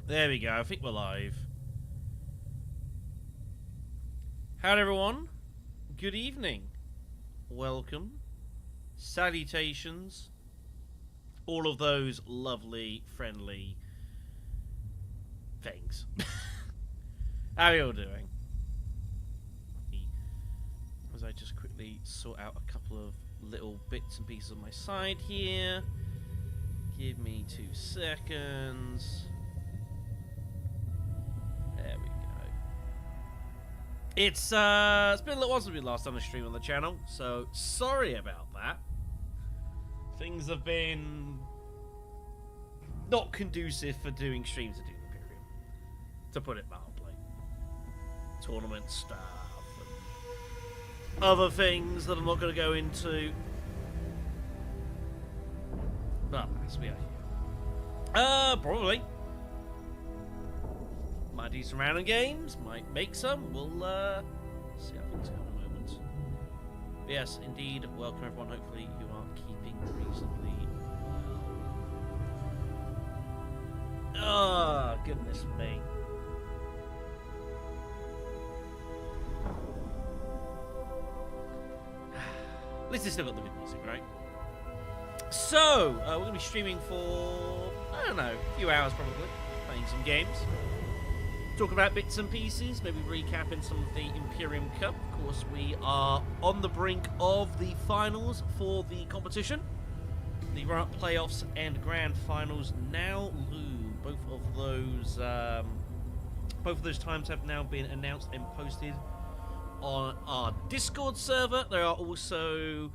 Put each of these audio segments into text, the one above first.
There we go. I think we're live. Howdy, everyone. Good evening. Welcome. Salutations. All of those lovely, friendly things. How are you all doing? As I just quickly sort out a couple of little bits and pieces on my side here. Give me 2 seconds. There we go. It's been a little while since we last done a stream on the channel, so sorry about that. Things have been not conducive for doing streams at Doom Imperium, to put it mildly. Tournament stuff and other things that I'm not going to go into. But as we are here. Probably. Might do some random games, might make some. We'll see how things go in a moment. But yes, indeed, welcome everyone. Hopefully you are keeping reasonably well. Oh, goodness me. At least it's still got the good music, right? So, we're going to be streaming for, I don't know, a few hours probably, playing some games. Talk about bits and pieces, maybe recapping some of the Imperium Cup. Of course, we are on the brink of the finals for the competition. The run-up playoffs and grand finals now loom. Both of those times have now been announced and posted on our Discord server. There are also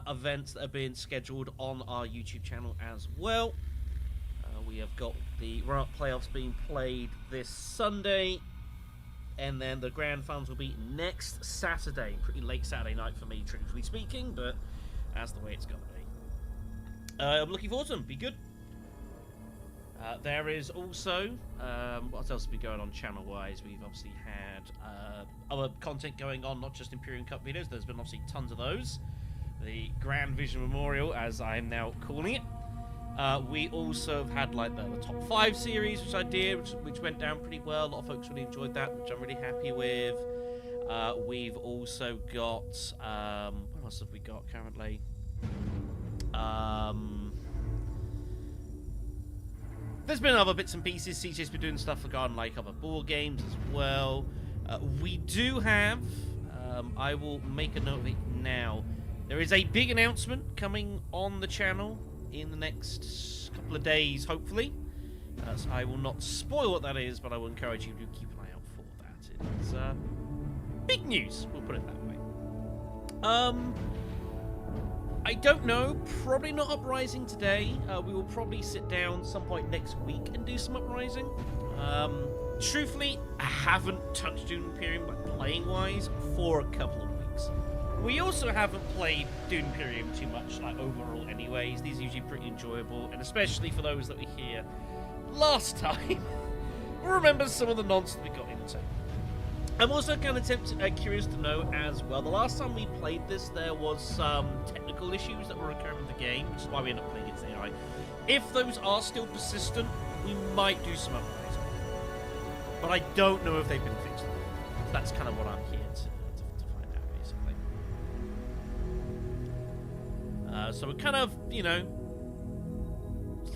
events that are being scheduled on our YouTube channel as well. We have got the run-up playoffs being played this Sunday, and then the grand finals will be next Saturday. Pretty late Saturday night for me, truthfully speaking, but that's the way it's going to be. I'm looking forward to them. Be good. There is also, what else has been going on channel-wise? We've obviously had other content going on, not just Imperium Cup videos. There's been obviously tons of those. The Grand Vision Memorial, as I'm now calling it. We also have had like the top 5 series, which I did, which went down pretty well. A lot of folks really enjoyed that, which I'm really happy with. We've also got, what else have we got currently? There's been other bits and pieces. CJ's been doing stuff regarding like other board games as well. We do have, I will make a note of it now. There is a big announcement coming on the channel in the next couple of days, hopefully. So I will not spoil what that is, but I will encourage you to keep an eye out for that. It's big news, we'll put it that way. I don't know, probably not Uprising today. We will probably sit down some point next week and do some Uprising. Truthfully, I haven't touched Dune Imperium, like playing-wise, for a couple of weeks. We also haven't played Dune Imperium too much, like overall anyways. These are usually pretty enjoyable, and especially for those that were here last time, remember some of the nonsense we got into. I'm also kind of curious to know as well, the last time we played this, there was some technical issues that were occurring with the game, which is why we ended up playing against AI. If those are still persistent, we might do some upgrades. But I don't know if they've been fixed. That's kind of what I'm here to find out, basically. So we're kind of, you know,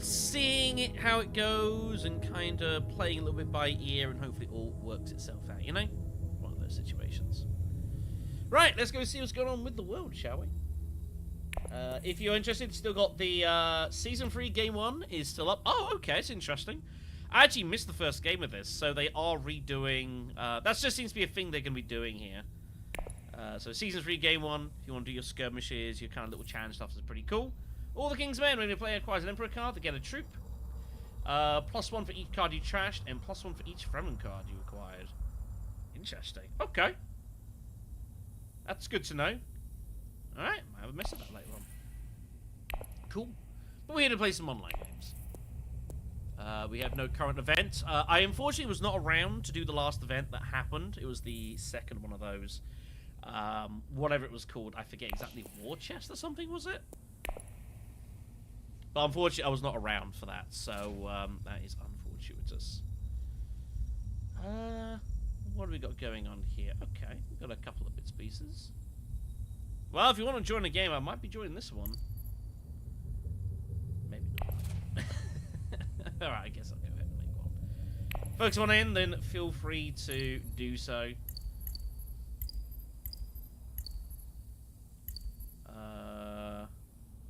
seeing it how it goes and kind of playing a little bit by ear, and hopefully it all works itself out, you know? One of those situations. Right, let's go see what's going on with the world, shall we? If you're interested, still got the Season 3 Game 1 is still up. Oh, okay, it's interesting. I actually missed the first game of this, so they are redoing... that just seems to be a thing they're going to be doing here. So Season 3 Game 1, if you want to do your skirmishes, your kind of little challenge stuff, is pretty cool. All the King's Men, when your player acquires an Emperor card, they get a troop. +1 for each card you trashed, and +1 for each Fremen card you acquired. Interesting. Okay. That's good to know. Alright, might have a mess of that later on. Cool. But we're here to play some online games. We have no current event. I unfortunately was not around to do the last event that happened. It was the second one of those. Whatever it was called. I forget exactly. War Chest or something, was it? But unfortunately, I was not around for that. So, that is unfortunate. fortuitous. What have we got going on here? Okay, we've got a couple of bits pieces. Well, if you want to join a game, I might be joining this one. Maybe not. Alright, I guess I'll go ahead and make one. Folks want in, then feel free to do so.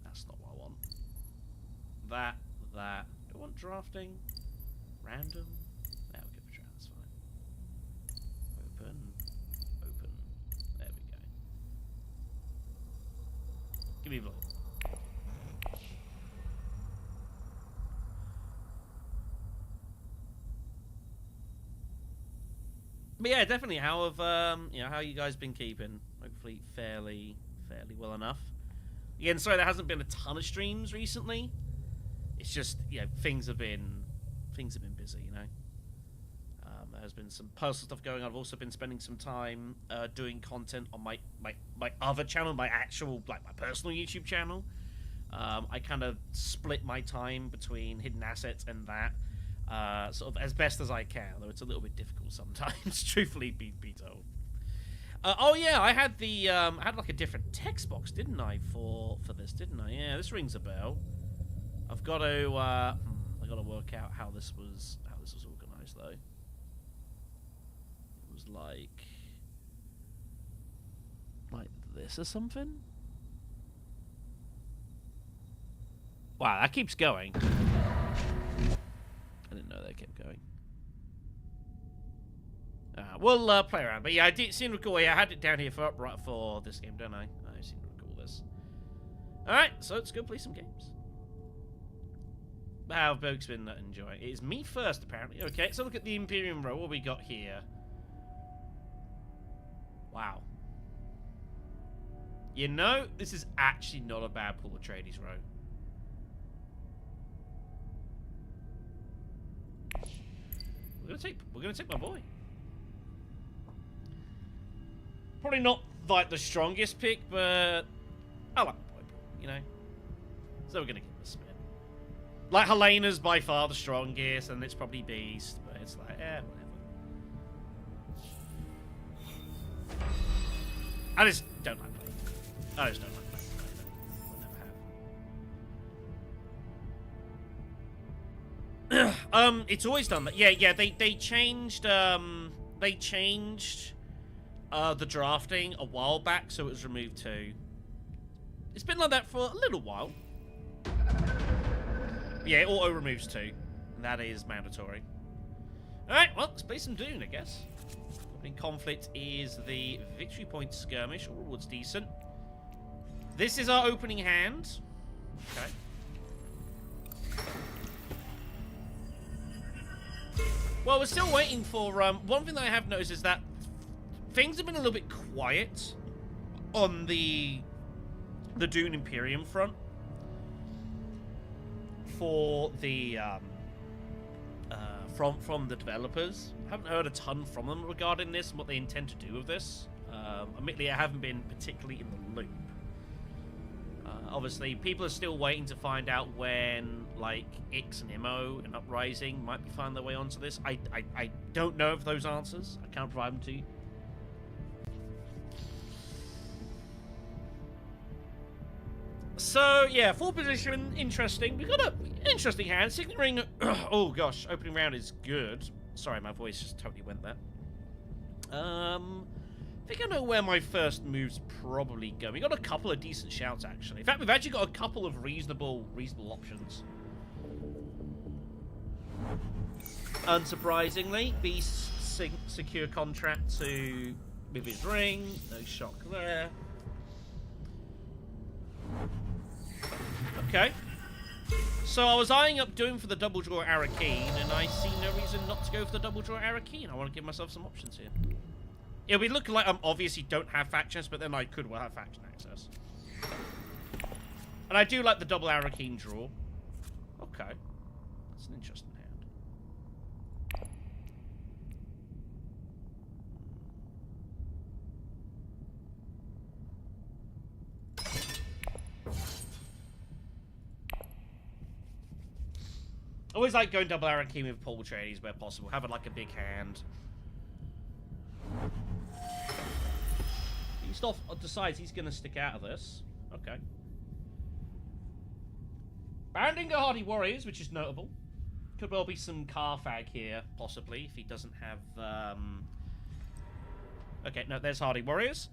That's not what I want. That. Do I want drafting? Random? Now we'll give it a try, that's fine. Open. There we go. Give me a vlog. But yeah, definitely. How have how you guys been keeping? Hopefully, fairly well enough. Again, sorry there hasn't been a ton of streams recently. It's just things have been busy. There's been some personal stuff going on. I've also been spending some time doing content on my other channel, my actual my personal YouTube channel. I kind of split my time between hidden assets and that. Sort of as best as I can, though it's a little bit difficult sometimes, truthfully be told. Oh yeah, I had like a different text box, didn't I, for this, didn't I? Yeah, this rings a bell. I've got to I got to work out how this was organised though. It was like this or something. Wow, that keeps going. I didn't know that kept going. We'll play around. But yeah, I did seem to recall. Yeah, I had it down here for this game, don't I? I seem to recall this. Alright, so let's go play some games. How have folks been enjoying? It is me first, apparently. Okay, so look at the Imperium row. What we got here? Wow. This is actually not a bad Pool Atreides row. We're gonna take my boy. Probably not like the strongest pick, but I like my boy, So we're gonna give it a spin. Like Helena's by far the strongest, and it's probably Beast, but it's like, whatever. I just don't like playing. I just don't like playing. We'll never have. It's always done that. Yeah. They changed. They changed the drafting a while back, so it was removed too. It's been like that for a little while. Yeah, it auto removes too, and that is mandatory. All right, well, let's play some Dune, I guess. Opening conflict is the victory point skirmish. Oh, it's decent. This is our opening hand. Okay. Well, we're still waiting for... one thing that I have noticed is that things have been a little bit quiet on the Dune Imperium front for the from the developers. I haven't heard a ton from them regarding this and what they intend to do with this. Admittedly, I haven't been particularly in the loop. Obviously, people are still waiting to find out when, like, Ix and Imo and Uprising might be finding their way onto this. I don't know of those answers. I can't provide them to you. So, yeah, full position, interesting. We've got an interesting hand. Signaling, oh gosh, opening round is good. Sorry, my voice just totally went there. I think I know where my first move's probably going. We got a couple of decent shouts, actually. In fact, we've actually got a couple of reasonable options. Unsurprisingly, Beast secure contract to with his ring. No shock there. Okay. So I was eyeing up doing for the double draw Arakeen, and I see no reason not to go for the double draw Arakeen. I want to give myself some options here. It'll be looking like I obviously don't have factions, but then I could well have faction access. And I do like the double Arakeen draw. Okay. That's an interesting hand. Always like going double Arakeen with Paul Trades where possible. Having like a big hand. Eastoff decides he's going to stick out of this. Okay. Baron didn't go Hardy Warriors, which is notable. Could well be some Carfag here, possibly, if he doesn't have... Okay, no, there's Hardy Warriors.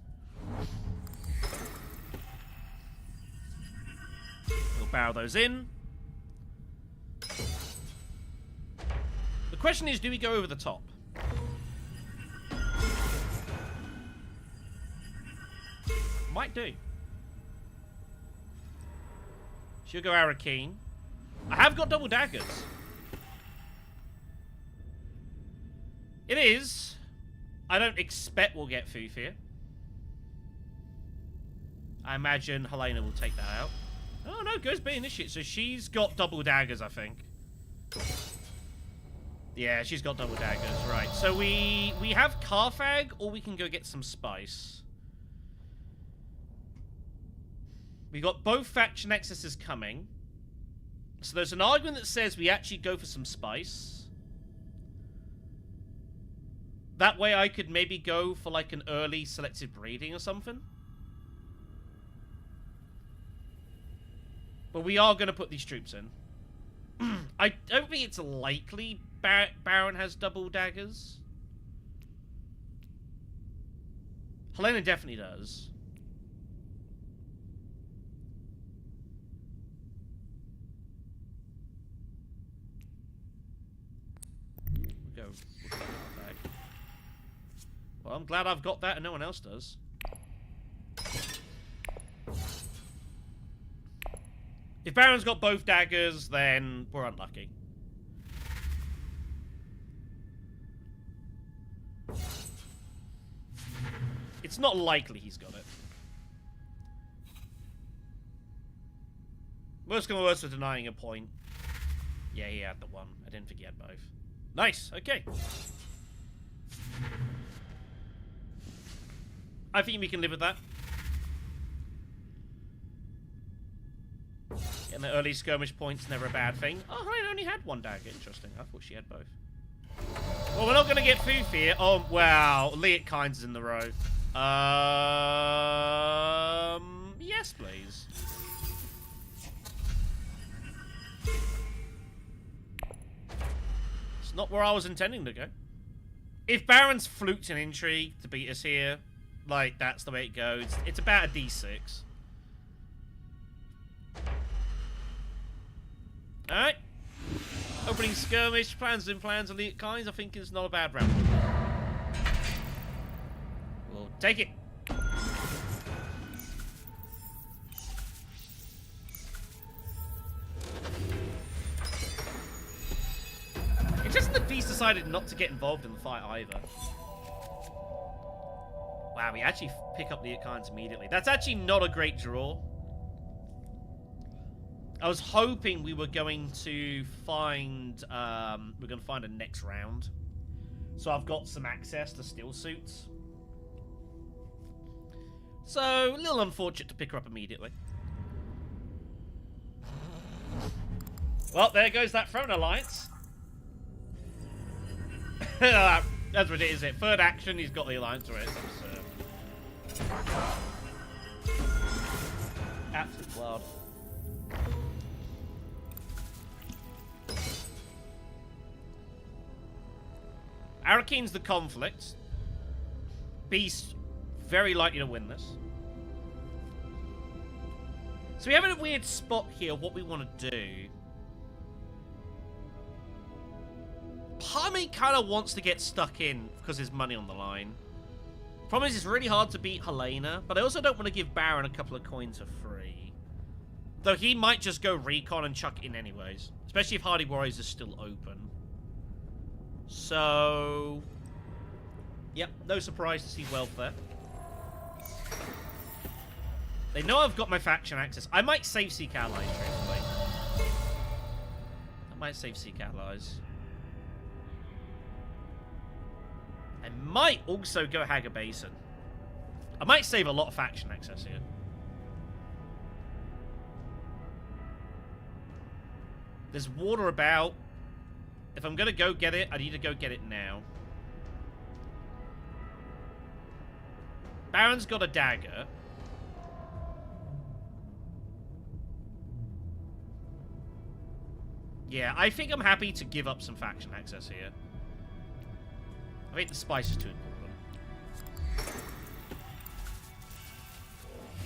We'll barrel those in. The question is, do we go over the top? Might do. She'll go Arakeen. I have got double daggers. It is. I don't expect we'll get Fufir. I imagine Helena will take that out. Oh no, goes B initiate. So she's got double daggers, I think. Yeah, she's got double daggers, right. So we have Carfag, or we can go get some spice. We got both faction excesses coming. So there's an argument that says we actually go for some spice. That way I could maybe go for like an early selective breeding or something. But we are going to put these troops in. I don't think it's likely Baron has double daggers. Helena definitely does. We'll go back. Well, I'm glad I've got that and no one else does. If Baron's got both daggers, then we're unlucky. It's not likely he's got it. Worst come to worst for denying a point. Yeah, he had the one. I didn't think he had both. Nice, okay. I think we can live with that. Getting the early skirmish point's never a bad thing. Oh, I only had one dagger. Interesting. I thought she had both. Well, we're not going to get Fufir. Oh, wow. Liet Kynes is in the row. Yes, please. It's not where I was intending to go. If Baron's fluked an intrigue to beat us here, like, that's the way it goes. It's about a D6. Alright. Opening skirmish, plans and plans, Elite Kynes, I think is not a bad round. We'll take it. It's just that Beast decided not to get involved in the fight either. Wow, we actually pick up the Kynes immediately. That's actually not a great draw. I was hoping we were going to find a next round. So I've got some access to steel suits. So, a little unfortunate to pick her up immediately. Well, there goes that Throne Alliance. That's what it is. Third action, he's got the Alliance already. Absolute wild. Arakeen's the conflict. Beast, very likely to win this. So we have a weird spot here, what we want to do. Part of me kind of wants to get stuck in because there's money on the line. Problem is, it's really hard to beat Helena, but I also don't want to give Baron a couple of coins for free. Though he might just go recon and chuck in anyways. Especially if Hardy Warriors is still open. So... Yep, no surprise to see wealth there. They know I've got my faction access. I might save Seek Allies, truthfully. I might save Seek Allies. I might also go Haga Basin. I might save a lot of faction access here. There's water about. If I'm gonna go get it, I need to go get it now. Baron's got a dagger. Yeah, I think I'm happy to give up some faction access here. I think the spice is too important.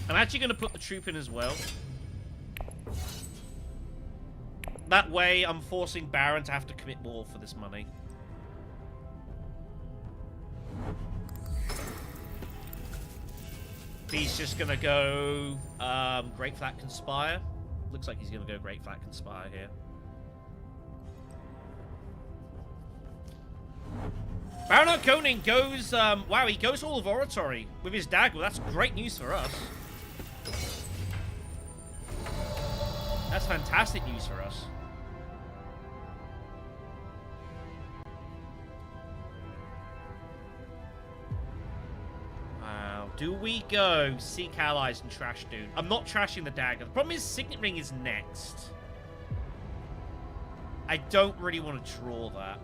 I'm actually going to put the troop in as well. That way, I'm forcing Baron to have to commit more for this money. He's just going to go Great Flat Conspire. Looks like he's going to go Great Flat Conspire here. Baron Harkonnen goes, wow, he goes all of Oratory with his dagger. Well, that's great news for us. That's fantastic news for us. Wow. Do we go seek allies and trash dude? I'm not trashing the dagger. The problem is Signet Ring is next. I don't really want to draw that.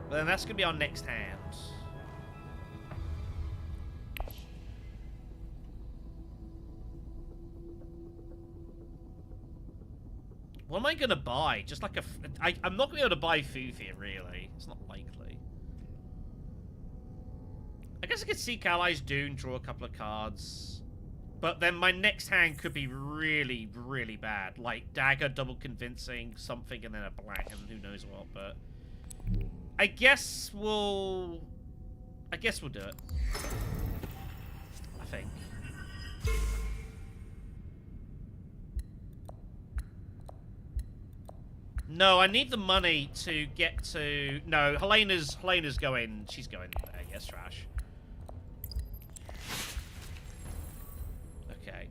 But then that's going to be our next hand. What am I going to buy? Just like a... I'm not going to be able to buy food here, really. It's not likely. I guess I could seek allies, Dune, draw a couple of cards. But then my next hand could be really, really bad. Like dagger, double convincing, something, and then a black, and who knows what, but... I guess we'll do it. I think. No, I need the money to get to... No, Helena's going... She's going there, yes, trash. Okay.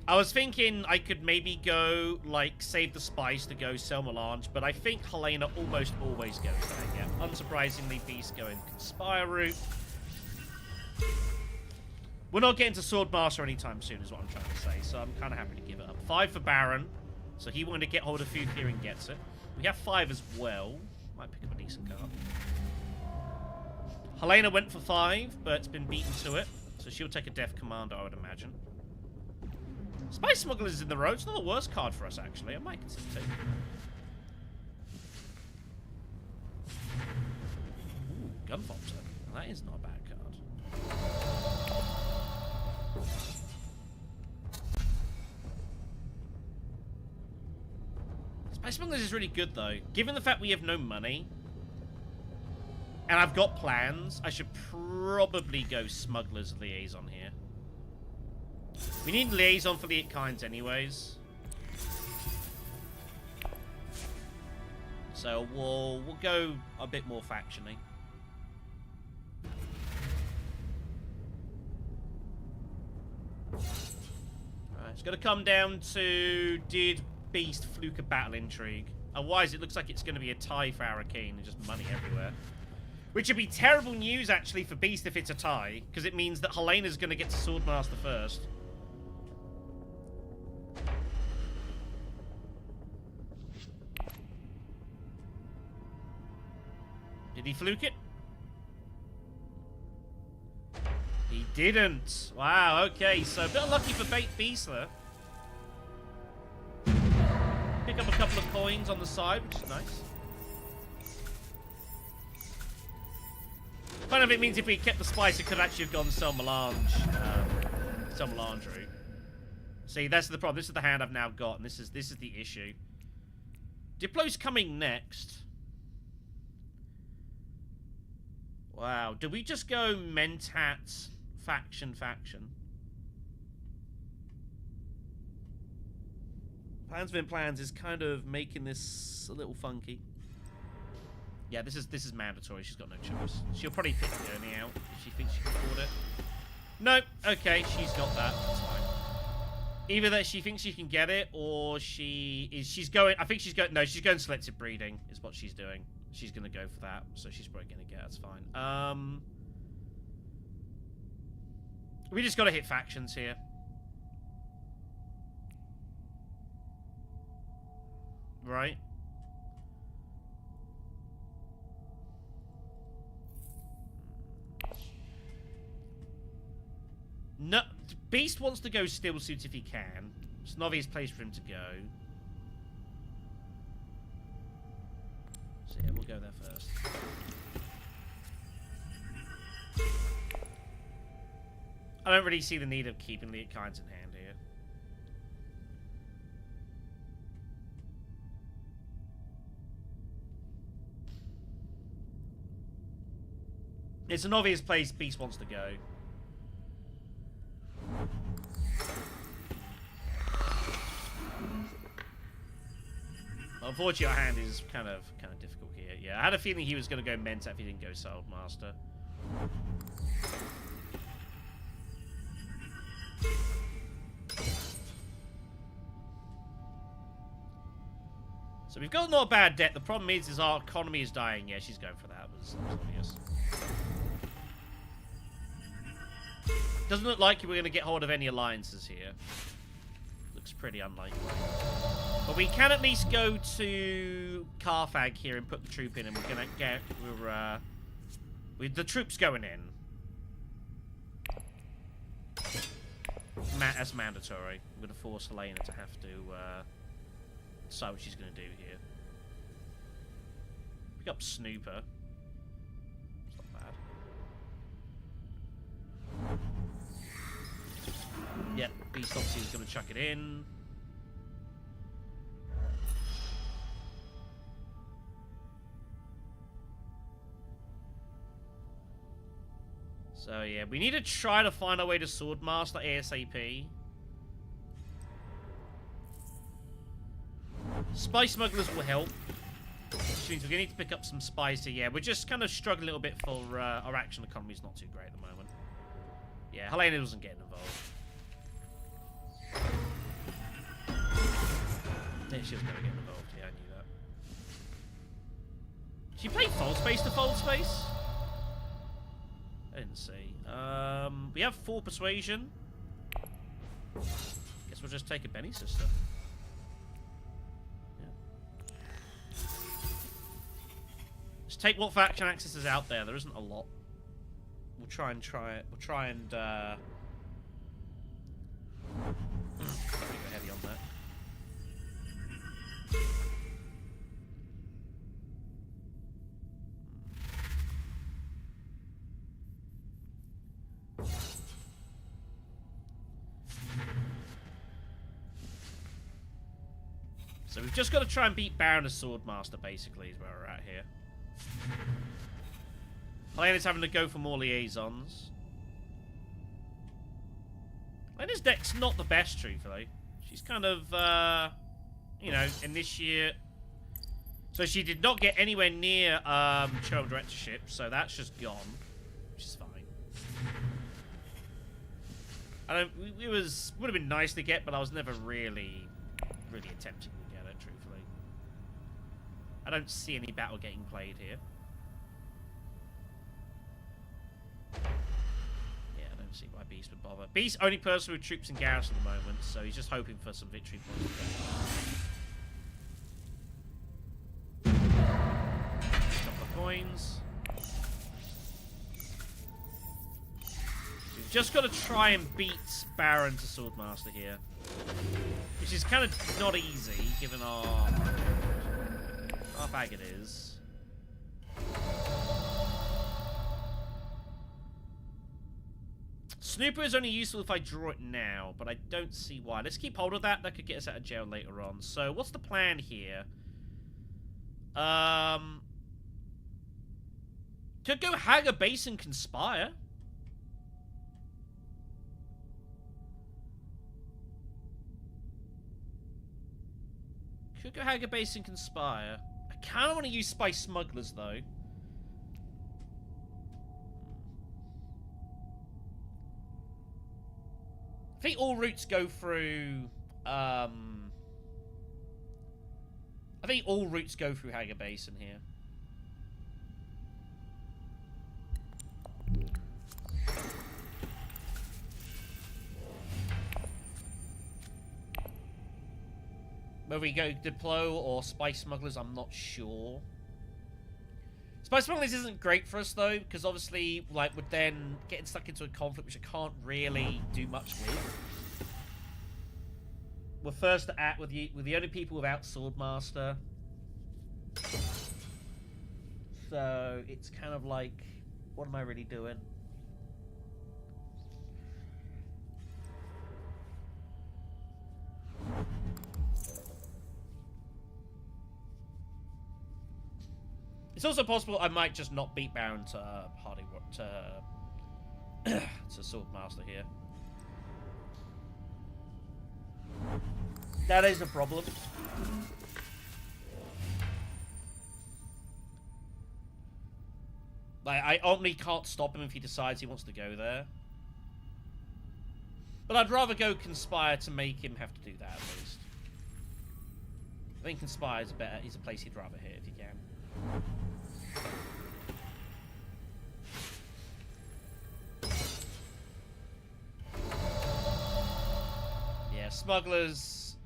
I was thinking I could maybe go, like, save the spice to go sell Melange, but I think Helena almost always goes there, yeah. Unsurprisingly, Beast going Conspire route. We're not getting to Swordmaster anytime soon, is what I'm trying to say, so I'm kind of happy to give it up. 5 for Baron, so he wanted to get hold of food here and gets it. We have 5 as well. Might pick up a decent card. Helena went for 5, but it's been beaten to it, so she'll take a Death Commander, I would imagine. Spice Smuggler's is in the road. It's not the worst card for us, actually. I might consider taking it. Ooh, Gunfolter. Well, that is not a bad card. Spice Smuggler's is really good, though. Given the fact we have no money, and I've got plans, I should probably go Smuggler's Liaison here. We need liaison for the 8 kinds anyways. So we'll go a bit more factiony. Alright, it's gonna come down to did Beast fluke a battle intrigue? Otherwise it looks like it's gonna be a tie for Arrakeen and just money everywhere. Which would be terrible news actually for Beast if it's a tie, because it means that Helena's gonna get to Swordmaster first. Did he fluke it? He didn't. Wow, okay, so a bit unlucky for Beast there. Pick up a couple of coins on the side, which is nice. Kind of it means if we kept the spice, it could actually have gone sell Melange route. See, that's the problem. This is the hand I've now got, and this is the issue. Diplo's coming next. Wow, did we just go Mentat faction? Plans within plans is kind of making this a little funky. Yeah, this is mandatory. She's got no choice. She'll probably pick the journey out if she thinks she can afford it. No, okay, she's got that. That's fine. Either that she thinks she can get it, or she's going. I think she's going. No, she's going selective breeding. Is what she's doing. She's going to go for that, so she's probably going to get it. That's fine. We just got to hit factions here. Right. No, Beast wants to go Steel Suit if he can. It's an obvious place for him to go. So yeah, we'll go there first. I don't really see the need of keeping the kinds in hand here. It's an obvious place Beast wants to go. Unfortunately, our hand is kind of difficult here. Yeah, I had a feeling he was going to go Mentat if he didn't go Soul Master. So we've got not a bad debt. The problem is our economy is dying. Yeah, she's going for that. That was obvious. Doesn't look like we're going to get hold of any alliances here. Looks pretty unlikely. But we can at least go to Carthag here and put the troop in, and we're gonna get with the troops going in. That's mandatory. We're gonna force Helena to have to decide what she's gonna do here. Pick up Snooper. It's not bad. Yep, Beast obviously is gonna chuck it in. So yeah, we need to try to find our way to Swordmaster ASAP. Spy Smugglers will help. Which means we're going to need to pick up some spies here. Yeah, we're just kind of struggling a little bit for our action economy is not too great at the moment. Yeah, Helena wasn't getting involved. Yeah, she was going to get involved. Yeah, I knew that. Did she play Fold Space to Fold Space? I didn't see. We have 4 persuasion. Guess we'll just take a Benny sister. Yeah. Just take what faction access is out there. There isn't a lot. We'll try and We'll try and go heavy on that. So we've just got to try and beat Baron as Swordmaster, basically, is where we're at here. Helena's having to go for more liaisons. Helena's deck's not the best, truthfully. She's kind of, you know, initiate. So she did not get anywhere near Chillin Directorship, so that's just gone, which is fine. It would have been nice to get, but I was never really attempting to get it, truthfully. I don't see any battle getting played here. Yeah, I don't see why Beast would bother. Beast only person with troops in garrison at the moment, so he's just hoping for some victory points. Couple of coins. We've just got to try and beat Baron to Swordmaster here. Which is kind of not easy, given how bag it is. Snooper is only useful if I draw it now, but I don't see why. Let's keep hold of that. That could get us out of jail later on. So, what's the plan here? Could go Hagar Base and Conspire. Could go Hagar Base and Conspire. I kind of want to use Spy Smugglers, though. I think all routes go through... I think all routes go through Hagar Basin here. Whether we go Diplo or Spice Smugglers, I'm not sure. Spice Smugglers isn't great for us, though, because obviously, like, we're then getting stuck into a conflict which I can't really do much with. We're first at with the only people without Swordmaster. So, it's kind of like, what am I really doing? It's also possible I might just not beat Baron to Swordmaster here. That is a problem. Like, I only can't stop him if he decides he wants to go there. But I'd rather go Conspire to make him have to do that, at least. I think Conspire is better. He's a place he'd rather hit if he can. Yeah, Smugglers.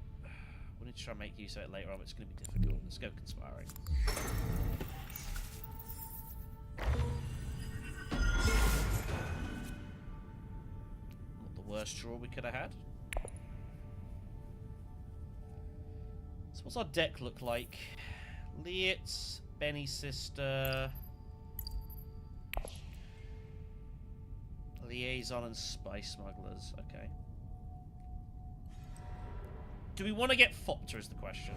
We need to try and make use of it later on, but it's going to be difficult. Let's go Conspiring. Not the worst draw we could have had. So what's our deck look like? Liet, Benny's sister, Liaison, and Spice Smugglers. Okay. Do we want to get Fopter is the question.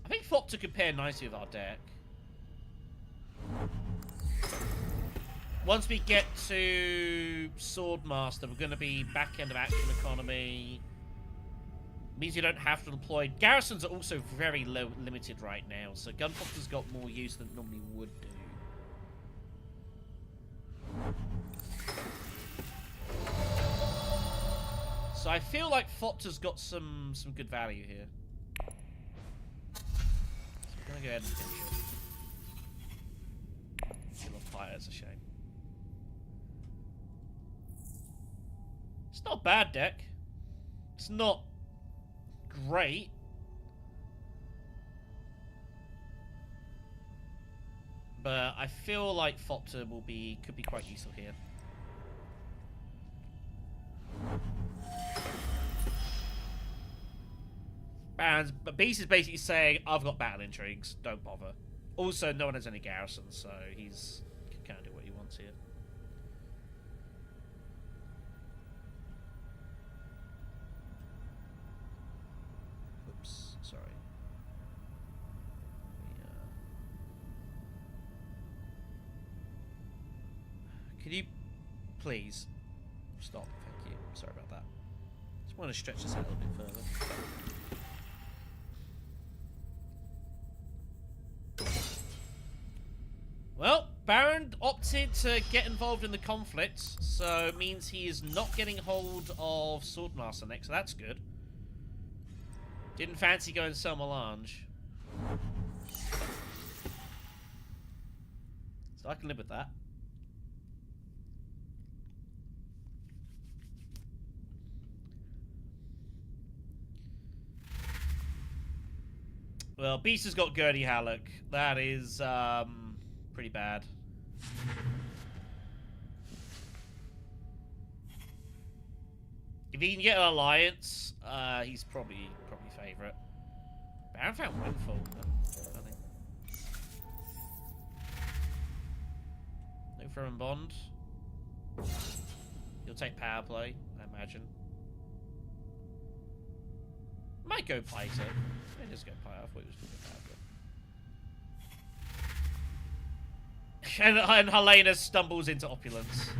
I think Fopter could pair nicely with our deck. Once we get to Swordmaster, we're going to be back end of action economy. Means you don't have to deploy. Garrisons are also very limited right now, so Gunpowder's got more use than it normally would do. So I feel like Fopter's got some good value here. So we're going to go ahead and pinch it. Kill off Fire, it's a shame. It's not a bad deck. It's not great. But I feel like Fopter could be quite useful here. But Beast is basically saying, I've got battle intrigues, don't bother. Also, no one has any garrisons, so he can kind of do what he wants here. Oops, sorry. Could you please stop? Thank you. Sorry about that. Just want to stretch this out a little bit further. Well, Baron opted to get involved in the conflict, so it means he is not getting hold of Swordmaster next, so that's good. Didn't fancy going Sel Melange. So I can live with that. Well, Beast has got Gurdy Halleck. That is, pretty bad. If he can get an alliance, he's probably favourite. Baron found Windfall. Nothing. No Firm Bond. He'll take power play, I imagine. Might go Python. Maybe just go Python. I thought he was doing power play. And Helena stumbles into opulence.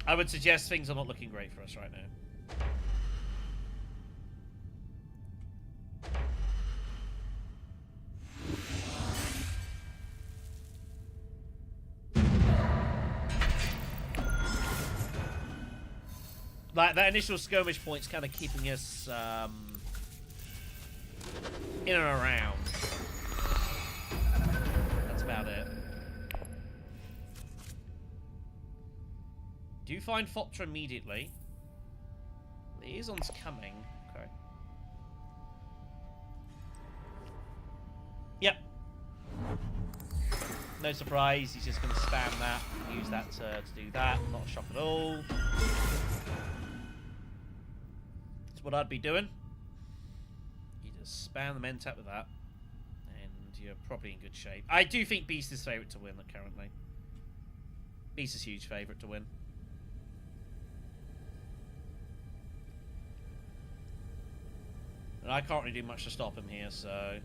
I would suggest things are not looking great for us right now. Like, that initial skirmish point's kind of keeping us, in and around. That's about it. Do find Fotra immediately. Liaison's coming. Okay. Yep. No surprise, he's just going to spam that, use that to do that. Not a shock at all. That's what I'd be doing. You just spam the Mentat with that, and you're probably in good shape. I do think Beast is favourite to win currently. Beast is huge favourite to win. And I can't really do much to stop him here, so...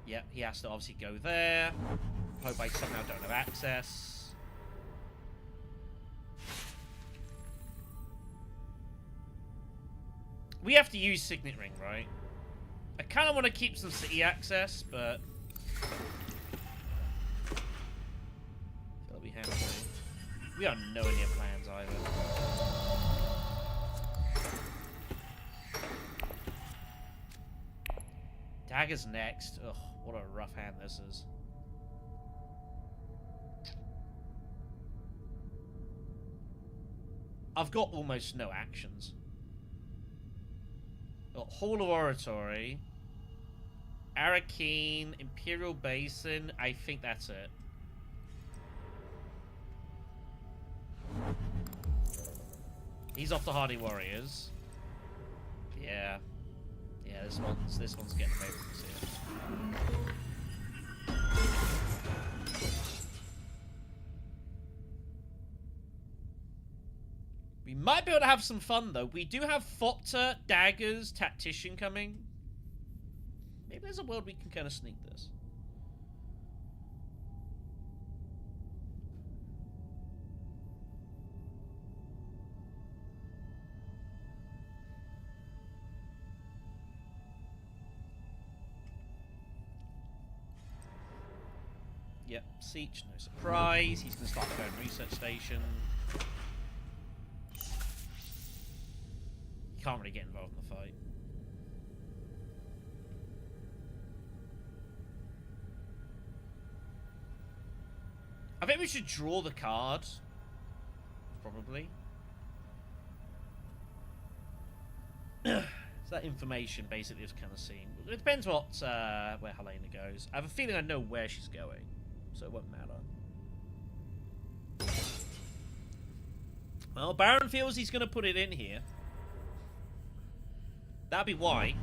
Yeah, he has to obviously go there. Hope I somehow don't have access. We have to use Signet Ring, right? I kind of want to keep some city access, but... we have to. We are nowhere near plans either. Dagger's next. Ugh, what a rough hand this is. I've got almost no actions. Got Hall of Oratory, Arakeen, Imperial Basin. I think that's it. He's off the Hardy Warriors. Yeah. Yeah, this one's getting away from us here. We might be able to have some fun though. We do have Fopter, Daggers, Tactician coming. Maybe there's a world we can kind of sneak this. Yep, Siege, no surprise. He's going to start going research station. He can't really get involved in the fight. I think we should draw the card. Probably. So that information basically is kind of seen. It depends what where Helena goes. I have a feeling I know where she's going. So it won't matter. Well, Baron feels he's going to put it in here. That'd be why.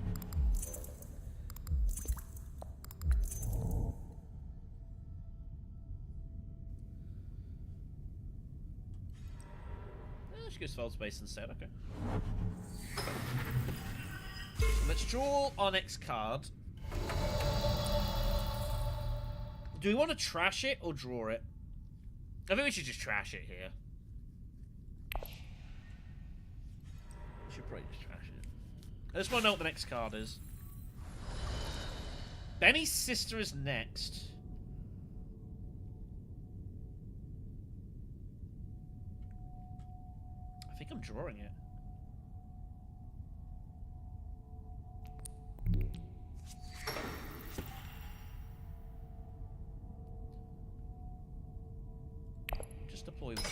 She goes Fold Space instead, okay. So let's draw our next card. Do we want to trash it or draw it? I think we should just trash it here. We should probably just trash it. I just want to know what the next card is. Benny's sister is next. I think I'm drawing it. Deploy one.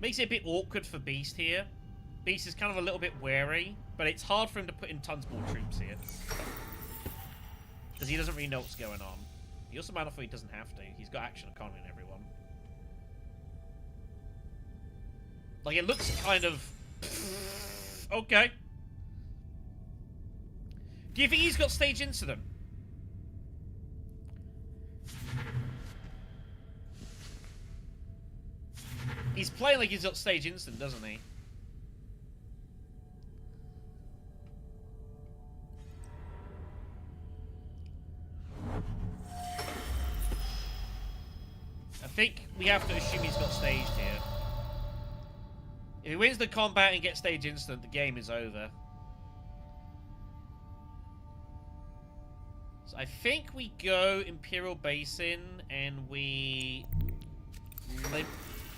Makes it a bit awkward for Beast here. Beast is kind of a little bit wary, but it's hard for him to put in tons more troops here. Because he doesn't really know what's going on. He also might he doesn't have to. He's got action economy in everyone. Like, it looks kind of... okay. Do you think he's got stage incident? He's playing like he's got stage instant, doesn't he? I think we have to assume he's got staged here. If he wins the combat and gets stage instant, the game is over. So I think we go Imperial Basin and we...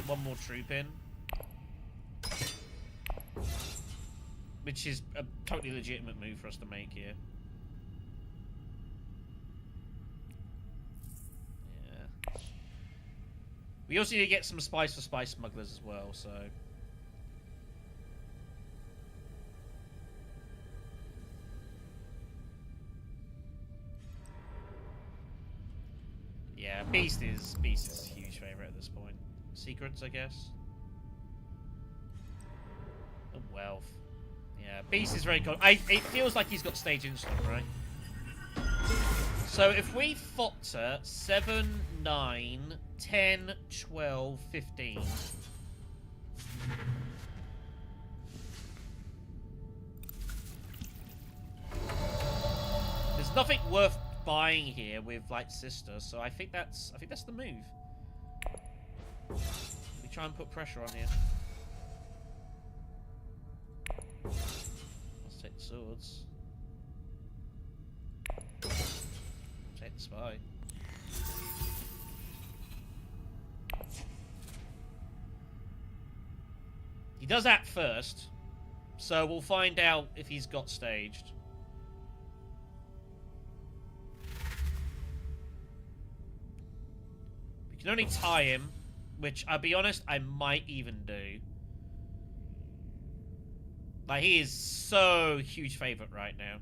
one more troop in. Which is a totally legitimate move for us to make here. Yeah. We also need to get some spice for spice smugglers as well, so... Yeah, Beast is a huge favourite at this point. Secrets, I guess. Oh, wealth. Yeah, Beast is very good. It feels like he's got stage instant, right? So if we fotter 7, 9, 10, 12, 15. There's nothing worth buying here with like sister, so I think that's the move. We try and put pressure on here. Let's take the swords. Take the spy. He does act first, so we'll find out if he's got staged. We can only tie him, which, I'll be honest, I might even do. Like, he is so huge favourite right now.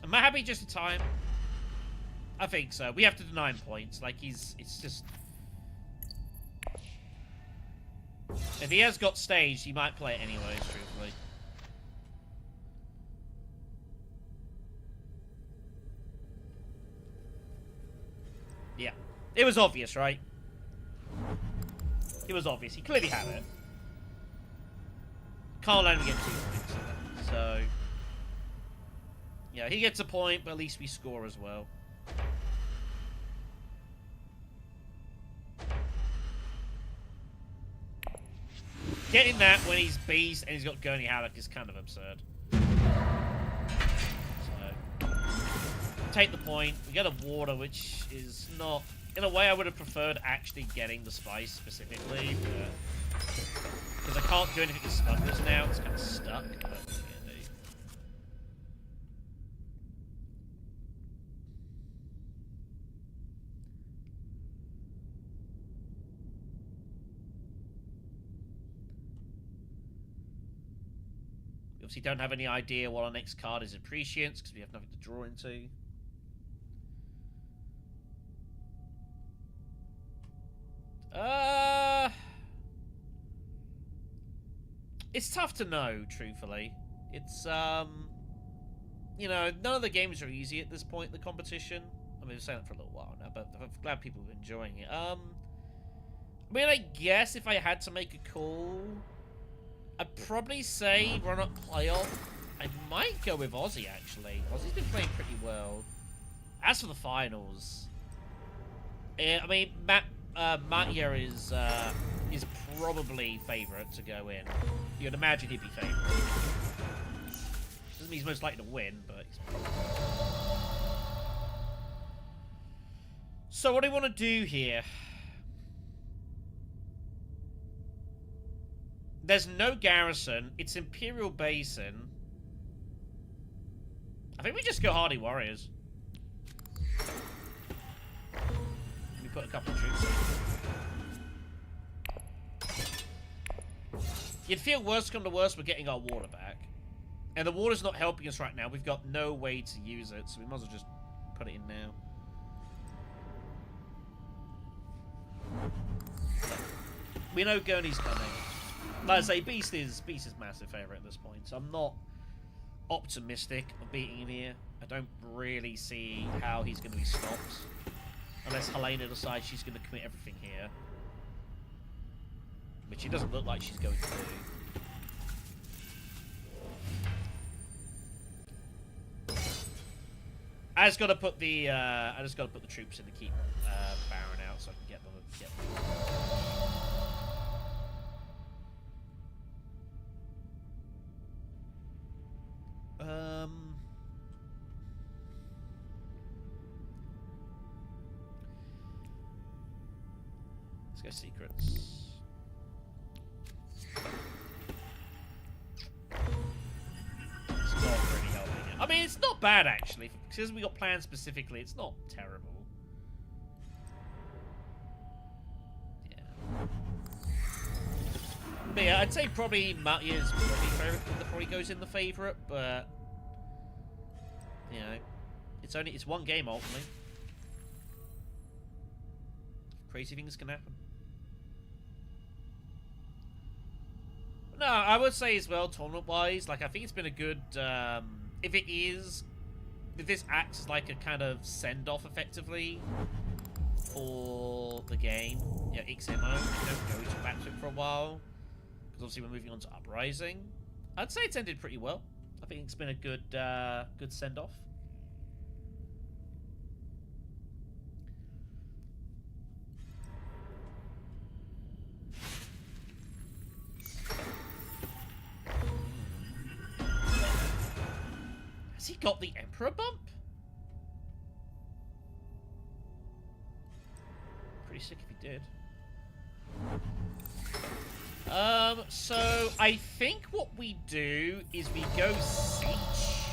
Am I happy just to tie him? I think so. We have to deny him points. Like, it's just... If he has got staged, he might play it anyways, truthfully. Yeah. It was obvious, right? It was obvious. He clearly had it. Can't let him get 2 points. So... Yeah, he gets a point, but at least we score as well. Getting that when he's Beast and he's got Gurney Haddock is kind of absurd. So, take the point. We get a water, which is not... In a way, I would have preferred actually getting the spice specifically, but... Because I can't do anything with smugglers now, it's kind of stuck. But, obviously don't have any idea what our next card is at Prescience, because we have nothing to draw into. It's tough to know, truthfully. It's, you know, none of the games are easy at this point in the competition. I mean, we've saying it for a little while now, but I'm glad people are enjoying it. I mean, I guess if I had to make a call... I'd probably say run-up playoff. I might go with Aussie, actually. Aussie's been playing pretty well. As for the finals... I mean, Mattia is probably favourite to go in. You'd imagine he'd be favourite. Doesn't mean he's most likely to win, but he's probably... So what do you want to do here? There's no garrison. It's Imperial Basin. I think we just go Hardy Warriors. We put a couple of troops in. You'd feel worse come to worse, we're getting our water back. And the water's not helping us right now. We've got no way to use it, so we might as well just put it in now. We know Gurney's coming. Like I say, Beast is massive favourite at this point, so I'm not optimistic of beating him here. I don't really see how he's going to be stopped. Unless Helena decides she's going to commit everything here. Which it doesn't look like she's going to do. I just gotta put the troops in to keep Baron out so I can get them. Let's go secrets. It's not really helping it. I mean, it's not bad actually. Because we got plans specifically, it's not terrible. Yeah. But yeah, I'd say probably Matya's probably goes in the favourite, but you know, it's one game ultimately. Crazy things can happen. No, I would say as well, tournament-wise, like I think it's been a good. If this acts as like a kind of send-off effectively for the game, you know, XMO, you don't go to back to it for a while, because obviously we're moving on to Uprising. I'd say it's ended pretty well. I think it's been a good good send-off. Has he got the Emperor bump? Pretty sick if he did. So I think what we do is we go Siege.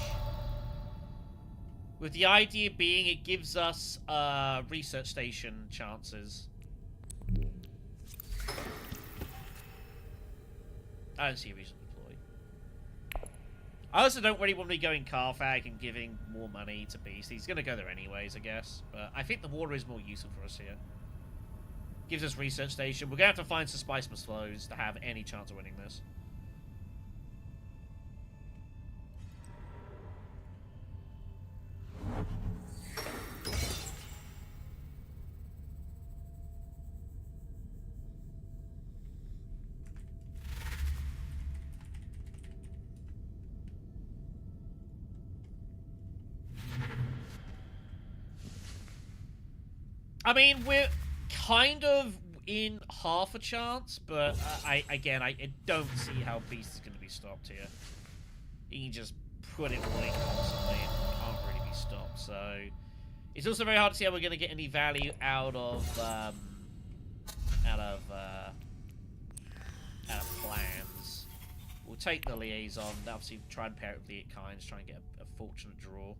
With the idea being it gives us research station chances. I don't see a reason to deploy. I also don't really want to be going Carthag and giving more money to Beast. He's going to go there anyways, I guess. But I think the water is more useful for us here. Gives us research station. We're going to have to find some spice flows to have any chance of winning this. I mean, we're kind of in half a chance, but I don't see how Beast is going to be stopped here. He can just put it all in constantly and can't really be stopped. So it's also very hard to see how we're going to get any value out of plans. We'll take the liaison. Obviously, try and pair it with the Kind's, try and get a fortunate draw.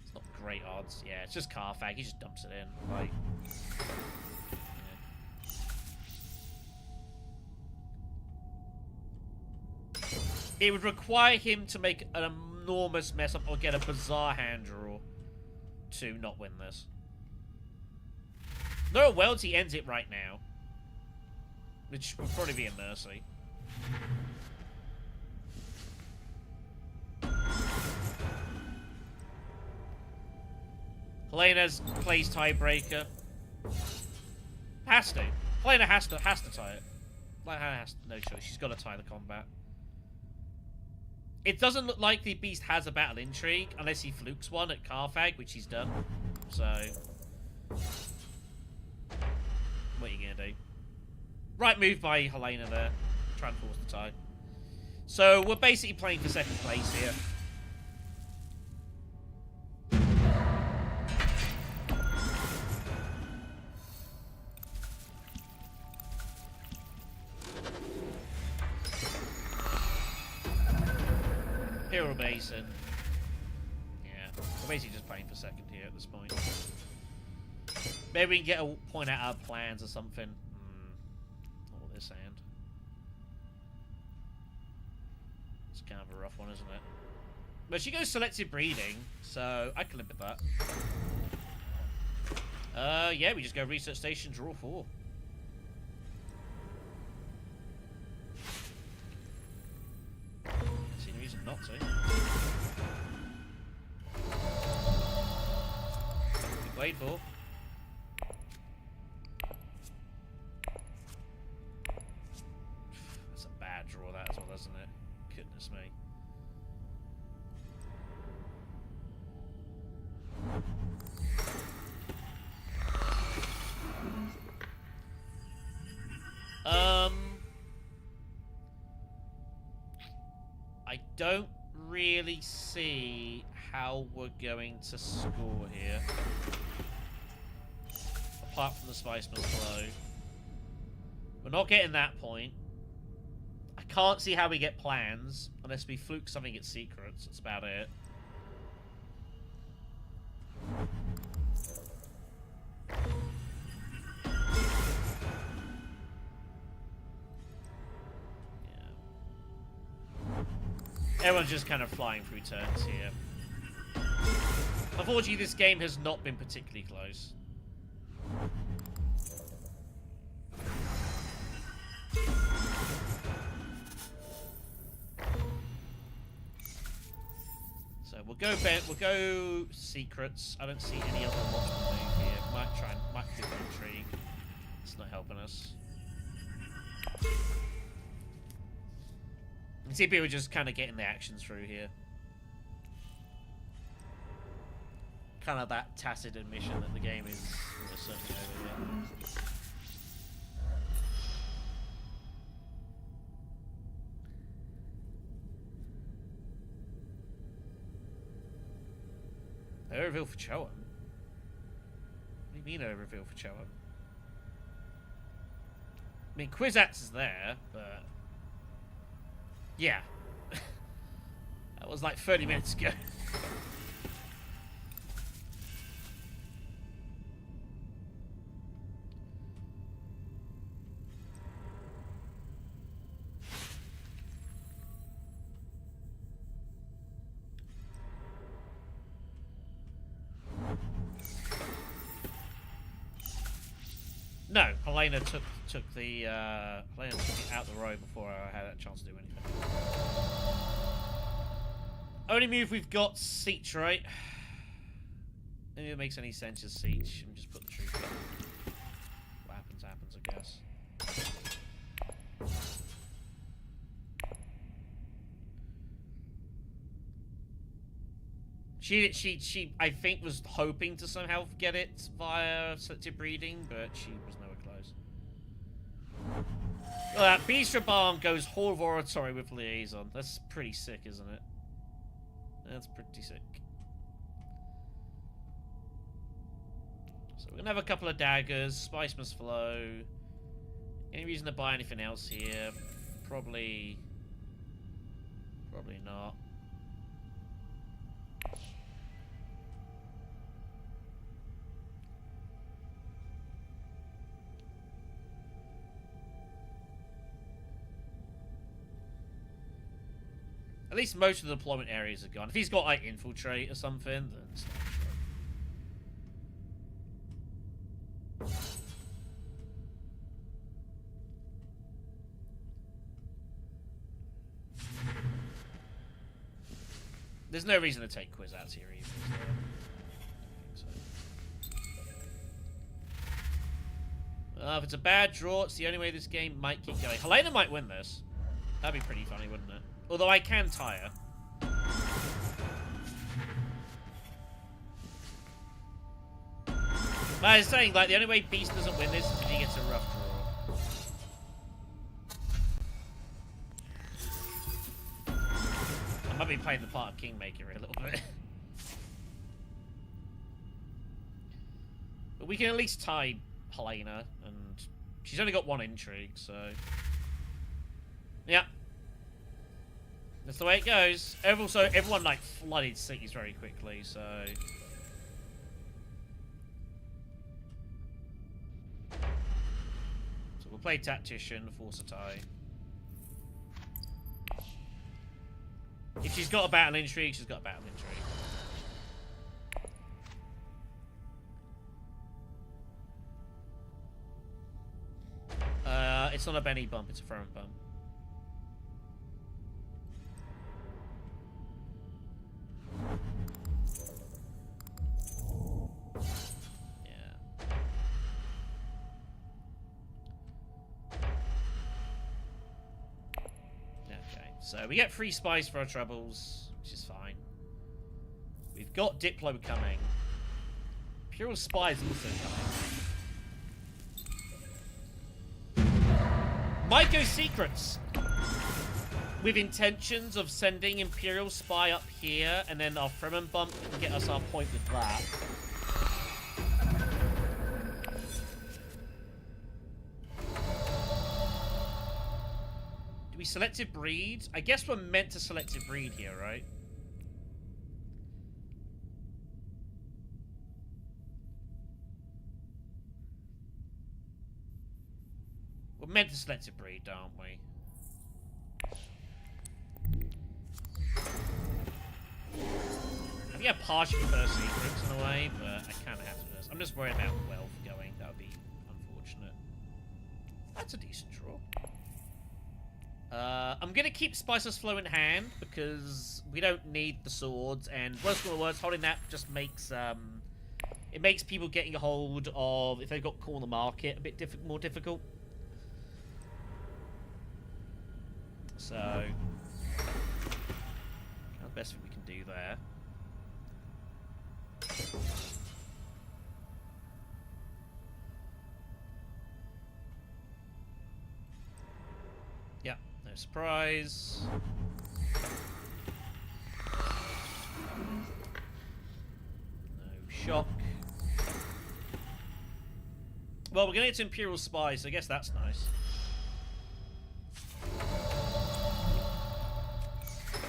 It's not great odds. Yeah, it's just Carthag. He just dumps it in. Like, yeah. It would require him to make an enormous mess up or get a bizarre hand draw to not win this. No, Welds, he ends it right now. Which would probably be a mercy. Helena's plays tiebreaker. Has to. Helena has to tie it. Like, has no choice. She's got to tie the combat. It doesn't look like the Beast has a battle intrigue unless he flukes one at Carthag, which he's done. So, what are you gonna do? Right move by Helena there. Try and force the tie. So we're basically playing for second place here. Hero Basin. Yeah, we're basically just playing for second here at this point. Maybe we can get a point out our plans or something. Not this hand. It's kind of a rough one, isn't it? But she goes selective breeding, so I can live with that. Yeah, we just go research station, draw 4. See no reason not to. We played for. That's a bad draw, that as well, isn't it? Goodness me. don't really see how we're going to score here. Apart from the Spice Must Flow. We're not getting that point. I can't see how we get plans unless we fluke something at secrets. That's about it. Everyone's just kind of flying through turns here. Unfortunately, this game has not been particularly close. So we'll go secrets. I don't see any other logical move here. Might do the intrigue. It's not helping us. You see people just kind of getting the actions through here. Kind of that tacit admission that the game is certainly over here. Overville for Chillin? What do you mean overville for Chillin? I mean, Kwisatz is there, but... yeah. That was like 30 minutes ago. No, Helena took the Helena took it out the road before I had a chance to do anything. Only move we've got, Siege, right? If it makes any sense as Siege, and just put the truth up. What happens, happens, I guess. She, I think, was hoping to somehow get it via selective breeding, but she was nowhere close. Well, that Beastra Barn goes Hall of Oratory with Liaison. That's pretty sick, isn't it? That's pretty sick. So we're gonna have a couple of daggers. Spice Must Flow. Any reason to buy anything else here? Probably not. At least most of the deployment areas are gone. If he's got, like, infiltrate or something, then it's not sure. There's no reason to take Kwisatz here either. So. If it's a bad draw, it's the only way this game might keep going. Helena might win this. That'd be pretty funny, wouldn't it? Although I can tire. But I was saying, like, the only way Beast doesn't win this is if he gets a rough draw. I might be playing the part of Kingmaker a little bit. But we can at least tie Helena, and she's only got one intrigue, so... yeah. That's the way it goes. Also, everyone, like, flooded cities very quickly, so... so we'll play Tactician, force a tie. If she's got a battle intrigue, she's got a battle intrigue. It's not a Benny bump, it's a Throne bump. So we get free spice for our troubles, which is fine. We've got Diplo coming. Imperial Spy is also coming. Might go secrets. with intentions of sending Imperial Spy up here, and then our Fremen bump can get us our point with that. Do we selective breed? I guess we're meant to selective breed here, right? We're meant to selective breed, aren't we? I think I partially prefer secrets in a way, but I kind of have to do this. I'm just worried about wealth going. That would be unfortunate. That's a decent draw. I'm going to keep Spicer's Flow in hand, because we don't need the swords, and worst of the worst, holding that just makes, it makes people getting a hold of, if they've got corner market, a bit more difficult. So, the best thing we can do there. Yeah, no surprise. No shock. Well, we're gonna get to Imperial Spy, so I guess that's nice.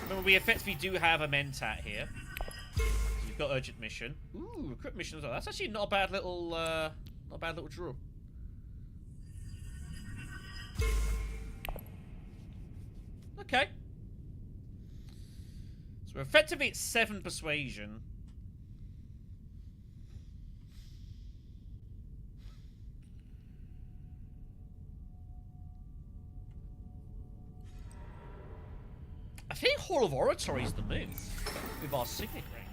Remember, we effectively do have a Mentat here. We've got Urgent Mission. Ooh, Recruit Mission as well. That's actually not a bad little, draw. Okay. So we're effectively at 7 Persuasion. I think Hall of Oratory is the move with our Signet Ring.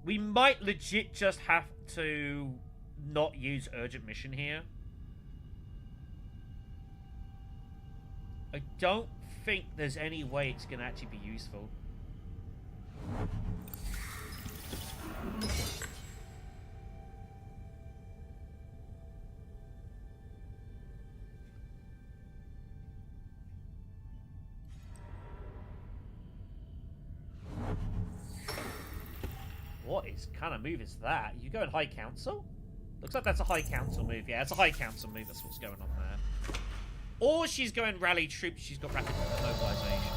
We might legit just have to not use Urgent Mission here. I don't think there's any way it's going to actually be useful. What kind of move is that? You go in High Council? Looks like that's a High Council move. Yeah, it's a High Council move. That's what's going on there. Or she's going Rally Troops. She's got Rapid Mobilization.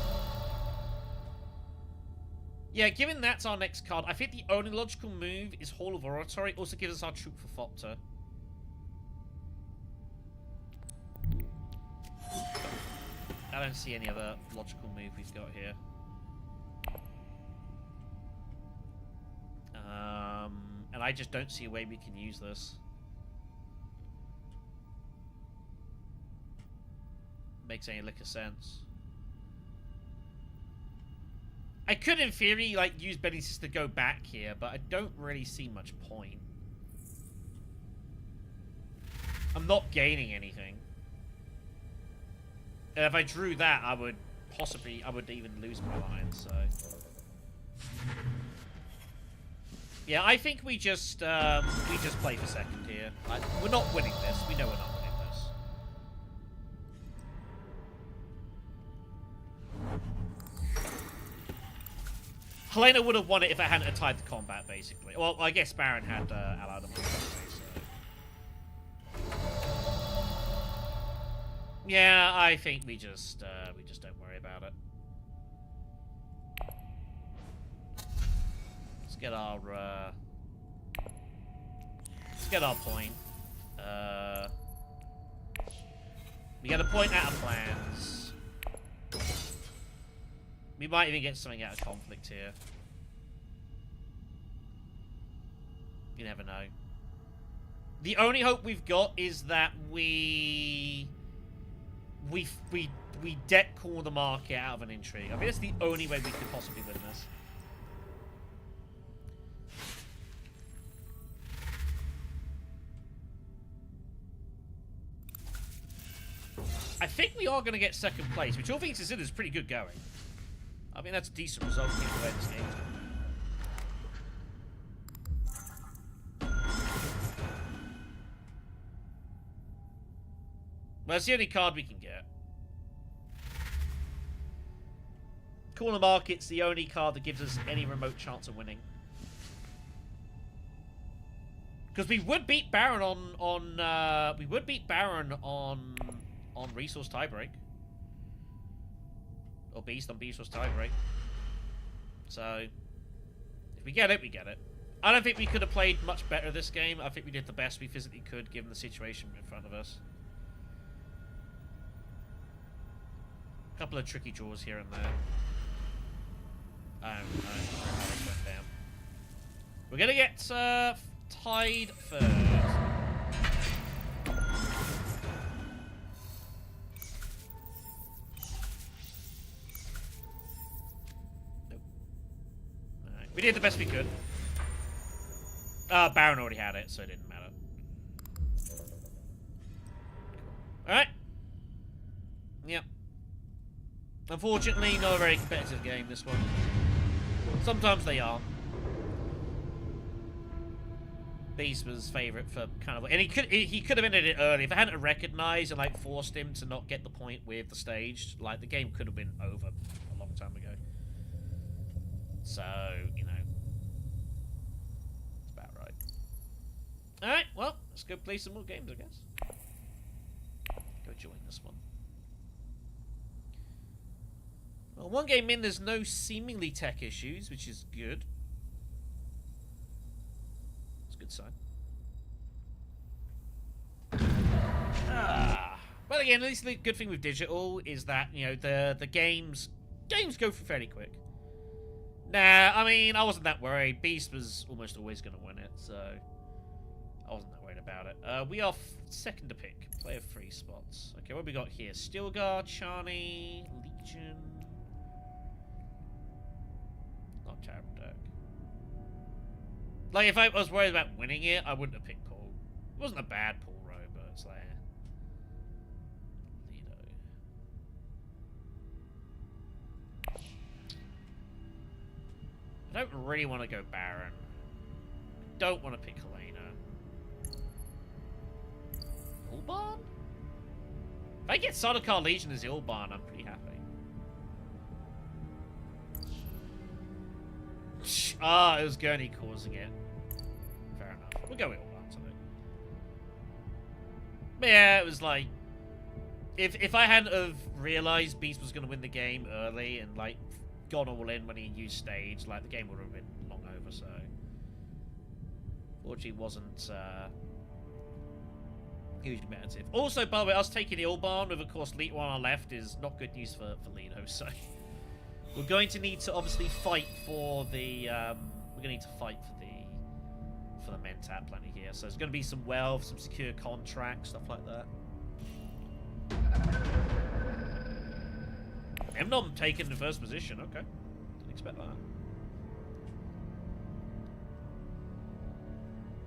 Yeah, given that's our next card, I think the only logical move is Hall of Oratory. Also gives us our Troop for Fopter. I don't see any other logical move we've got here. And I just don't see a way we can use this. Makes any lick of sense. I could, in theory, like, use Benny's to go back here, but I don't really see much point. I'm not gaining anything. And if I drew that, I would even lose my line, so... Yeah, I think we just play for second here. We're not winning this. We know we're not winning this. Helena would have won it if I hadn't tied the combat, basically. Well, I guess Baron had allowed them on so. Yeah, I think we just don't worry about it. Get our let's get our point. We get a point out of plans. We might even get something out of conflict here. You never know. The only hope we've got is that we debt call the market out of an intrigue. I mean, that's the only way we could possibly win this. I think we are going to get second place, which all things considered is pretty good going. I mean, that's a decent result given the way this game's going. Well, it's the only card we can get. Corner Market's the only card that gives us any remote chance of winning. Because we would beat Baron on Resource Tiebreak. Or Beast on Resource Tiebreak. So if we get it, we get it. I don't think we could have played much better this game. I think we did the best we physically could given the situation in front of us. A couple of tricky draws here and there. I don't know how this went down. We're gonna get tied third. Nope. Alright. We did the best we could. Baron already had it, so it didn't matter. Alright. Yep. Unfortunately, not a very competitive game, this one. Sometimes they are. Beast was favourite for kind of... And he could have ended it early. If I hadn't recognised and, like, forced him to not get the point with the stage, like, the game could have been over a long time ago. So, you know. It's about right. Alright, well, let's go play some more games, I guess. Go join this one. Well, one game in, there's no seemingly tech issues, which is good. It's a good sign. Well, again, at least the good thing with digital is that, you know, the games go for fairly quick. Nah, I mean, I wasn't that worried. Beast was almost always going to win it, so I wasn't that worried about it. We are second to pick. Player 3 spots. Okay, what have we got here? Stilgar, Charney, Legion. Not terrible deck. Like, if I was worried about winning it, I wouldn't have picked Paul. It wasn't a bad Paul row, but it's like... Lido. I don't really want to go Baron. Don't want to pick Helena. Ulbarn? If I get Sardaukar Legion as Ulbarn, I'm pretty happy. Ah, it was Gurney causing it. Fair enough. We'll go with Ulbarn today. But yeah, it was like... If I hadn't have realised Beast was going to win the game early and, like, gone all in when he used stage, like, the game would have been long over, so... Fortunately, wasn't, hugely competitive. Also, by the way, us taking the Ulbarn with, of course, Leet 1 on our left is not good news for Lido, so... We're going to need to obviously fight for the, we're going to need to fight for the Mentat plenty here. So there's going to be some wealth, some secure contracts, stuff like that. Emnom taken the first position, okay. Didn't expect that.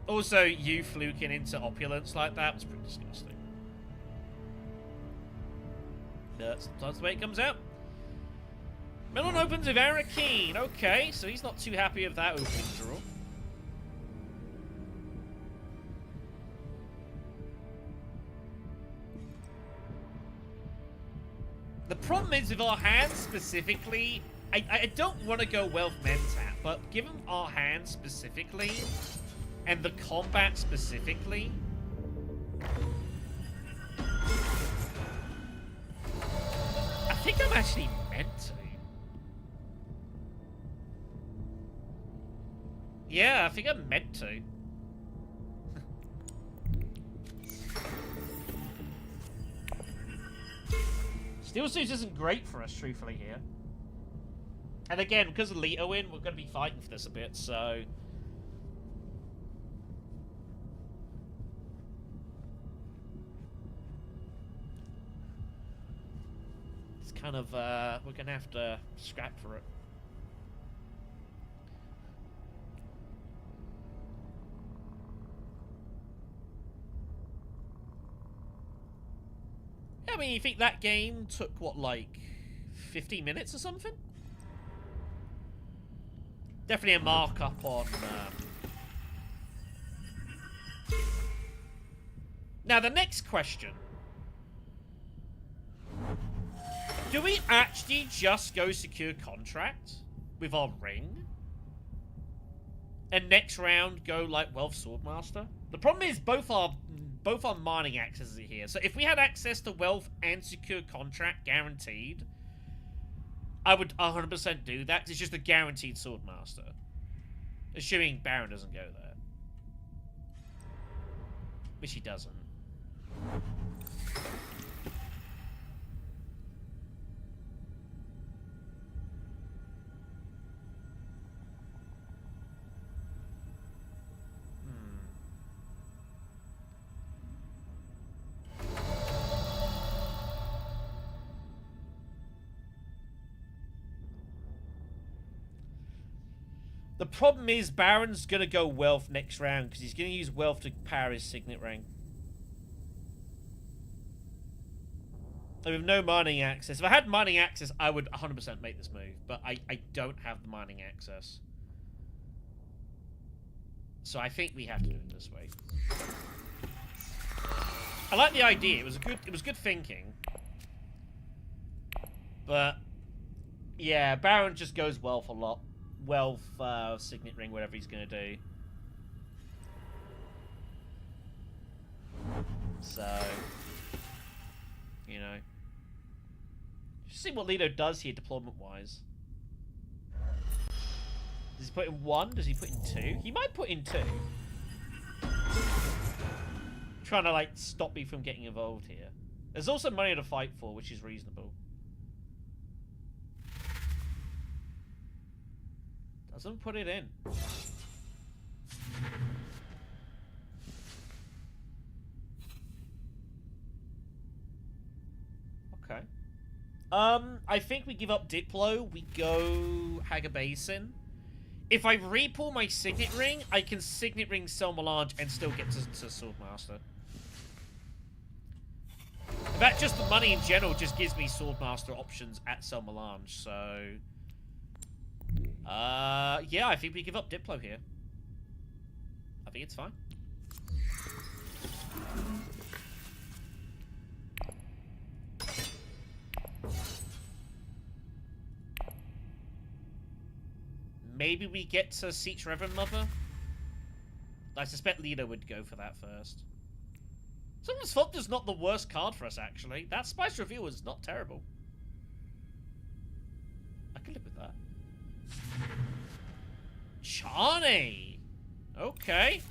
Also, you fluking into opulence like that was pretty disgusting. That's the way it comes out. Melon opens with Arakeen. Okay, so he's not too happy with that opening draw. The problem is with our hand specifically, I don't want to go Wealth Mentat, but given our hand specifically, and the combat specifically, I think I'm actually meant to. Yeah, I think I'm meant to. Steel Suits isn't great for us, truthfully, here. And again, because of Leto in, we're going to be fighting for this a bit, so... It's kind of, we're going to have to scrap for it. I mean, you think that game took, what, like, 15 minutes or something? Definitely a markup on... Now, the next question Do we actually just go secure contract with our ring? And next round go like Wealth Swordmaster? The problem is both our mining accesses are here. So if we had access to Wealth and secure contract guaranteed, I would 100% do that, 'cause it's just a guaranteed Swordmaster. Assuming Baron doesn't go there. Which he doesn't. The problem is Baron's going to go Wealth next round because he's going to use Wealth to power his Signet Ring. And with no mining access. If I had mining access, I would 100% make this move. But I don't have the mining access. So I think we have to do it this way. I like the idea. It was good thinking. But yeah, Baron just goes Wealth a lot. Wealth, Signet Ring, whatever he's going to do. So, you know. Just see what Lido does here deployment-wise. Does he put in 1? Does he put in 2? He might put in 2. Trying to, like, stop me from getting involved here. There's also money to fight for, which is reasonable. Doesn't put it in. Okay. I think we give up Diplo. We go Haga Basin. If I repull my Signet Ring, I can Signet Ring Selmelange and still get to Swordmaster. In fact, just the money in general just gives me Swordmaster options at Selmelange, so... yeah, I think we give up Diplo here. I think it's fine. Maybe we get to Seach Reverend Mother? I suspect Lido would go for that first. Someone's Fault is not the worst card for us, actually. That Spice Reveal is not terrible. I can live with that. Charney! Okay.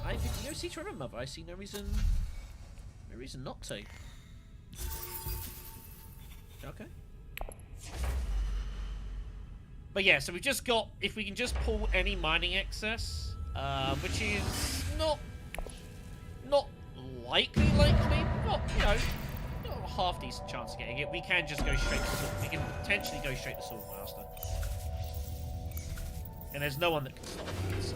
I think no Seach Reverend Mother. I see no reason not to. Okay. But yeah, so we've just got, if we can just pull any mining excess, which is not likely, but, you know, not a half decent chance of getting it. We can just go straight to we can potentially go straight to Swordmaster. And there's no one that can stop it, so.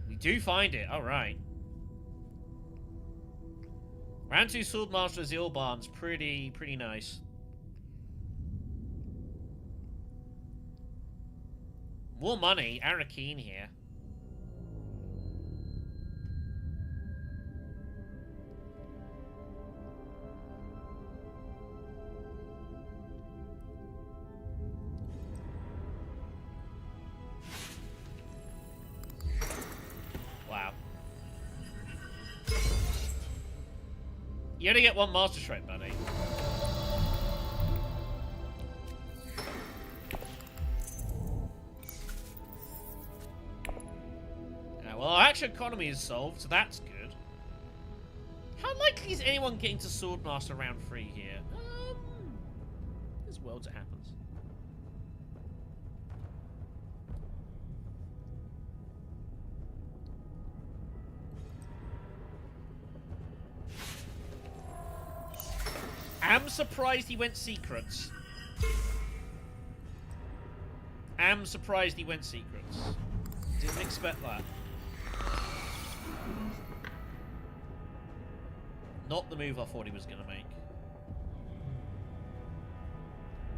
We do find it, alright. Round 2 Swordmaster Zilbarn's pretty nice. More money, Arakeen here. Wow. You only get one Master Stroke, buddy. Well, our action economy is solved, so that's good. How likely is anyone getting to Swordmaster round 3 here? There's worlds it happens. I'm surprised he went secrets. Am surprised he went secrets. Didn't expect that. Not the move I thought he was going to make.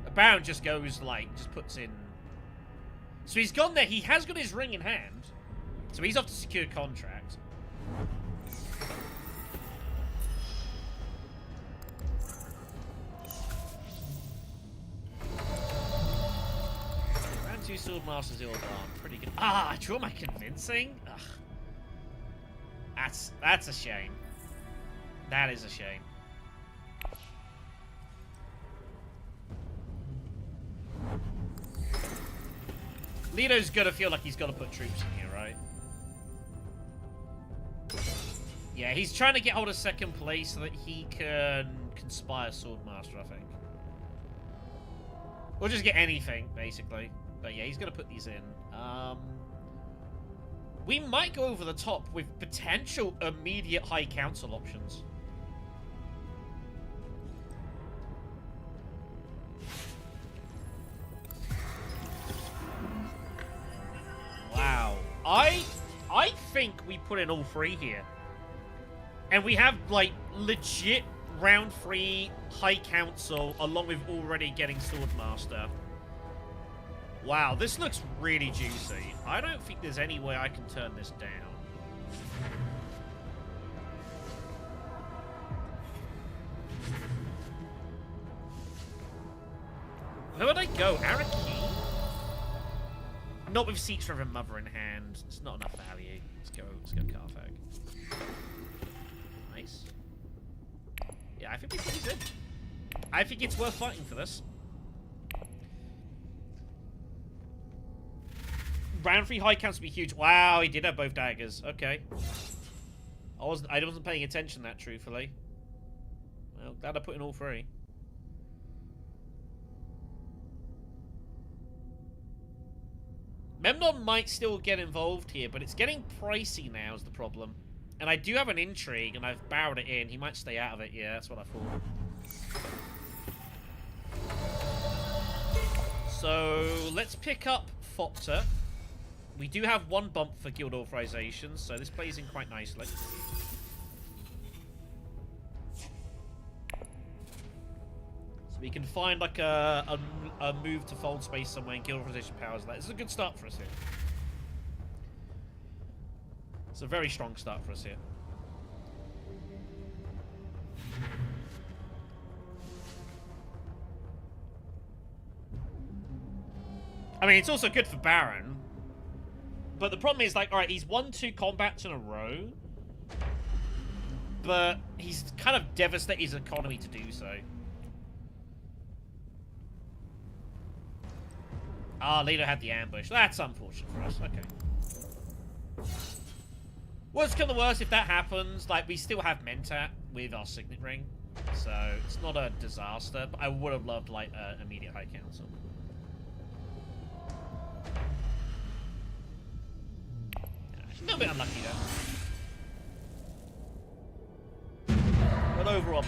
A Baron just goes, like, just puts in... So he's gone there. He has got his ring in hand. So he's off to secure contract. 2 Swordmasters all gone. Pretty good. Ah, I drew my convincing? Ugh. That's a shame. That is a shame. Lito's gonna feel like he's gotta put troops in here, right? Yeah, he's trying to get hold of second place so that he can conspire Swordmaster, I think. Or just get anything, basically. But yeah, he's gonna put these in. We might go over the top with potential immediate High Council options. Wow. I think we put in all 3 here. And we have, like, legit round 3 High Council, along with already getting Swordmaster. Wow, this looks really juicy. I don't think there's any way I can turn this down. Where would I go? Araki? Not with Siege Reverend Mother in hand. It's not enough value. Let's go Carthag. Nice. Yeah, I think we put these in. I think it's worth fighting for this. Round 3 High Council would be huge. Wow, he did have both daggers. Okay. I wasn't paying attention to that, truthfully. Well, glad I put in all 3. Memnon might still get involved here, but it's getting pricey now is the problem. And I do have an intrigue, and I've barreled it in. He might stay out of it. Yeah, that's what I thought. So, let's pick up Fopter. We do have 1 bump for guild authorization, so this plays in quite nicely. So we can find like a move to fold space somewhere in guild authorization powers. This is a good start for us here. It's a very strong start for us here. I mean, it's also good for Baron. But the problem is, like, alright, he's won 2 combats in a row. But he's kind of devastated his economy to do so. Ah, Lito had the ambush. That's unfortunate for us. Okay. Worst come to worst, if that happens, like, we still have Mentat with our Signet Ring. So, it's not a disaster. But I would have loved, like, an immediate High Council. A little bit unlucky there. But overall,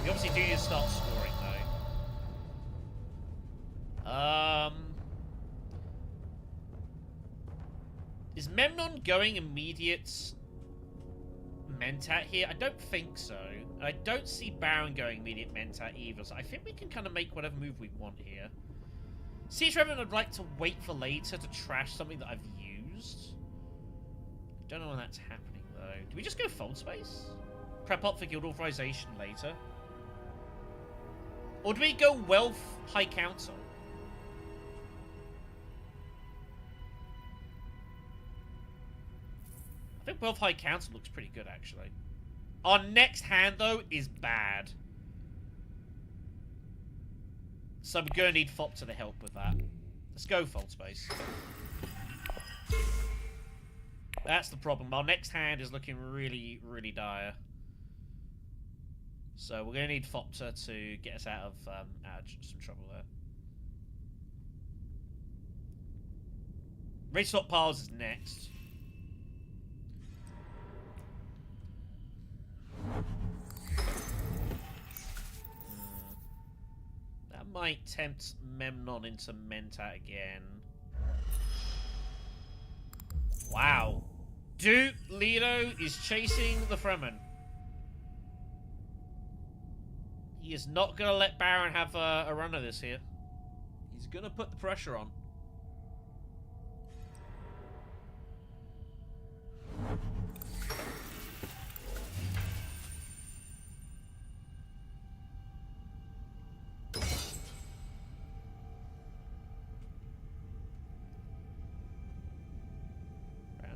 we obviously do need to start scoring, though. Is Memnon going immediate Mentat here? I don't think so. I don't see Baron going immediate Mentat either, so I think we can kind of make whatever move we want here. Siege Revenant would like to wait for later to trash something that I've used. I don't know when that's happening, though. Do we just go fold space? Prep up for guild authorization later? Or do we go Wealth High Council? I think Wealth High Council looks pretty good, actually. Our next hand, though, is bad. So we're going to need Fopter to help with that. Let's go fold space. That's the problem. Our next hand is looking really, really dire. So we're going to need Fopter to get us out of some trouble there. Raid Stockpiles is next. That might tempt Memnon into Mentat again. Wow. Duke Leto is chasing the Fremen. He is not going to let Baron have a run of this here. He's going to put the pressure on.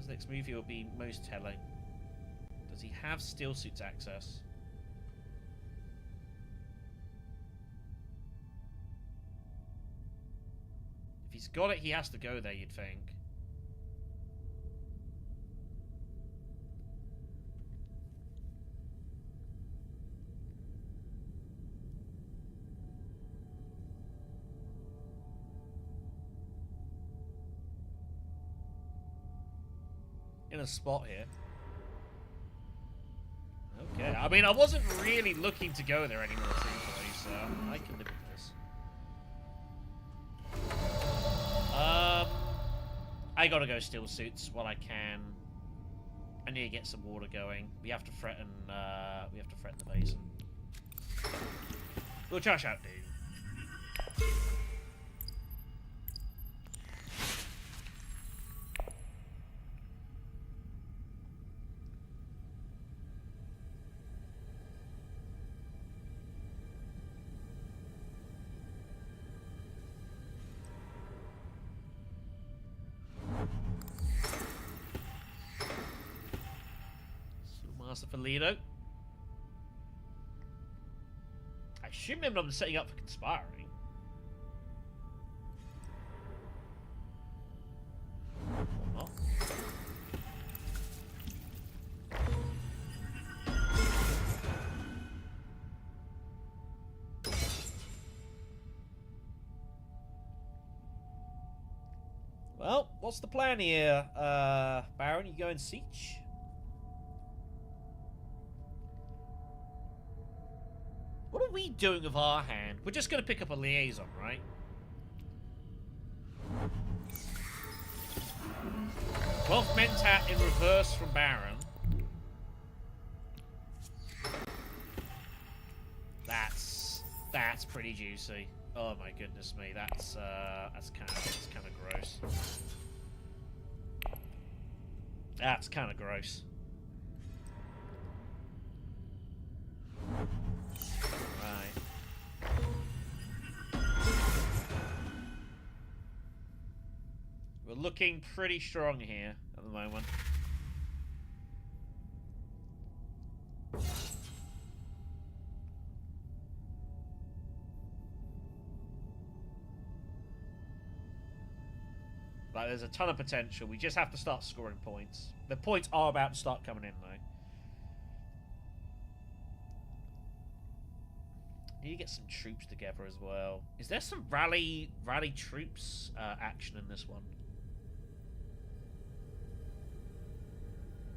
As the next movie will be most telling. Does he have steel suits access? If he's got it, he has to go there, you'd think. In a spot here. Okay, I mean, I wasn't really looking to go there anymore, truthfully, so I can live with this. I gotta go steel suits while I can. I need to get some water going. We have to threaten the basin. We'll trash out, dude. Master for Lido. I assume maybe I'm setting up for conspiring. Or not. Well, what's the plan here, Baron? You going siege? What are we doing with our hand? We're just going to pick up a liaison, right? 12th Mentat in reverse from Baron. That's pretty juicy. Oh my goodness me, that's kind of gross. That's kind of gross. Right. We're looking pretty strong here at the moment. Like, there's a ton of potential. We just have to start scoring points. The points are about to start coming in, though. Need to get some troops together as well. Is there some rally troops action in this one?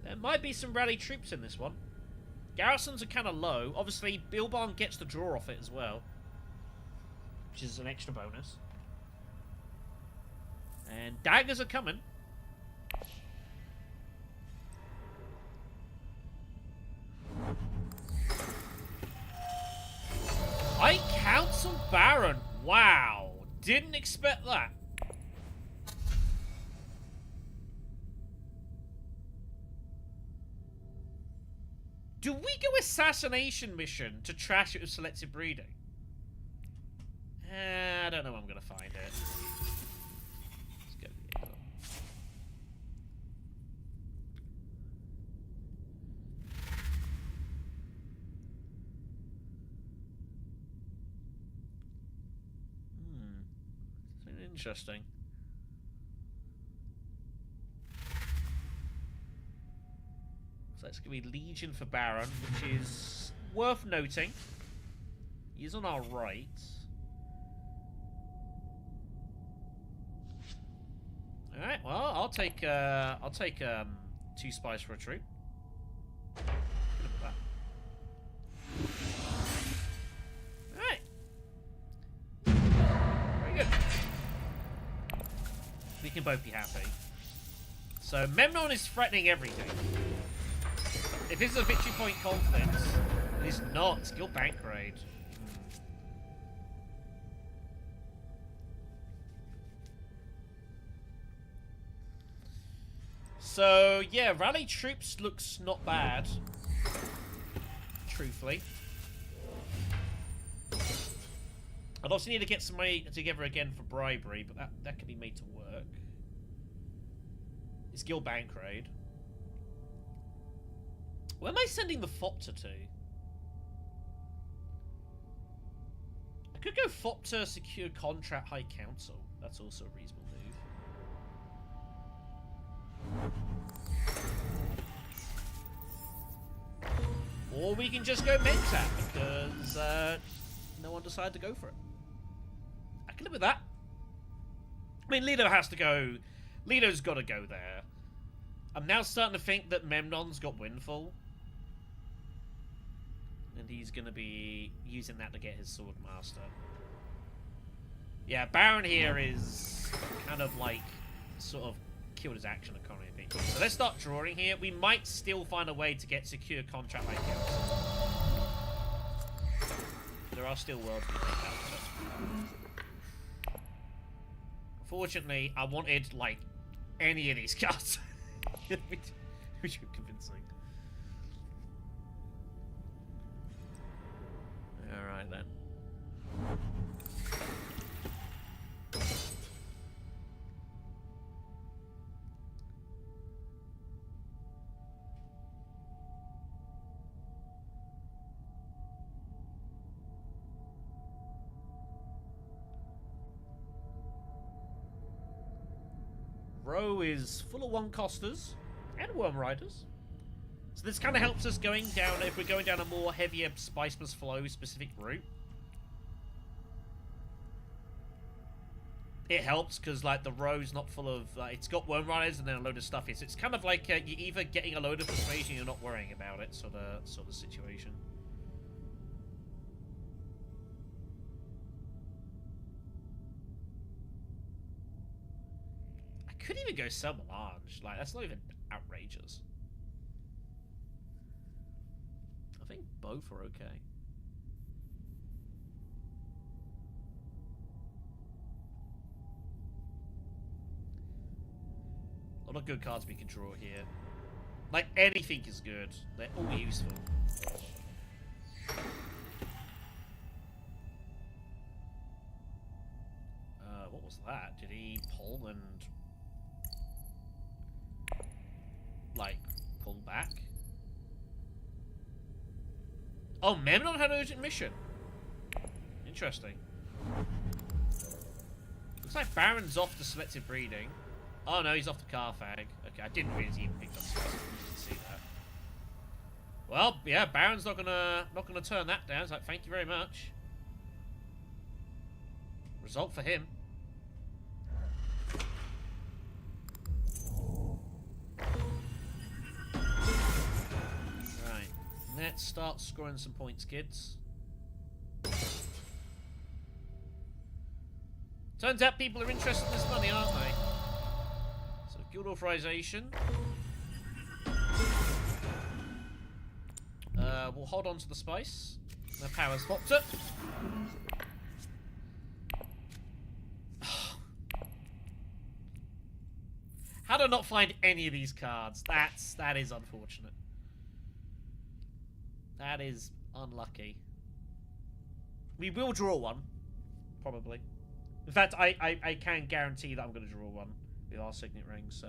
There might be some rally troops in this one. Garrisons are kind of low. Obviously, Bilbon gets the draw off it as well, which is an extra bonus. And daggers are coming. I Council Baron. Wow. Didn't expect that. Do we go assassination mission to trash it with selective breeding? I don't know if I'm going to find it. Let's go to the other. It's interesting. So it's going to be Legion for Baron, which is worth noting. He's on our right. All right. Well, I'll take 2 spies for a troop. Look at that. All right. Very good. We can both be happy. So Memnon is threatening everything. If this is a victory point conflict, it is not. Skill bank raid. So, yeah, rally troops looks not bad. Truthfully. I'd also need to get some money together again for bribery, but that can be made to work. It's Guild Bank Raid. Where am I sending the Fopter to? I could go Fopter Secure Contract High Council. That's also a reasonable move. Or we can just go Mentat because no one decided to go for it. I can live with that. I mean, Lido has to go. Lido's got to go there. I'm now starting to think that Memnon's got Windfall. And he's going to be using that to get his Sword Master. Yeah, Baron here is kind of like sort of killed his action economy a bit. So let's start drawing here. We might still find a way to get secure contract like Council. There are still worlds we can capture. Unfortunately, I wanted like any of these cards. Which were convincing. Alright then. Row is full of one-costers and worm riders. So this kind of helps us going down, if we're going down a more heavier spice plus flow specific route. It helps because like the row's not full of, it's got worm riders and then a load of stuff. It's kind of like you're either getting a load of persuasion and you're not worrying about it sort of situation. Could even go sell Melange. Like, that's not even outrageous. I think both are okay. A lot of good cards we can draw here. Like, anything is good. They're all useful. What was that? Did he pull and... like, pull back? Oh, Memnon had an urgent mission. Interesting. Looks like Baron's off to selective breeding. Oh no, he's off to Carfag. Okay, I didn't realize he even picked up selective breeding. Didn't see that. Well, yeah, Baron's not gonna turn that down. It's like, thank you very much. Result for him. Let's start scoring some points, kids. Turns out people are interested in this money, aren't they? So, guild authorization. We'll hold on to the spice. The power swapped it. How do I not find any of these cards? That is unfortunate. That is unlucky. We will draw one, probably. In fact, I can guarantee that I'm going to draw one with our signet ring, so...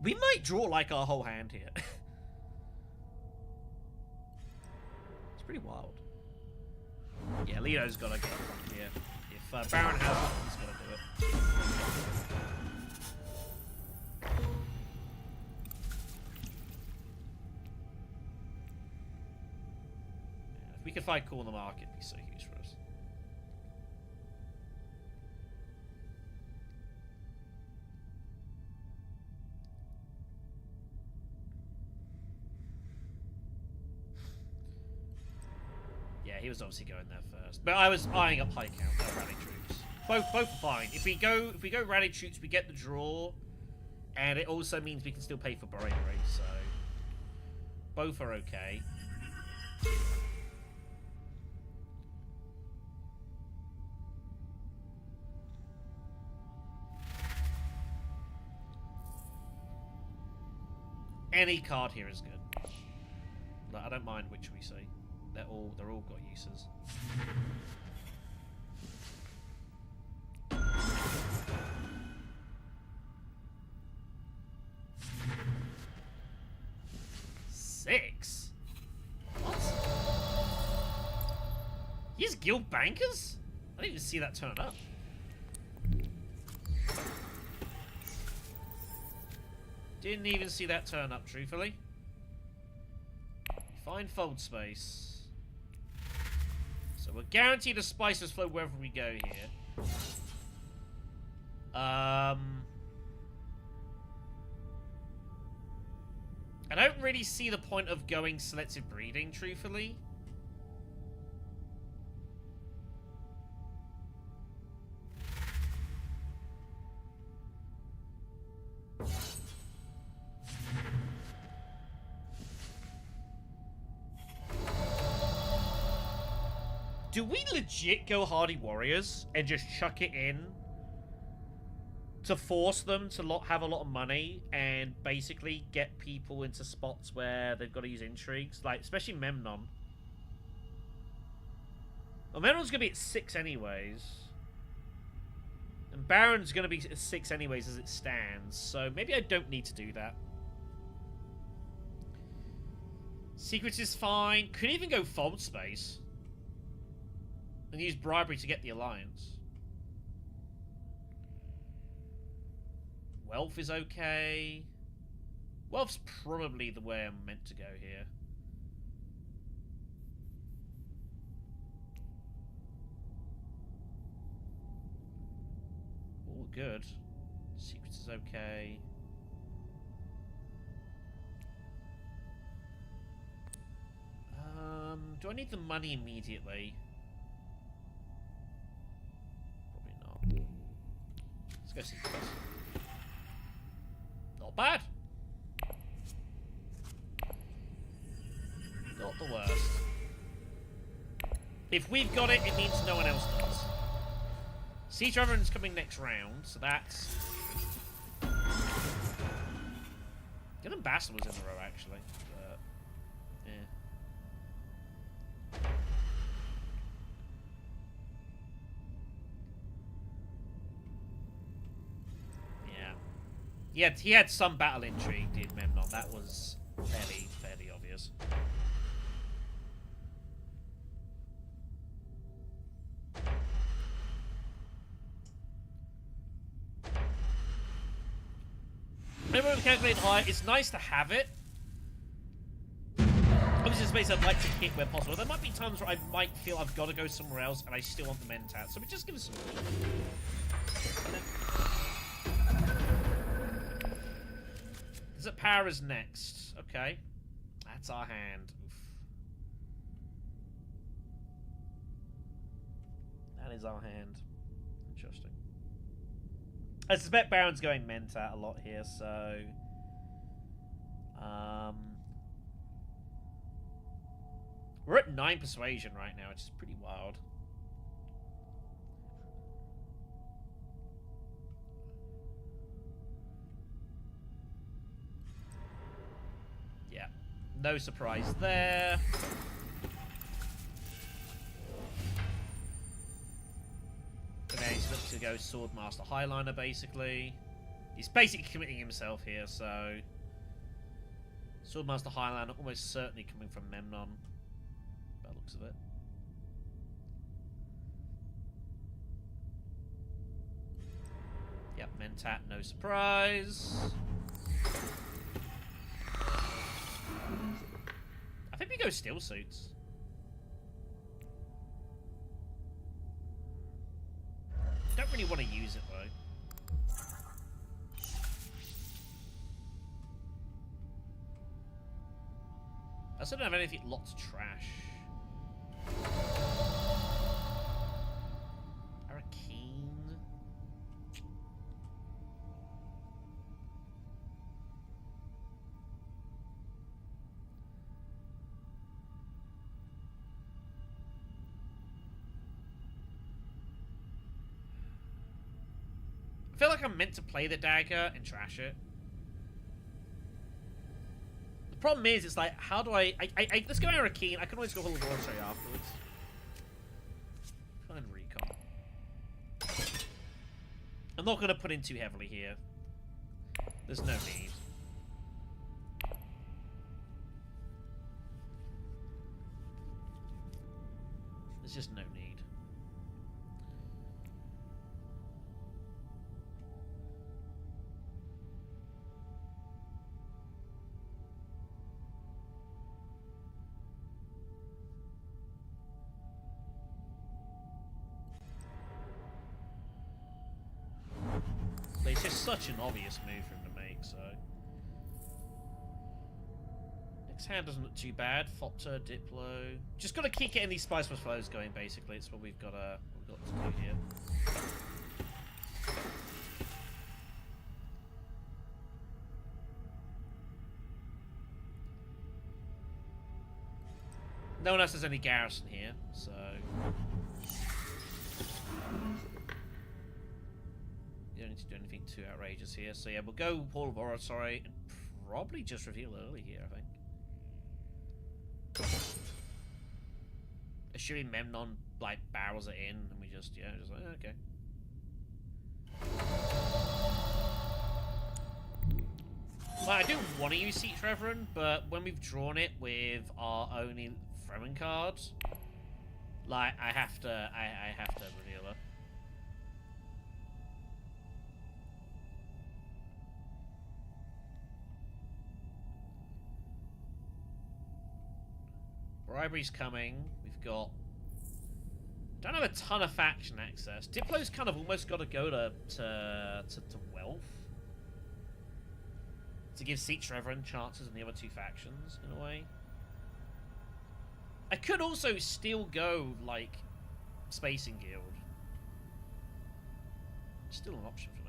we might draw, like, our whole hand here. It's pretty wild. Yeah, Leo's got to get one here. If Baron has it, he's got to do it. If we could find cool in the market, it'd be so huge for us. Yeah, he was obviously going there first, but I was eyeing up high count, rally troops. Both are fine. If we go rally troops, we get the draw, and it also means we can still pay for bravery. So both are okay. Any card here is good. I don't mind which we see. they're all got uses. Six? What? He's guild bankers? I didn't even see that turn up. Didn't even see that turn up, truthfully. Find fold space. So we're guaranteed a spices flow wherever we go here. I don't really see the point of going selective breeding, truthfully. Do we legit go Hardy Warriors and just chuck it in to force them to have a lot of money and basically get people into spots where they've got to use intrigues? Like, especially Memnon. Well, Memnon's going to be at 6 anyways. And Baron's going to be at 6 anyways as it stands. So maybe I don't need to do that. Secrets is fine. Could even go fold space. And use bribery to get the alliance. Wealth is okay. Wealth's probably the way I'm meant to go here. All good. Secrets is okay. Do I need the money immediately? Let's go see this. Not bad. Not the worst. If we've got it, it means no one else does. Siege Reverend's coming next round, so that's... Good Ambassador was in the row, actually. But, yeah. He had some battle intrigue, did Memnon. That was fairly obvious. Remember with calculated high, it's nice to have it. Obviously, it's a space I'd like to hit where possible. There might be times where I might feel I've got to go somewhere else and I still want the Mentat. So we just give us some... Desert Power is next. Okay. That's our hand. Oof. That is our hand. Interesting. I suspect Baron's going Mentat a lot here, so... We're at 9 persuasion right now, which is pretty wild. Yeah, no surprise there. And then he's looking to go Swordmaster Highliner, basically. He's basically committing himself here, so... Swordmaster Highliner almost certainly coming from Memnon. By the looks of it. Yep, Mentat, no surprise. I think we go Steel Suits. Don't really want to use it though. I still don't have anything. Lots of trash. Arakeen. I feel like I'm meant to play the dagger and trash it. The problem is, it's like, how do I let's go Arakeen. I can always go Hull of Oratory afterwards. Fine recon. I'm not going to put in too heavily here. There's no need. There's just no need. It's just such an obvious move for him to make, so... Next hand doesn't look too bad. Fopter, Diplo... Just gotta keep getting these Spice Plus flows going, basically. It's what we've got to do here. No one else has any Garrison here, so... You don't need to do anything too outrageous here. So yeah, we'll go Hall of Oratory and probably just reveal early here, I think. Assuming Memnon like barrels it in and we just like okay. Well, I do want to use Siege Reverend, but when we've drawn it with our only throwing cards, like I have to reveal her. Bribery's coming. We've got... Don't have a ton of faction access. Diplo's kind of almost got to go to wealth. To give Siege Reverend chances in the other two factions, in a way. I could also still go, like, Spacing Guild. Still an option for me.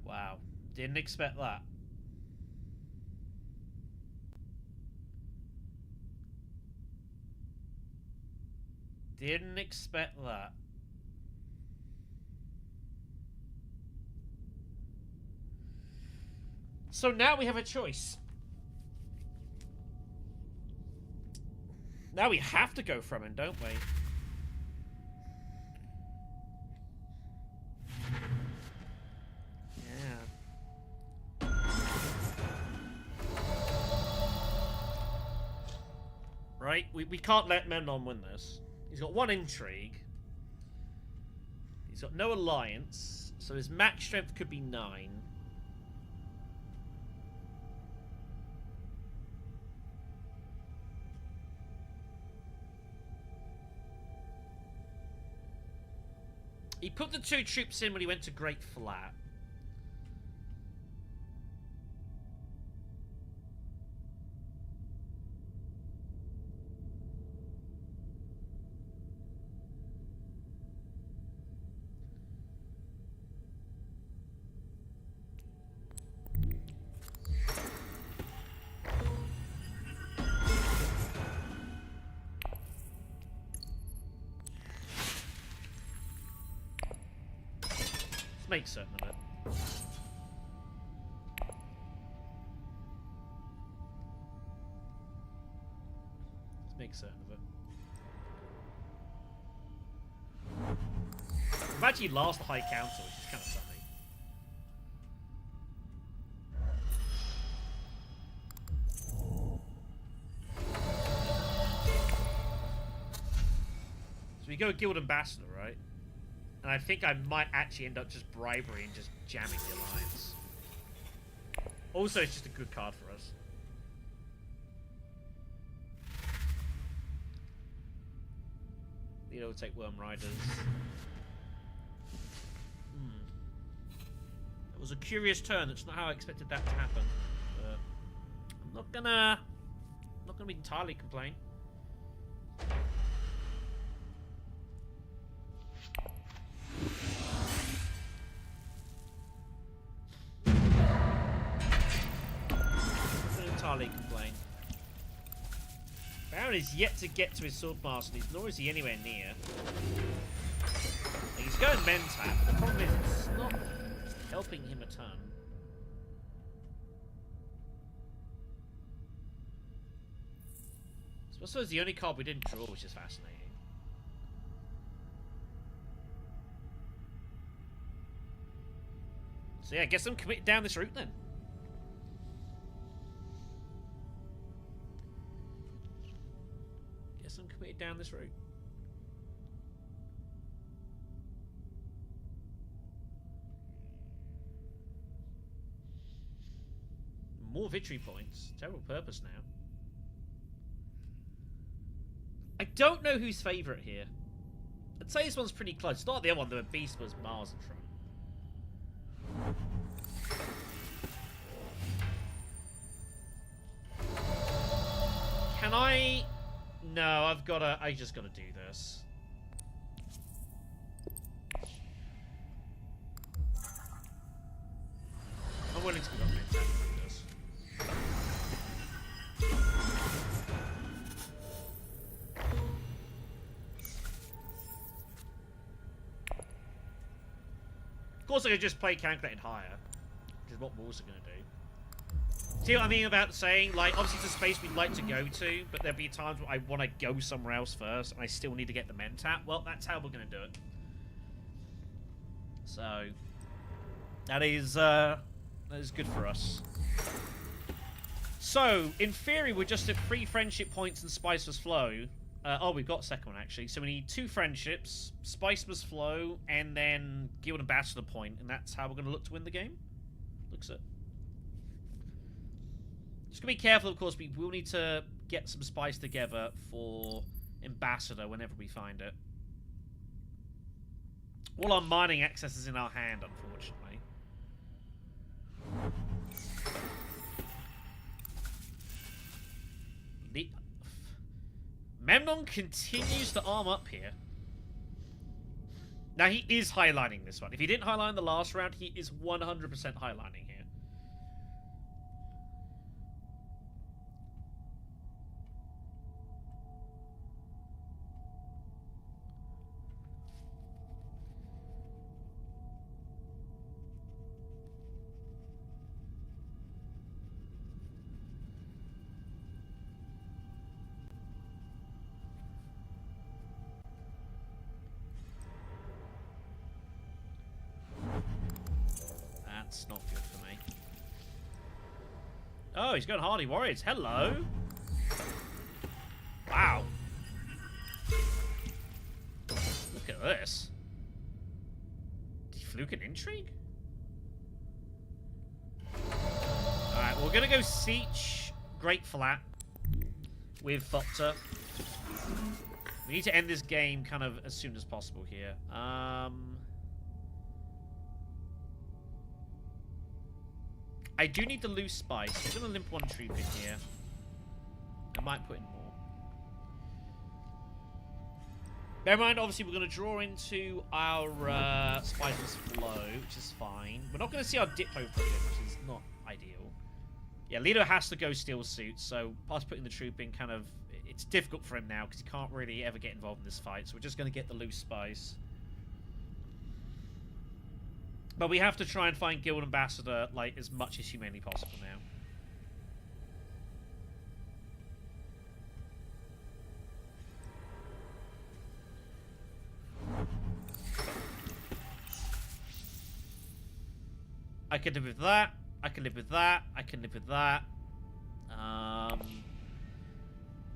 Wow. Didn't expect that. Didn't expect that. So now we have a choice. Now we have to go from him, don't we? Yeah. Right? We can't let Memnon win this. He's got one intrigue. He's got no alliance. So his max strength could be 9. He put the 2 troops in when he went to Great Flat. Make certain of it. Let's make certain of it. I've actually lost the High Council, which is kind of something. So we go Guild Ambassador, right? And I think I might actually end up just bribery and just jamming the alliance. Also, it's just a good card for us. It'll take Worm Riders. It was a curious turn. That's not how I expected that to happen. But I'm not gonna be entirely complain. entirely complain. Baron is yet to get to his sword mastery, nor is he anywhere near. Like, he's going Mentat, but the problem is it's not helping him a ton. So I suppose the only card we didn't draw, which is fascinating. So yeah, I guess I'm committed down this route then. Guess I'm committed down this route. More victory points. Terrible purpose now. I don't know who's favourite here. I'd say this one's pretty close. It's not the other one, the Beast was miles in front. Can I... No, I just gotta do this. I'm willing to give up my attack for this. Of course I could just play calculated higher, which is what we're also gonna do. See what I mean about saying, like, obviously it's a space we'd like to go to, but there'll be times where I want to go somewhere else first, and I still need to get the Mentat. Well, that's how we're going to do it. So, that is good for us. So, in theory, we're just at 3 friendship points and Spice Must Flow. Oh, we've got a second one, actually. So we need 2 friendships, Spice Must Flow, and then Guild Ambassador point, and that's how we're going to look to win the game. Looks it. Just gonna be careful, of course. We will need to get some spice together for Ambassador whenever we find it. All our mining access is in our hand, unfortunately. Memnon continues to arm up here. Now, he is highlining this one. If he didn't highline the last round, he is 100% highlining here. That's not good for me. Oh, he's got Hardy Warriors. Hello. Wow. Look at this. Fluke and Intrigue? Alright, we're gonna go Siege Great Flat with Thopter. We need to end this game kind of as soon as possible here. I do need to lose spice. I'm going to limp 1 troop in here. I might put in more. Bear in mind, obviously, we're going to draw into our Spiceless Flow, which is fine. We're not going to see our Diplo project, which is not ideal. Yeah, Lido has to go Steel Suit, so us putting the troop in kind of... It's difficult for him now, because he can't really ever get involved in this fight, so we're just going to get the loose spice. But we have to try and find Guild Ambassador, like, as much as humanly possible now. I can live with that. I can live with that. I can live with that.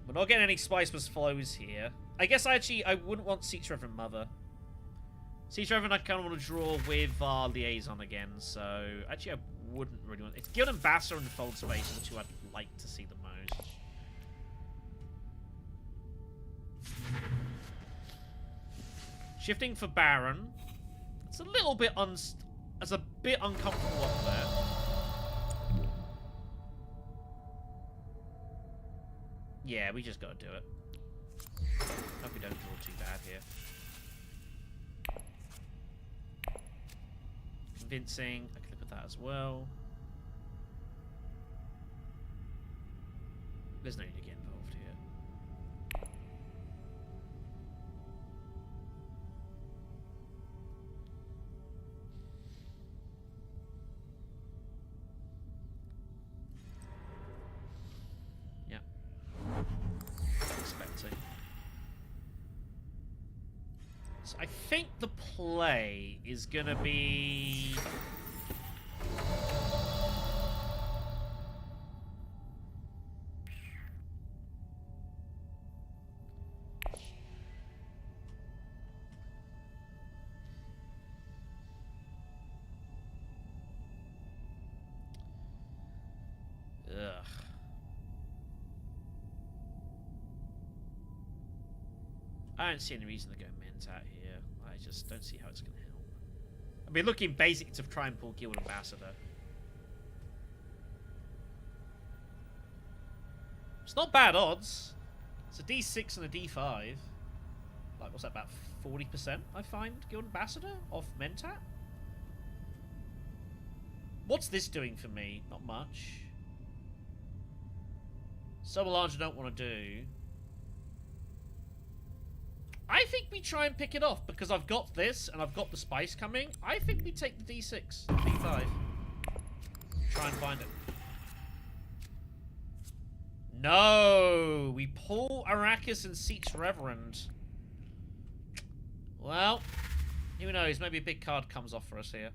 We're not getting any Spice Must Flows here. I guess I wouldn't want Siege Reverend Mother. Siege Reverend I kind of want to draw with our Liaison again, so... Actually, I wouldn't really want... It's Guild Ambassador and the Fold Space, which I'd like to see the most. Shifting for Baron. It's a little bit It's a bit uncomfortable up there. Yeah, we just gotta do it. Hope we don't draw too bad here. Convincing. I can live with that as well. There's no need to get involved here. Yeah. Expecting. So I think the play is gonna be... Ugh. I don't see any reason to go Mentat here. I just don't see how it's going to help. I mean, looking basic to try and pull Guild Ambassador. It's not bad odds. It's a D6 and a D5. Like, what's that, about 40%, I find, Guild Ambassador off Mentat? What's this doing for me? Not much. So large I don't want to do. I think we try and pick it off because I've got this and I've got the spice coming. I think we take the D6, D5. Try and find it. No! We pull Arrakis and Seeks Reverend. Well, who knows? Maybe a big card comes off for us here.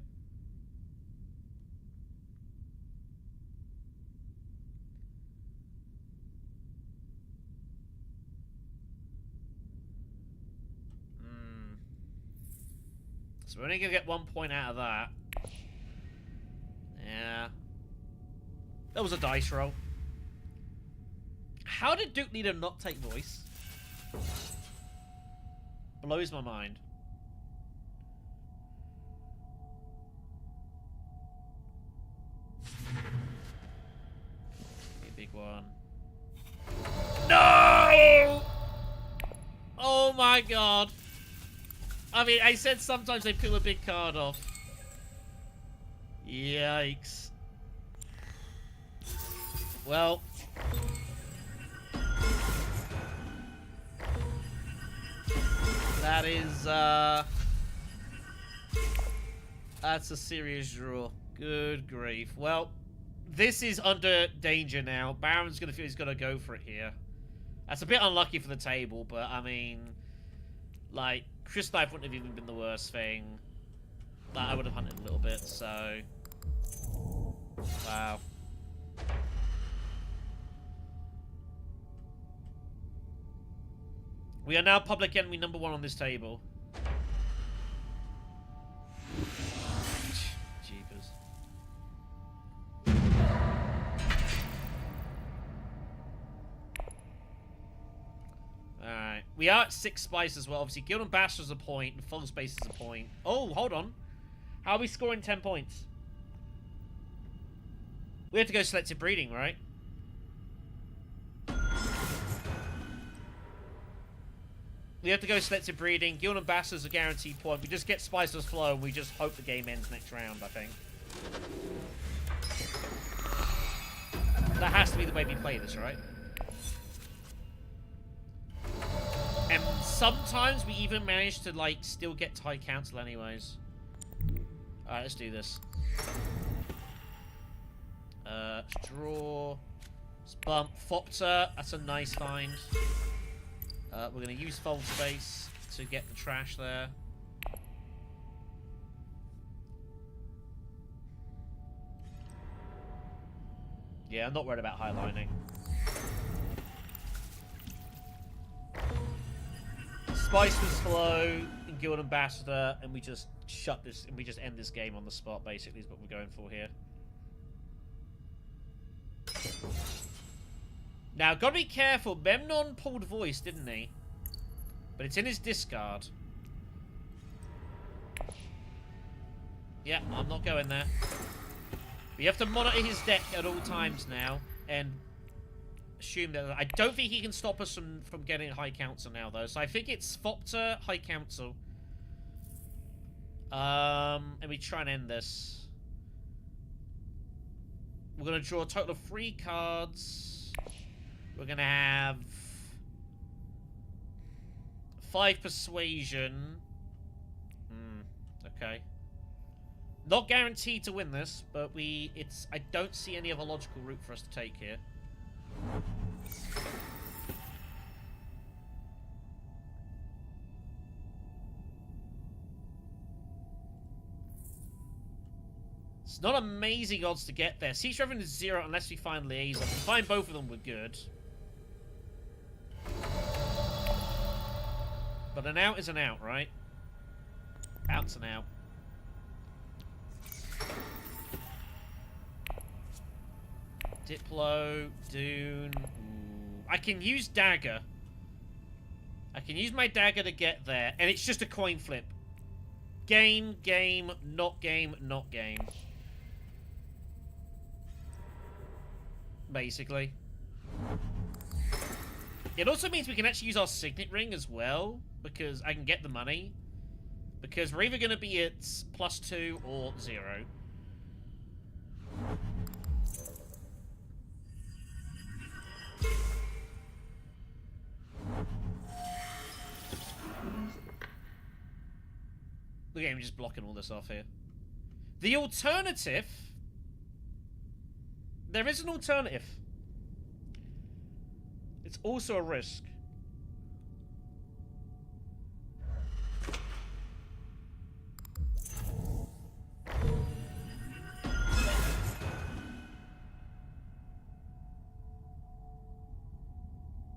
So we're only going to get 1 point out of that. Yeah. That was a dice roll. How did Duke Leader not take voice? Blows my mind. A big one. No! Oh my god. I mean, I said sometimes they peel a big card off. Yikes. Well. That is, that's a serious draw. Good grief. Well, this is under danger now. Baron's gonna feel he's gotta go for it here. That's a bit unlucky for the table, but I mean, like, Chris Knife wouldn't have even been the worst thing. Like, I would have hunted a little bit, so... Wow. We are now public enemy number 1 on this table. Jeepers. Alright. We are at 6 spice as well. Obviously, Guild Ambassador's a point, and Full Space is a point. Oh, hold on. How are we scoring 10 points? We have to go selective breeding, right? We have to go selective breeding. Guild Ambassador's a guaranteed point. We just get Spicer's Flow, and we just hope the game ends next round, I think. That has to be the way we play this, right? And sometimes we even manage to, like, still get tie council anyways. Alright, let's do this. Let's draw. Let's bump. Fopter. That's a nice find. We're going to use Fold Space to get the trash there. Yeah, I'm not worried about highlining. Spice was slow in Guild Ambassador, and we just shut this, and we just end this game on the spot, basically, is what we're going for here. Now, gotta be careful. Memnon pulled voice, didn't he? But it's in his discard. Yeah, I'm not going there. We have to monitor his deck at all times now, and assume that... I don't think he can stop us from getting High Council now, though. So I think it's Fopter, High Council. And we try and end this. We're going to draw a total of 3 cards. We're going to have 5 persuasion. Okay. Not guaranteed to win this, but I don't see any other logical route for us to take here. It's not amazing odds to get there. Siege Revenant is 0 unless we find Liaison. If we find both of them, we're good. But an out is an out, right? Out's an out. Diplo, Dune. Ooh. I can use Dagger. I can use my Dagger to get there, and it's just a coin flip. Game, game, not game, not game. Basically. It also means we can actually use our Signet Ring as well, because I can get the money. Because we're either going to be at +2 or 0. Look at him just blocking all this off here. The alternative... There is an alternative. It's also a risk.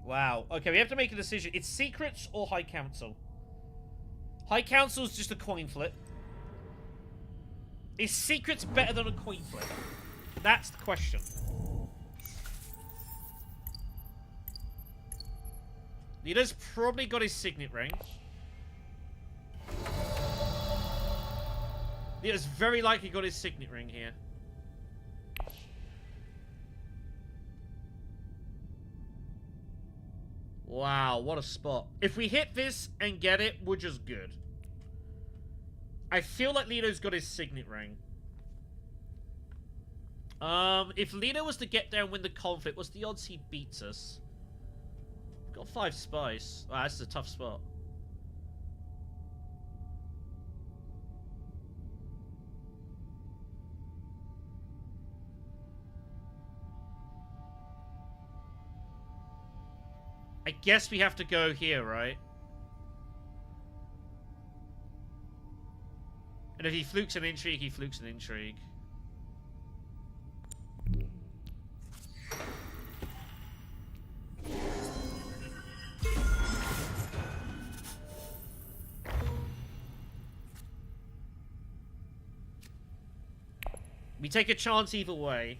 Wow. Okay, we have to make a decision. It's Secrets or High Council. High Council is just a coin flip. Is Secrets better than a coin flip? That's the question. Leader's probably got his Signet Ring. Leader's very likely got his Signet Ring here. Wow, what a spot. If we hit this and get it, we're just good. I feel like Lido's got his Signet Ring. If Lido was to get there and win the conflict, what's the odds he beats us? We've got 5 spies. Wow, this is a tough spot. I guess we have to go here, right? And if he flukes an intrigue, he flukes an intrigue. We take a chance either way.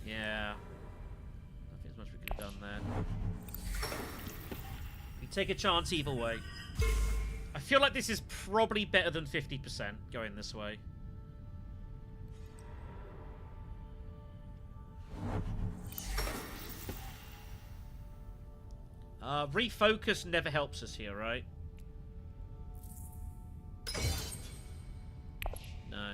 Yeah. I think there's much we could have done there. We take a chance either way. I feel like this is probably better than 50% going this way. Refocus never helps us here, right? No.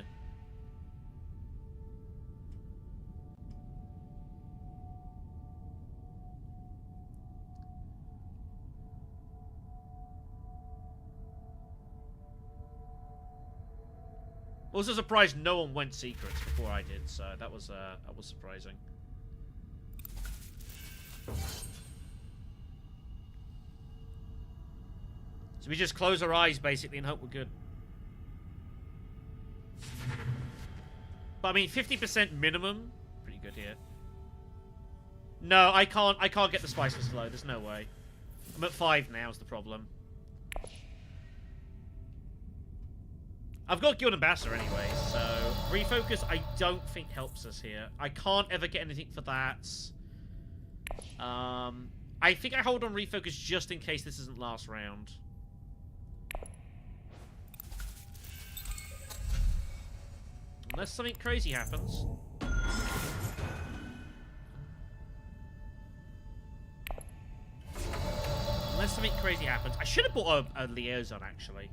Also surprised no one went secrets before I did, so that was surprising. So we just close our eyes basically and hope we're good. But I mean, 50% minimum, pretty good here. No, I can't get the spiceless flow. There's no way. I'm at 5 now. Is the problem. I've got Guild Ambassador anyway, so refocus I don't think helps us here. I can't ever get anything for that. I think I hold on refocus just in case this isn't last round. Unless something crazy happens. Unless something crazy happens. I should have bought a liaison, actually.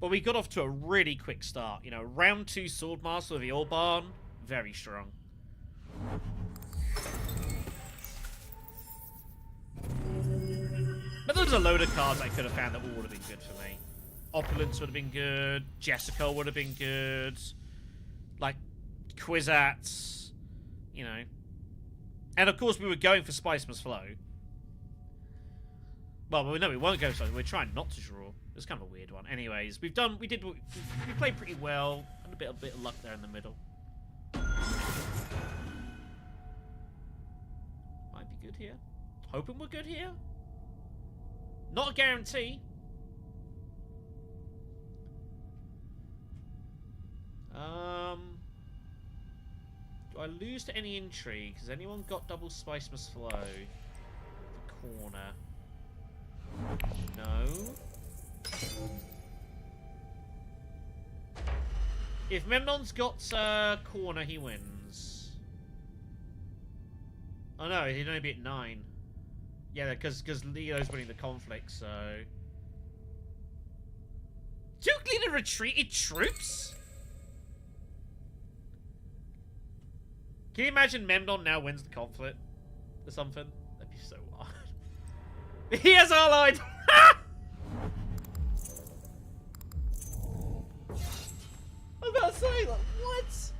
But we got off to a really quick start. You know, round 2 Swordmaster with the Orbarn, very strong. But there's a load of cards I could have found that all would have been good for me. Opulence would have been good. Jessica would have been good. Like, Kwisatz, you know. And of course we were going for Spice Must Flow. Well, no, we weren't going for Spice. We're trying not to draw. It's kind of a weird one. Anyways, we played pretty well. And a bit of luck there in the middle. Might be good here. Hoping we're good here. Not a guarantee. Do I lose to any intrigue? Has anyone got double Spice Must Flow? The corner. No. If Memnon's got corner, he wins. Oh no, he'd only be at 9. Yeah, because Leo's winning the conflict, so... Duke Leader retreated troops? Can you imagine Memnon now wins the conflict? Or something? That'd be so wild. He has allied! I was about to say, like, what?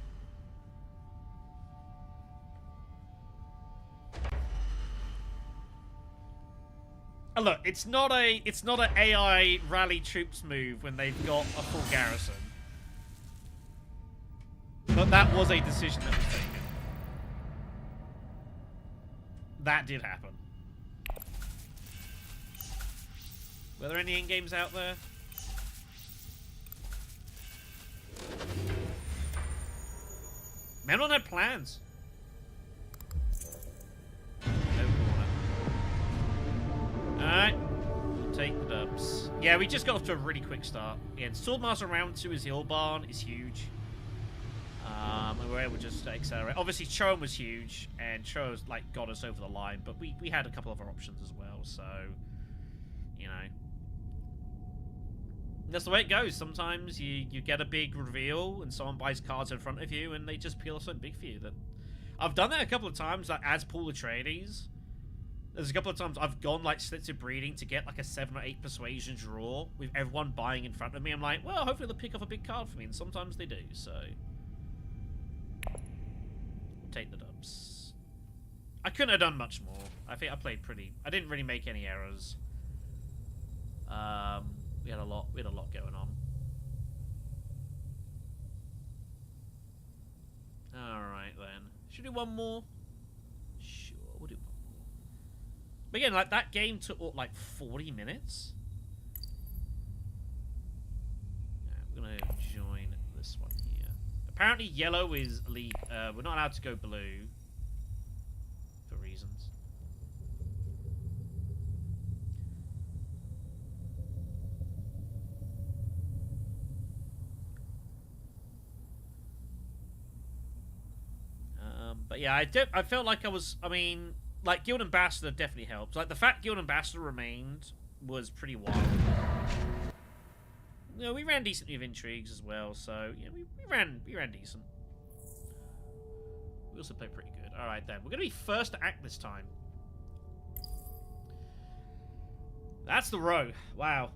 And look, it's not an AI rally troops move when they've got a full garrison. But that was a decision that was taken. That did happen. Were there any in-games out there? Memnon had plans. No corner. Alright. We'll take the dubs. Yeah, we just got off to a really quick start. Again, Swordmaster round 2 is the Orbarn is huge. And we were able to just accelerate. Obviously, Choan was huge, and Choan's like got us over the line, but we had a couple of other options as well, so you know. That's the way it goes. Sometimes you get a big reveal and someone buys cards in front of you and they just peel off something big for you. That I've done that a couple of times, like as Paul Atreides. There's a couple of times I've gone like slits of breeding to get like a 7 or 8 persuasion draw with everyone buying in front of me. I'm like, well, hopefully they'll pick off a big card for me, and sometimes they do, so we'll take the dubs. I couldn't have done much more. I think I played pretty. I didn't really make any errors. We had a lot going on. Alright then. Should we do one more? Sure, we'll do one more. But again, like that game took like 40 minutes. Yeah, we're gonna join this one here. Apparently yellow is lead. We're not allowed to go blue. For reasons. But yeah, I felt like I mean, like, Guild Ambassador definitely helped. Like, the fact Guild Ambassador remained was pretty wild. You know, we ran decently with intrigues as well, so, you know, we ran decent. We also played pretty good. Alright then, we're going to be first to act this time. That's the row. Wow.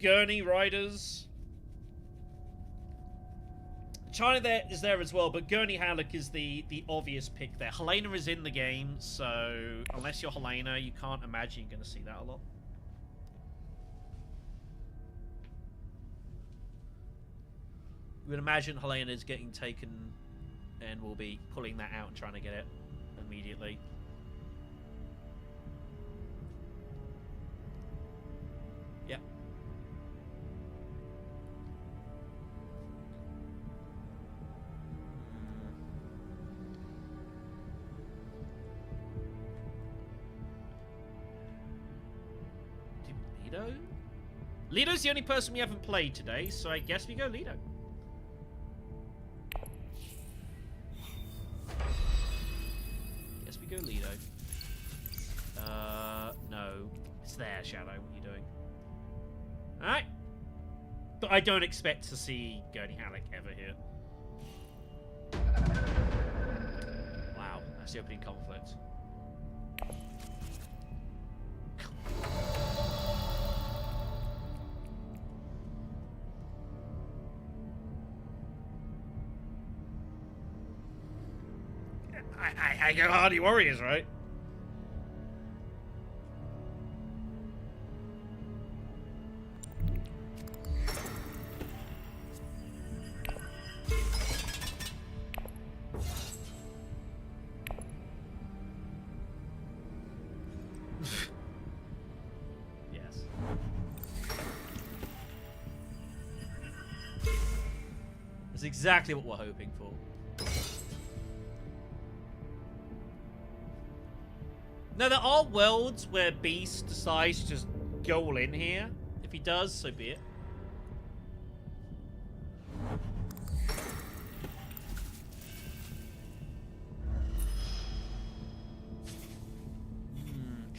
Gurney Riders. China there is there as well, but Gurney Halleck is the obvious pick there. Helena is in the game, so unless you're Helena, you can't imagine you're going to see that a lot. You would imagine Helena is getting taken and we'll be pulling that out and trying to get it immediately. Yep. Lido? Lido's the only person we haven't played today, so I guess we go Lido. Guess we go Lido. No. It's there, Shadow. What are you doing? Alright. But I don't expect to see Gurney Halleck ever here. Wow, that's the opening conflict. I go Hardy Warriors, right? Yes. That's exactly what we're hoping for. Now, there are worlds where Beast decides to just go all in here. If he does, so be it.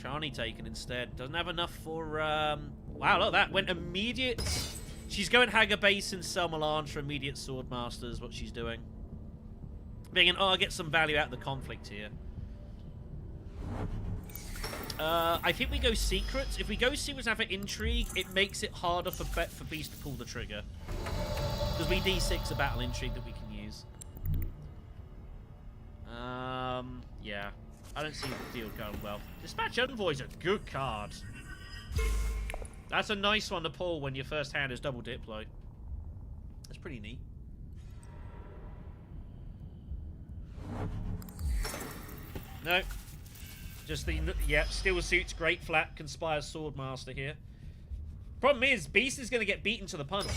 Chani taken instead. Doesn't have enough for... Wow, look, that went immediate... She's going Hager Base and sell Melange for immediate Swordmaster is what she's doing. Thinking, oh, I'll get some value out of the conflict here. I think we go Secrets. If we go Secrets after Intrigue, it makes it harder for Beast to pull the trigger. Because we D6 a Battle Intrigue that we can use. Yeah. I don't see the deal going well. Dispatch Envoy is a good card. That's a nice one to pull when your first hand is double Diplo. That's pretty neat. No. Just the, yeah, Steel Suit's great flat, Conspire Swordmaster here. Problem is, Beast is going to get beaten to the punch.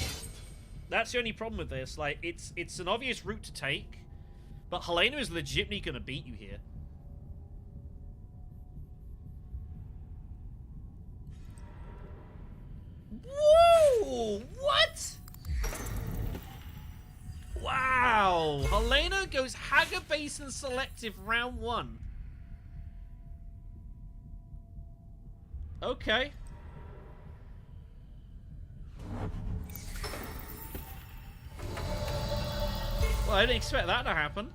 That's the only problem with this. Like, it's an obvious route to take, but Helena is legitimately going to beat you here. Whoa! What? Wow! Helena goes Hager Base and Selective round 1. Okay. Well, I didn't expect that to happen.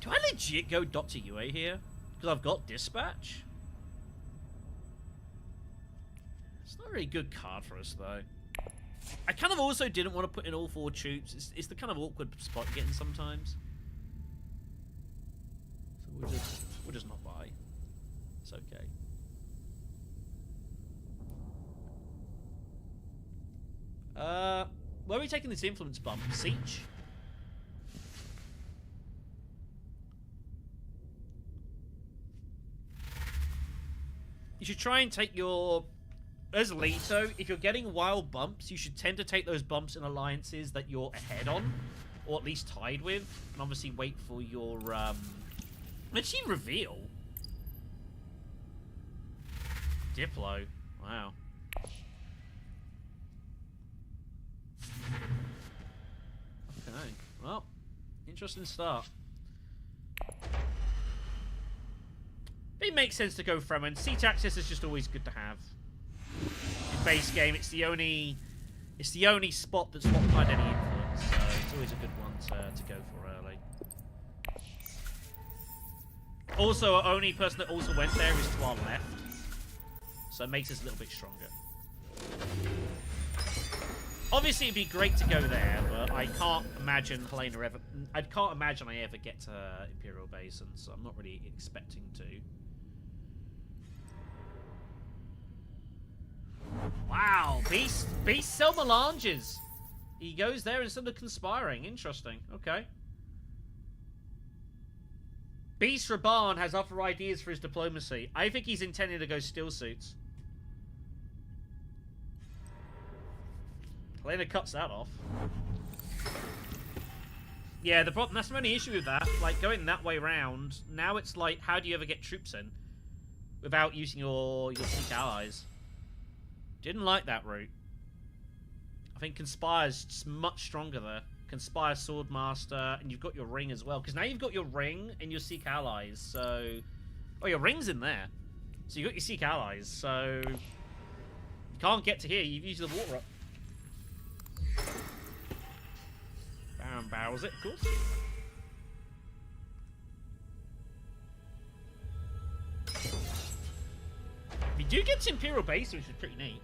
Do I legit go Dr. Yue here? Because I've got Dispatch? It's not a very good card for us, though. I kind of also didn't want to put in all 4 troops. It's the kind of awkward spot you get in sometimes. So we'll just not buy. It's okay. Where are we taking this influence bump? Siege? You should try and take your... As Leto, if you're getting wild bumps, you should tend to take those bumps in alliances that you're ahead on, or at least tied with, and obviously wait for your, Did she reveal? Diplo. Wow. Okay. Well, interesting start. It makes sense to go Fremen. Seat access is just always good to have. In base game, it's the only spot that's not behind any influence, so it's always a good one to go for early. Also, our only person that also went there is to our left, so it makes us a little bit stronger. Obviously, it'd be great to go there, but I can't imagine Helena ever... I can't imagine I ever get to Imperial Basin, so I'm not really expecting to. Wow, Beast sell melanges. He goes there instead of conspiring. Interesting. Okay. Beast Raban has other ideas for his diplomacy. I think he's intending to go Steel Suits. Helena cuts that off. Yeah, the problem, that's the only issue with that. Like, going that way round, now it's like, how do you ever get troops in without using your Sikh allies? Didn't like that route. I think Conspire's just much stronger there. Conspire Swordmaster, and you've got your ring as well. Because now you've got your ring and your Sikh allies, so... Oh, your ring's in there. So you've got your Sikh allies, so... Can't get to here. You've used the water up. Baron barrels it, of course. We do get to Imperial Base, which is pretty neat.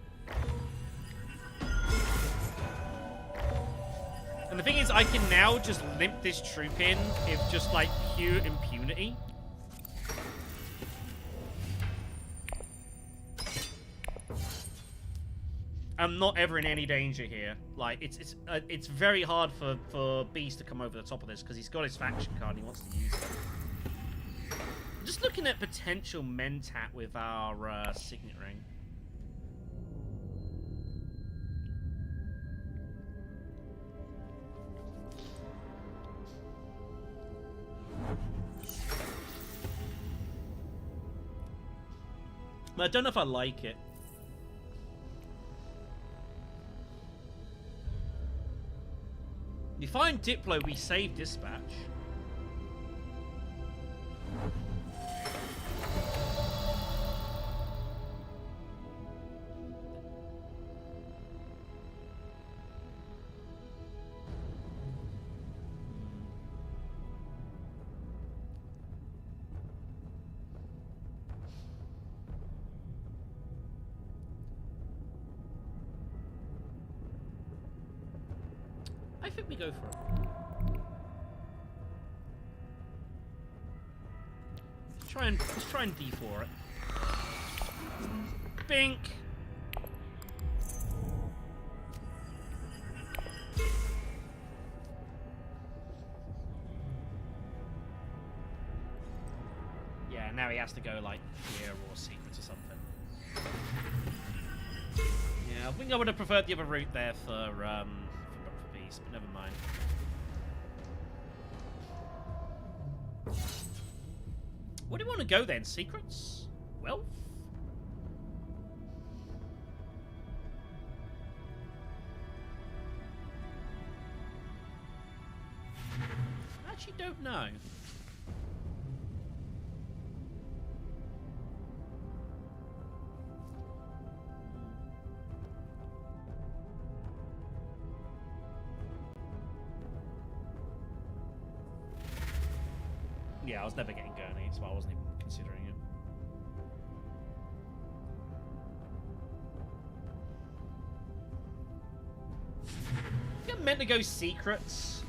And the thing is, I can now just limp this troop in with just, like, pure impunity. I'm not ever in any danger here. Like, it's very hard for Beast to come over the top of this because he's got his faction card and he wants to use it. I'm just looking at potential Mentat with our signet ring. But I don't know if I like it. We find Diplo, we save dispatch. I think we go for it. Let's try and D4 it. Bink. Yeah, now he has to go like here or secrets or something. Yeah, I think I would have preferred the other route there for Beast, but never mind. What do you want to go then? Secrets? Wealth? I actually don't know. Yeah, I was never getting Gurney, so I wasn't even considering it. I think I'm meant to go secrets.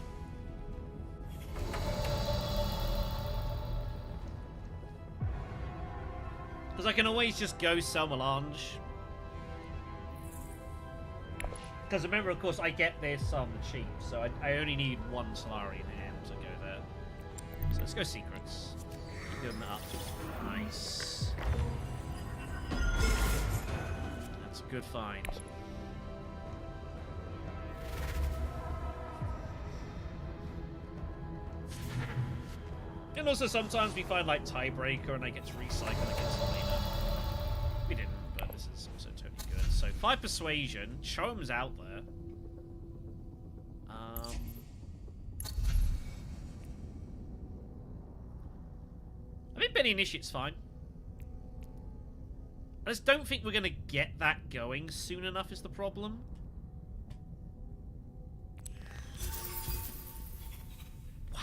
Because I can always just go sell Melange. Because remember, of course, I get this on the cheap, so I only need one Solari in hand to go there. So let's go secrets. Keep building that up. Nice. That's a good find. And also sometimes we find like Tiebreaker and I get to recycle against Elena. We didn't, but this is also totally good. So 5 Persuasion. Chom's out there. I think Benny Initiate's fine. I just don't think we're going to get that going soon enough is the problem.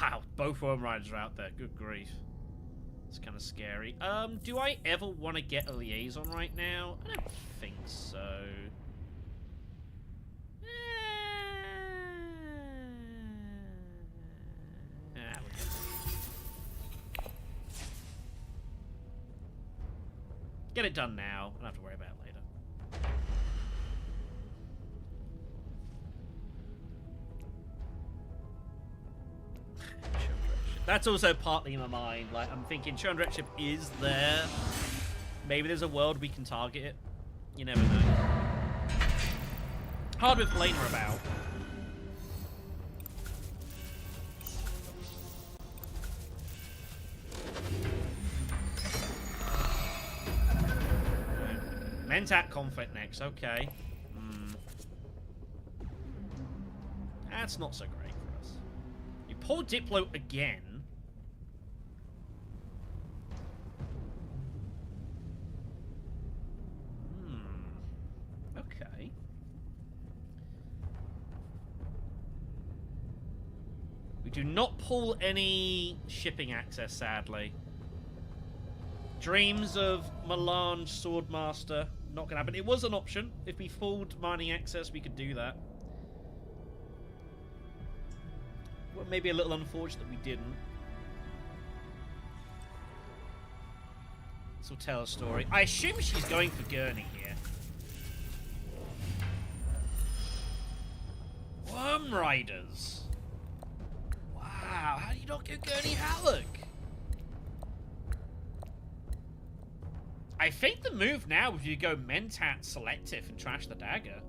Wow, both Worm Riders are out there. Good grief. It's kind of scary. Do I ever want to get a liaison right now? I don't think so. Get it done now. I don't have to worry about it later. That's also partly in my mind. Like, I'm thinking Chillin Directorship is there. Maybe there's a world we can target it. You never know. Hard with Lena about. Mentat conflict next, okay. That's not so great for us. You pull Diplo again. do not pull any shipping access, sadly. Dreams of Melange Swordmaster, not gonna happen. It was an option. If we pulled mining access, we could do that. Well, maybe a little unfortunate that we didn't. This will tell a story. I assume she's going for Gurney here. Worm Riders. Wow, how do you not go Gurney Halleck? I think the move now would be to go Mentat Selective and trash the dagger.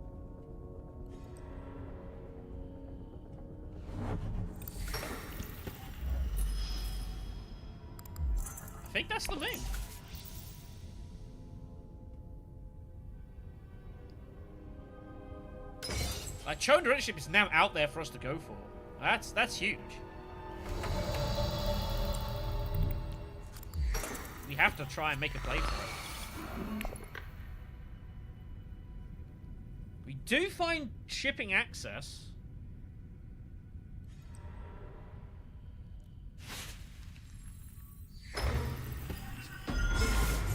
I think that's the move. Like, Chillin Directorship is now out there for us to go for. That's huge. We have to try and make a play for it. We do find shipping access.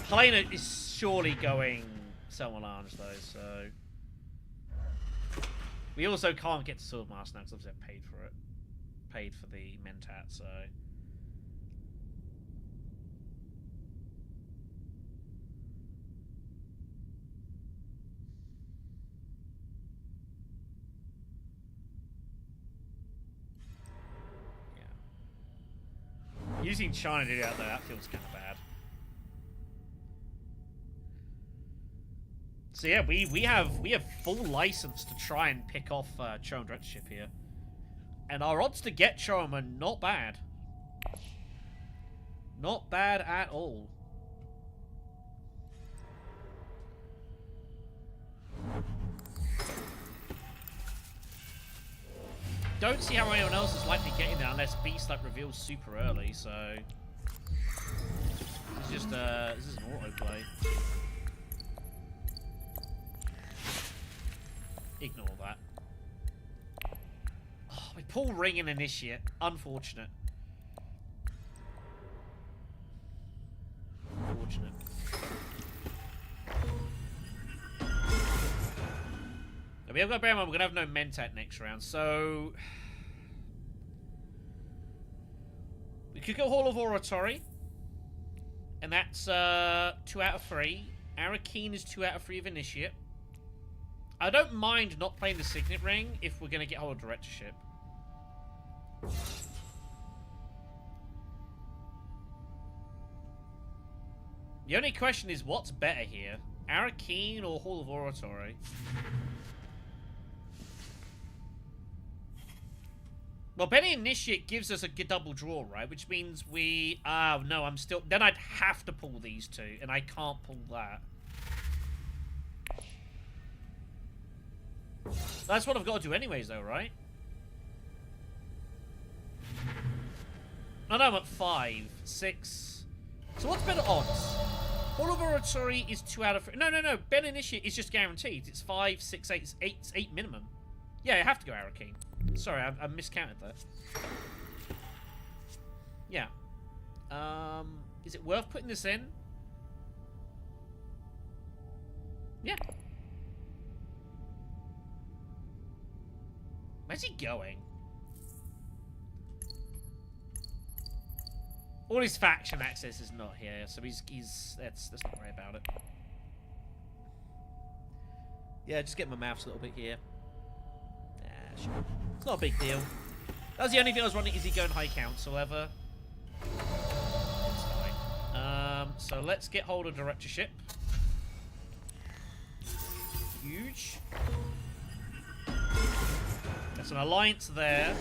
Helena is surely going Selmelange though, so... We also can't get to Swordmaster now because obviously I paid for it. Paid for the Mentat, so... Yeah. Using China to do that though, that feels kind of bad. So yeah, we have full license to try and pick off Chillin Directorship here. And our odds to get Chillin are not bad. Not bad at all. Don't see how anyone else is likely getting there unless Beast like reveals super early, so this is just this is an autoplay. Ignore that. Oh, we pull Ring and Initiate. Unfortunate. Unfortunate. We have got to bear in mind we're going to have no Mentat next round, so... We could go Hall of Oratory. And that's 2 out of 3. Arakeen is 2 out of 3 of Initiate. I don't mind not playing the Signet Ring if we're going to get hold of Directorship. The only question is, what's better here? Arakeen or Hall of Oratory? Well, Benny Initiate gives us a double draw, right? Which means we... no, I'm still... Then I'd have to pull these two, and I can't pull that. That's what I've got to do anyways, though, right? Oh, no, I'm at 5, 6. So what's better odds? Hall of Oratory is 2 out of 3. No. Ben Initiate is just guaranteed. It's 5, 6, 8. It's 8 minimum. Yeah, I have to go Arakeen. Sorry, I miscounted that. Yeah. Is it worth putting this in? Yeah. Where's he going? All his faction access is not here, so he's let's not worry about it. Yeah, just get my maths a little bit here. Sure. It's not a big deal. That was the only thing I was wondering, is he going High Council ever? It's fine. So let's get hold of Directorship. Huge. There's an alliance there.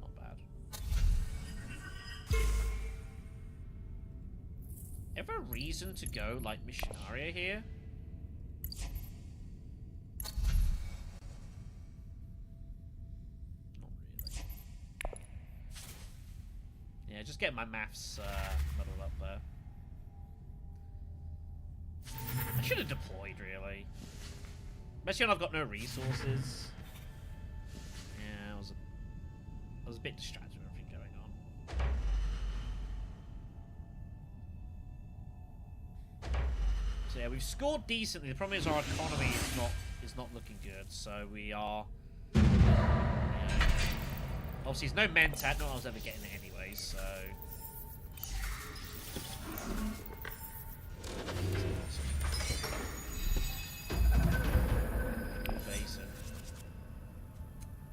Not bad. Ever a reason to go like Missionaria here? Not really. Yeah, just get my maths muddled up there. I should have deployed, really. Especially when I've got no resources. Yeah, I was a bit distracted with everything going on. So yeah, we've scored decently. The problem is our economy is not looking good. So we are. Obviously, there's no mentat. Not I was ever getting it anyway. So.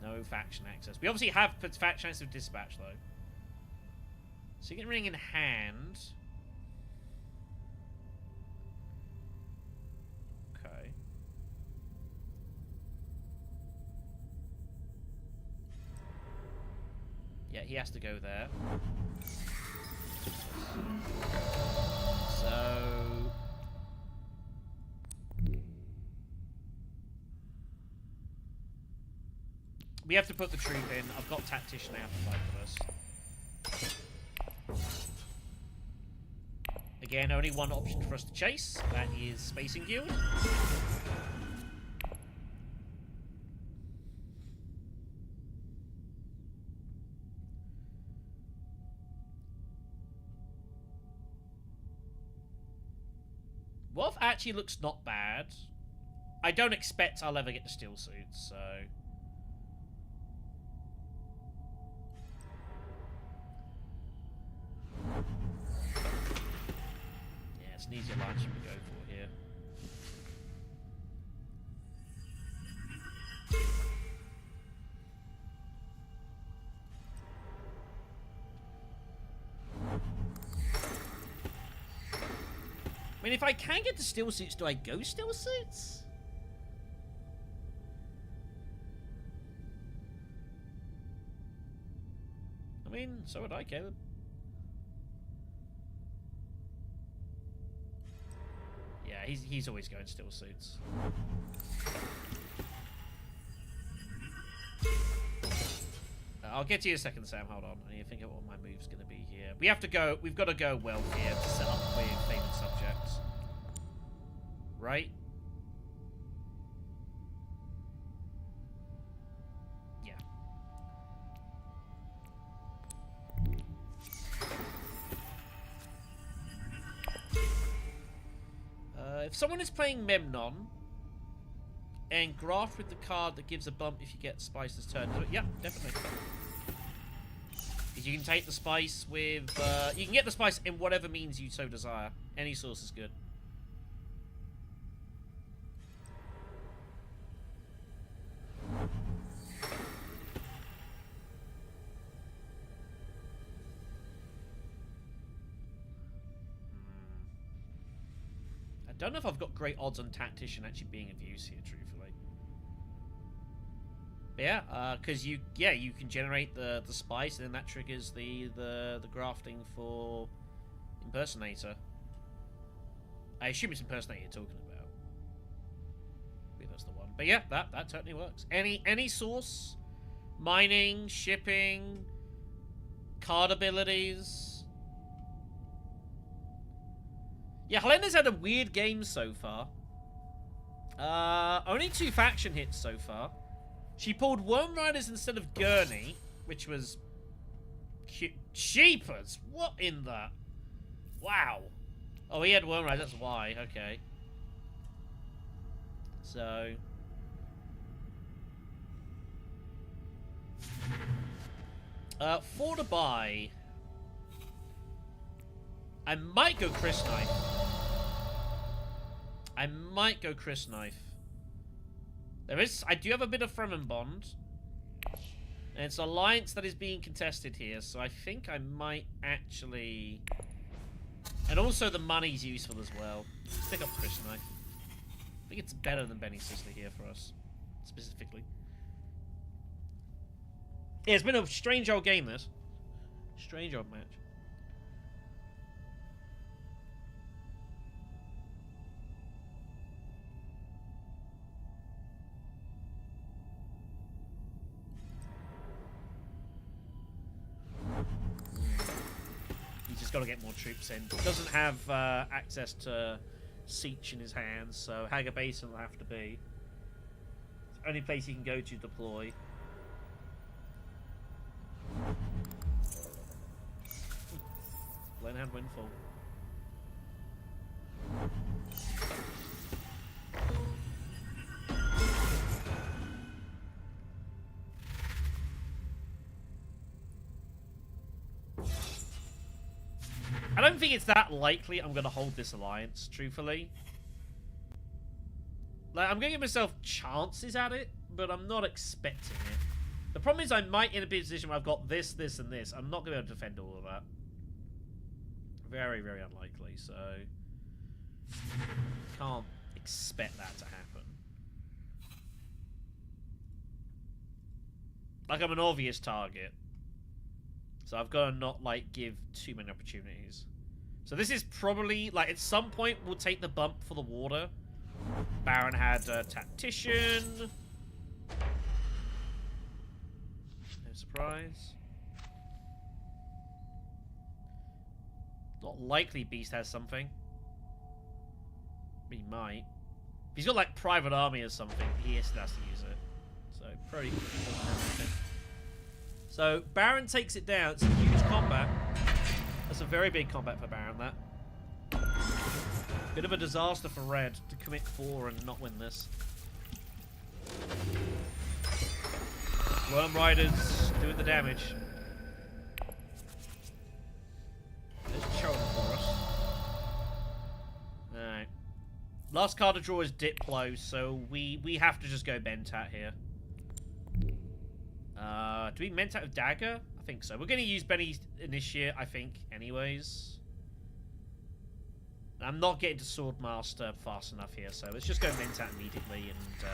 No faction access. We obviously have faction access with dispatch, though. Signet ring in hand. Okay. Yeah, he has to go there. So... we have to put the troop in. I've got tactician out to fight for us. Again, only one option for us to chase. That is Spacing Guild. Wolf actually looks not bad. I don't expect I'll ever get the steel suits, so... yeah, it's an easier launch we go for here. I mean, if I can get the steel suits, do I go steel suits? I mean, so would I, Caleb. Yeah, he's always going steel suits. I'll get to you in a second, Sam. Hold on. I need to think of what my move's going to be here. We have to go. We've got to go well here to set up with favored subjects, right? Yeah. If someone is playing Memnon and graft with the card that gives a bump if you get Spice's turn, yeah, definitely. You can take the spice with... you can get the spice in whatever means you so desire. Any source is good. I don't know if I've got great odds on Tactician actually being of use here, truthfully. Yeah, because you can generate the spice, and then that triggers the grafting for Impersonator. I assume it's Impersonator you're talking about. Maybe that's the one. But yeah, that totally works. Any source, mining, shipping, card abilities. Yeah, Helena's had a weird game so far. Only 2 faction hits so far. She pulled Worm Riders instead of Gurney, which was... Sheepers! What in the... wow. Oh, he had Worm Riders, that's why. Okay. So... for to buy... I might go Chris Knife. I might go Chris Knife. I do have a bit of Fremen Bond. And it's an alliance that is being contested here, so I think I might actually... and also the money's useful as well. Let's pick up Chris Knife. I think it's better than Benny Sisley here for us, specifically. Yeah, it's been a strange old game, this. Strange old match. Got to get more troops in. Doesn't have access to Siege in his hands, so Haga Basin will have to be. It's the only place he can go to deploy. Blenheim Windfall. I don't think it's that likely I'm going to hold this alliance, truthfully. Like, I'm going to give myself chances at it, but I'm not expecting it. The problem is I might in a position where I've got this, this, and this. I'm not going to be able to defend all of that. Very, very unlikely, so... Can't expect that to happen. Like, I'm an obvious target. So I've got to not, like, give too many opportunities. So this is probably, like, at some point we'll take the bump for the water. Baron had a Tactician. No surprise. Not likely Beast has something. He might. If he's got, like, Private Army or something, he has to use it. So, probably doesn't have anything. So, Baron takes it down. It's a huge combat. That's a very big combat for Baron, that. Bit of a disaster for Red to commit 4 and not win this. Worm Riders doing the damage. There's Chillin for us. Alright. Last card to draw is Diplo, so we have to just go Mentat here. Do we Mentat with Dagger? I think so. We're going to use Benny's Initiate, I think, anyways. I'm not getting to Swordmaster fast enough here, so let's just go Mentat immediately and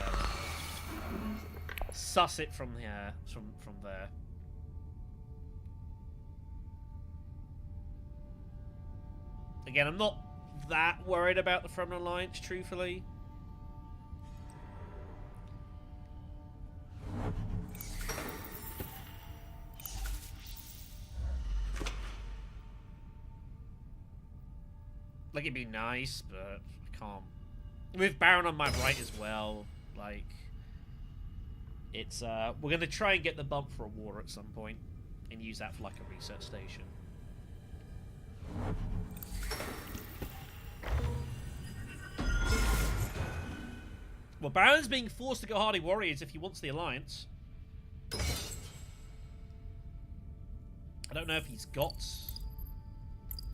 suss it from here, from there. Again, I'm not that worried about the Front Alliance, truthfully. Like, it'd be nice, but I can't. With Baron on my right as well, like, it's, we're going to try and get the bump for a war at some point and use that for, like, a research station. Well, Baron's being forced to go Hardy Warriors if he wants the Alliance. I don't know if he's got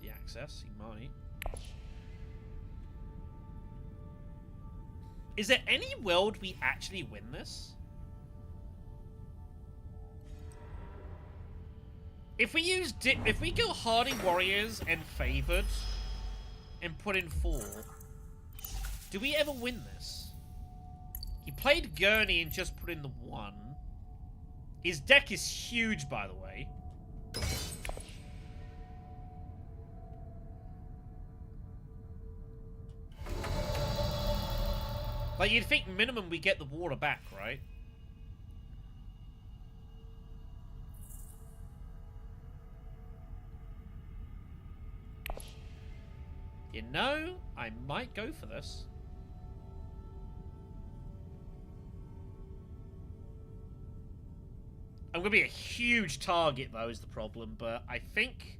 the access. He might. Is there any world we actually win this? If we use if we go Hardy Warriors and Favored and put in 4, do we ever win this? He played Gurney and just put in the 1. His deck is huge, by the way. Like, you'd think minimum we get the water back, right? You know, I might go for this. I'm gonna be a huge target, though, is the problem. But I think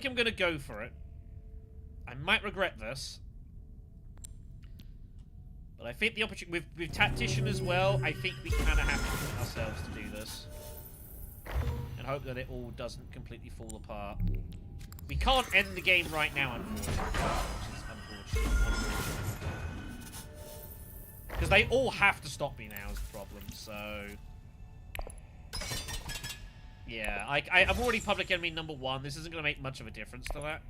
I'm gonna go for it. I might regret this. But I think the opportunity with Tactician as well, I think we kind of have to commit ourselves to do this. And hope that it all doesn't completely fall apart. We can't end the game right now, unfortunately. Which is unfortunate. Because they all have to stop me now is the problem, so... Yeah, I'm already public enemy number 1. This isn't going to make much of a difference to that.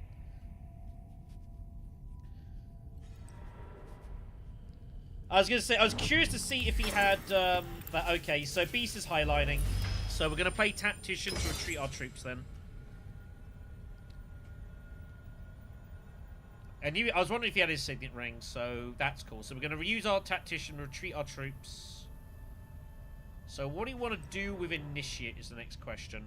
I was going to say, I was curious to see if he had, but okay, so Beast is highlighting. So we're going to play Tactician to retreat our troops then. I was wondering if he had his Signet Ring, so that's cool. So we're going to reuse our Tactician, retreat our troops. So what do you want to do with Initiate is the next question.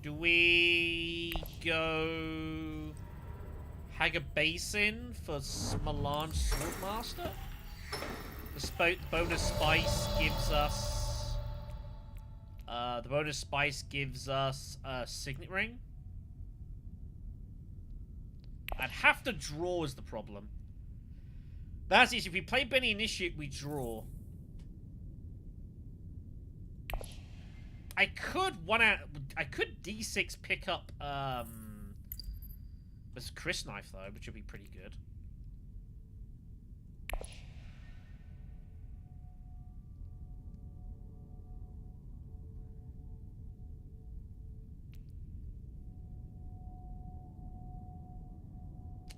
Do we go Hager Basin for Smalange Swordmaster? The bonus spice gives us a Signet Ring. I'd have to draw is the problem. That's easy. If we play Benny Initiate, we draw. I could D6 pick up this Chris Knife though, which would be pretty good.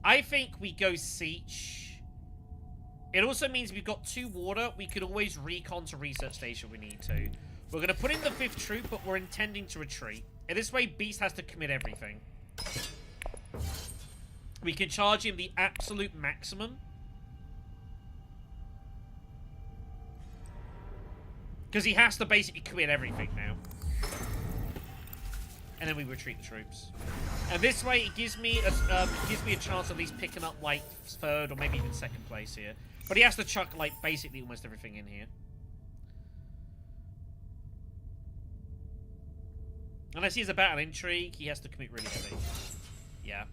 I think we go Siege. It also means we've got 2 water. We could always recon to research station if we need to. We're going to put in the 5th troop, but we're intending to retreat. In this way, Beast has to commit everything. We can charge him the absolute maximum. Because he has to basically commit everything now. And then we retreat the troops. And this way, it gives me a chance of at least picking up, like, 3rd or maybe even 2nd place here. But he has to chuck, like, basically almost everything in here. Unless he's about an intrigue, he has to commit really heavy. Yeah.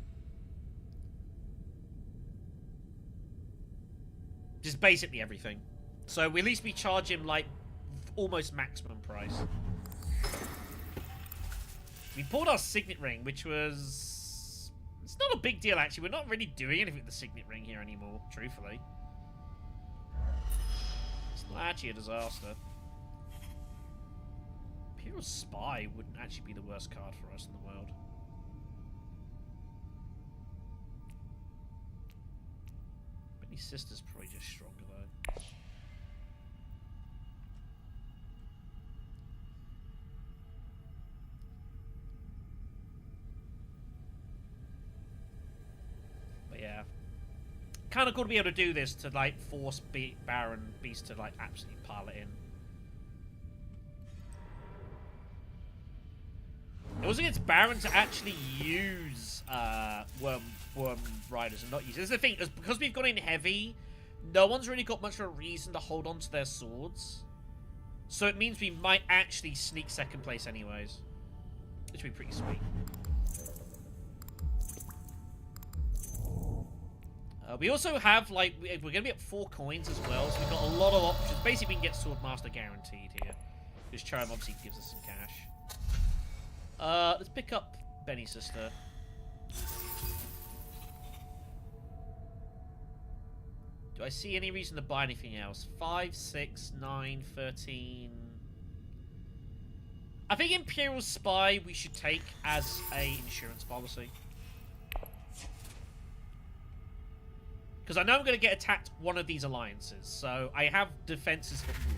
Just basically everything. So at least we charge him, like, almost maximum price. We pulled our Signet Ring, which was... It's not a big deal, actually. We're not really doing anything with the Signet Ring here anymore, truthfully. It's not actually a disaster. Imperial Spy wouldn't actually be the worst card for us in the world. Benny's sister's probably just stronger, though. But yeah. Kind of cool to be able to do this to, like, force Baron Beast to, like, absolutely pile it in. It also gets Baron to actually use Worm Riders and not use it. This is the thing, because we've gone in heavy, no one's really got much of a reason to hold on to their swords. So it means we might actually sneak 2nd place anyways. Which would be pretty sweet. We also have, like, we're going to be at 4 coins as well, so we've got a lot of options. Basically, we can get Swordmaster guaranteed here. Because Charon obviously gives us some cash. Let's pick up Benny's sister. Do I see any reason to buy anything else? 5, 6, 9, 13... I think Imperial Spy we should take as a insurance policy. Because I know I'm going to get attacked one of these alliances, so I have defenses for all of them.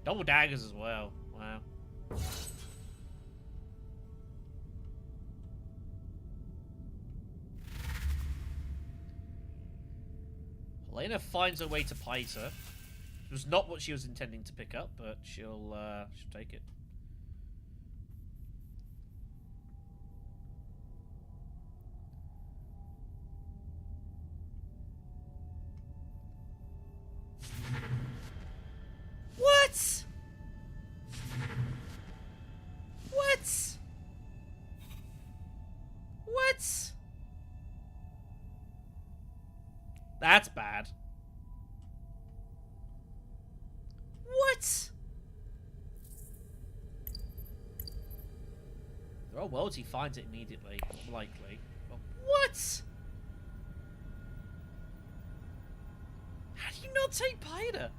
Double daggers as well. Wow. Helena finds her way to Piter. It was not what she was intending to pick up, but she'll take it. What? What? What? That's bad. What? There are worlds he finds it immediately, likely. But what? How do you not take Piter?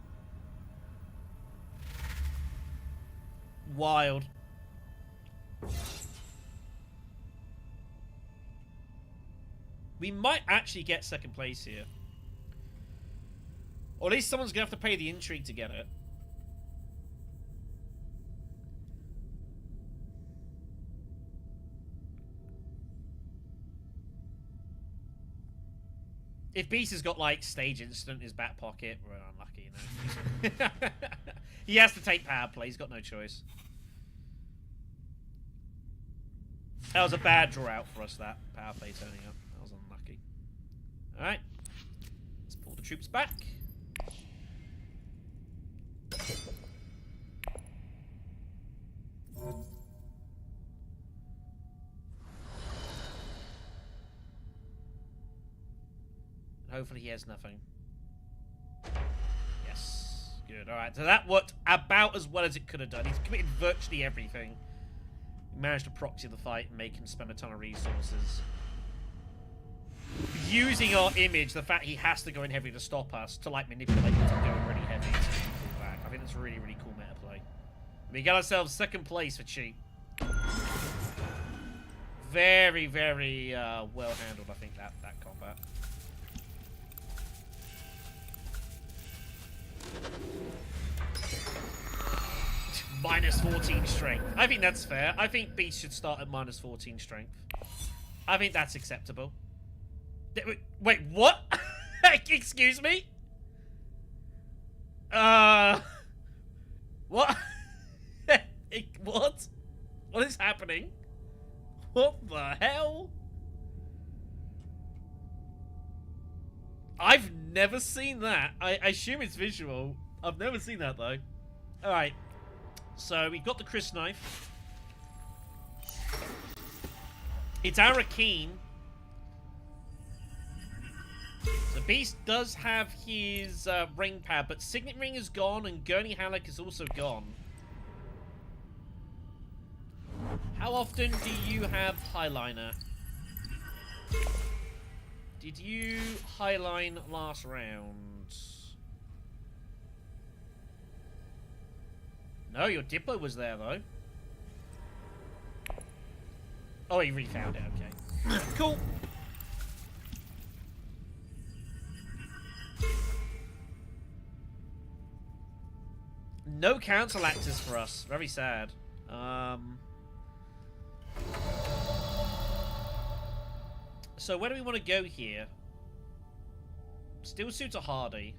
Wild. We might actually get 2nd place here. Or at least someone's going to have to pay the intrigue to get it. If Beast has got, like, Stage Instant in his back pocket, we're unlucky, you know. He has to take power play. He's got no choice. That was a bad draw out for us, that power play turning up. That was unlucky. Alright. Let's pull the troops back. Hopefully he has nothing. Yes. Good. Alright, so that worked about as well as it could have done. He's committed virtually everything. He managed to proxy the fight and make him spend a ton of resources. Using our image, the fact he has to go in heavy to stop us, to like manipulate him to go in really heavy to pull back. I think that's really, really cool meta play. We got ourselves second place for cheap. Very, very well handled, I think, that combat. Minus 14 strength. I think that's fair. I think Beast should start at minus 14 strength. I think that's acceptable. Wait, what? Excuse me? What? What? What is happening? What the hell? I've never seen that. I assume it's visual. I've never seen that, though. Alright. So, we've got the Chris knife. It's our Akeen. So, Beast does have his ring pad, but Signet Ring is gone, and Gurney Halleck is also gone. How often do you have Highliner? Did you highline last round? No, your Diplo was there, though. Oh, he refound it, okay. Cool. No council actors for us. Very sad. So where do we want to go here? Still suits a Hardy.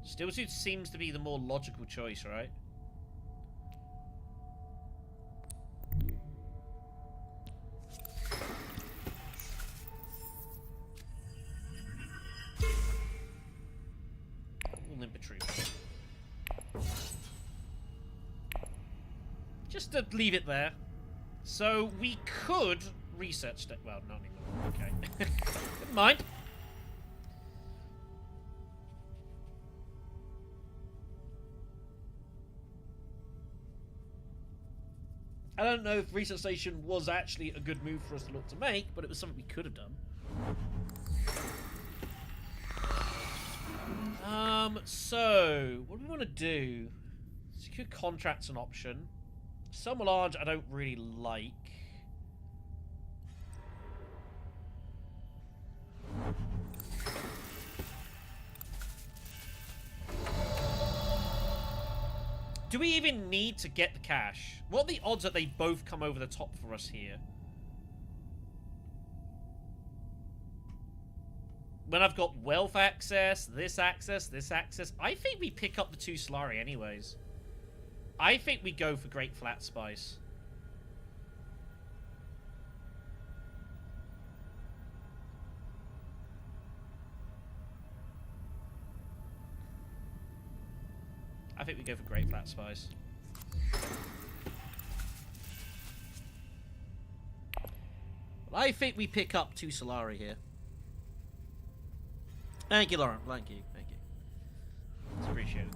Still suit seems to be the more logical choice, right? Infantry. Just to leave it there. So we could research that. Well, not anymore. Okay. Never mind. I don't know if research station was actually a good move for us to look to make, but it was something we could have done. So, what do we want to do? Secure contract's an option. Some large I don't really like. Do we even need to get the cash? What are the odds that they both come over the top for us here? When I've got wealth access, this access, I think we pick up the 2 Solari anyways. I think we go for Great Flat Spice. I think we go for Great Flat Spice. Well, I think we pick up 2 Solari here. Thank you, Lauren. Thank you. Thank you. It's appreciated.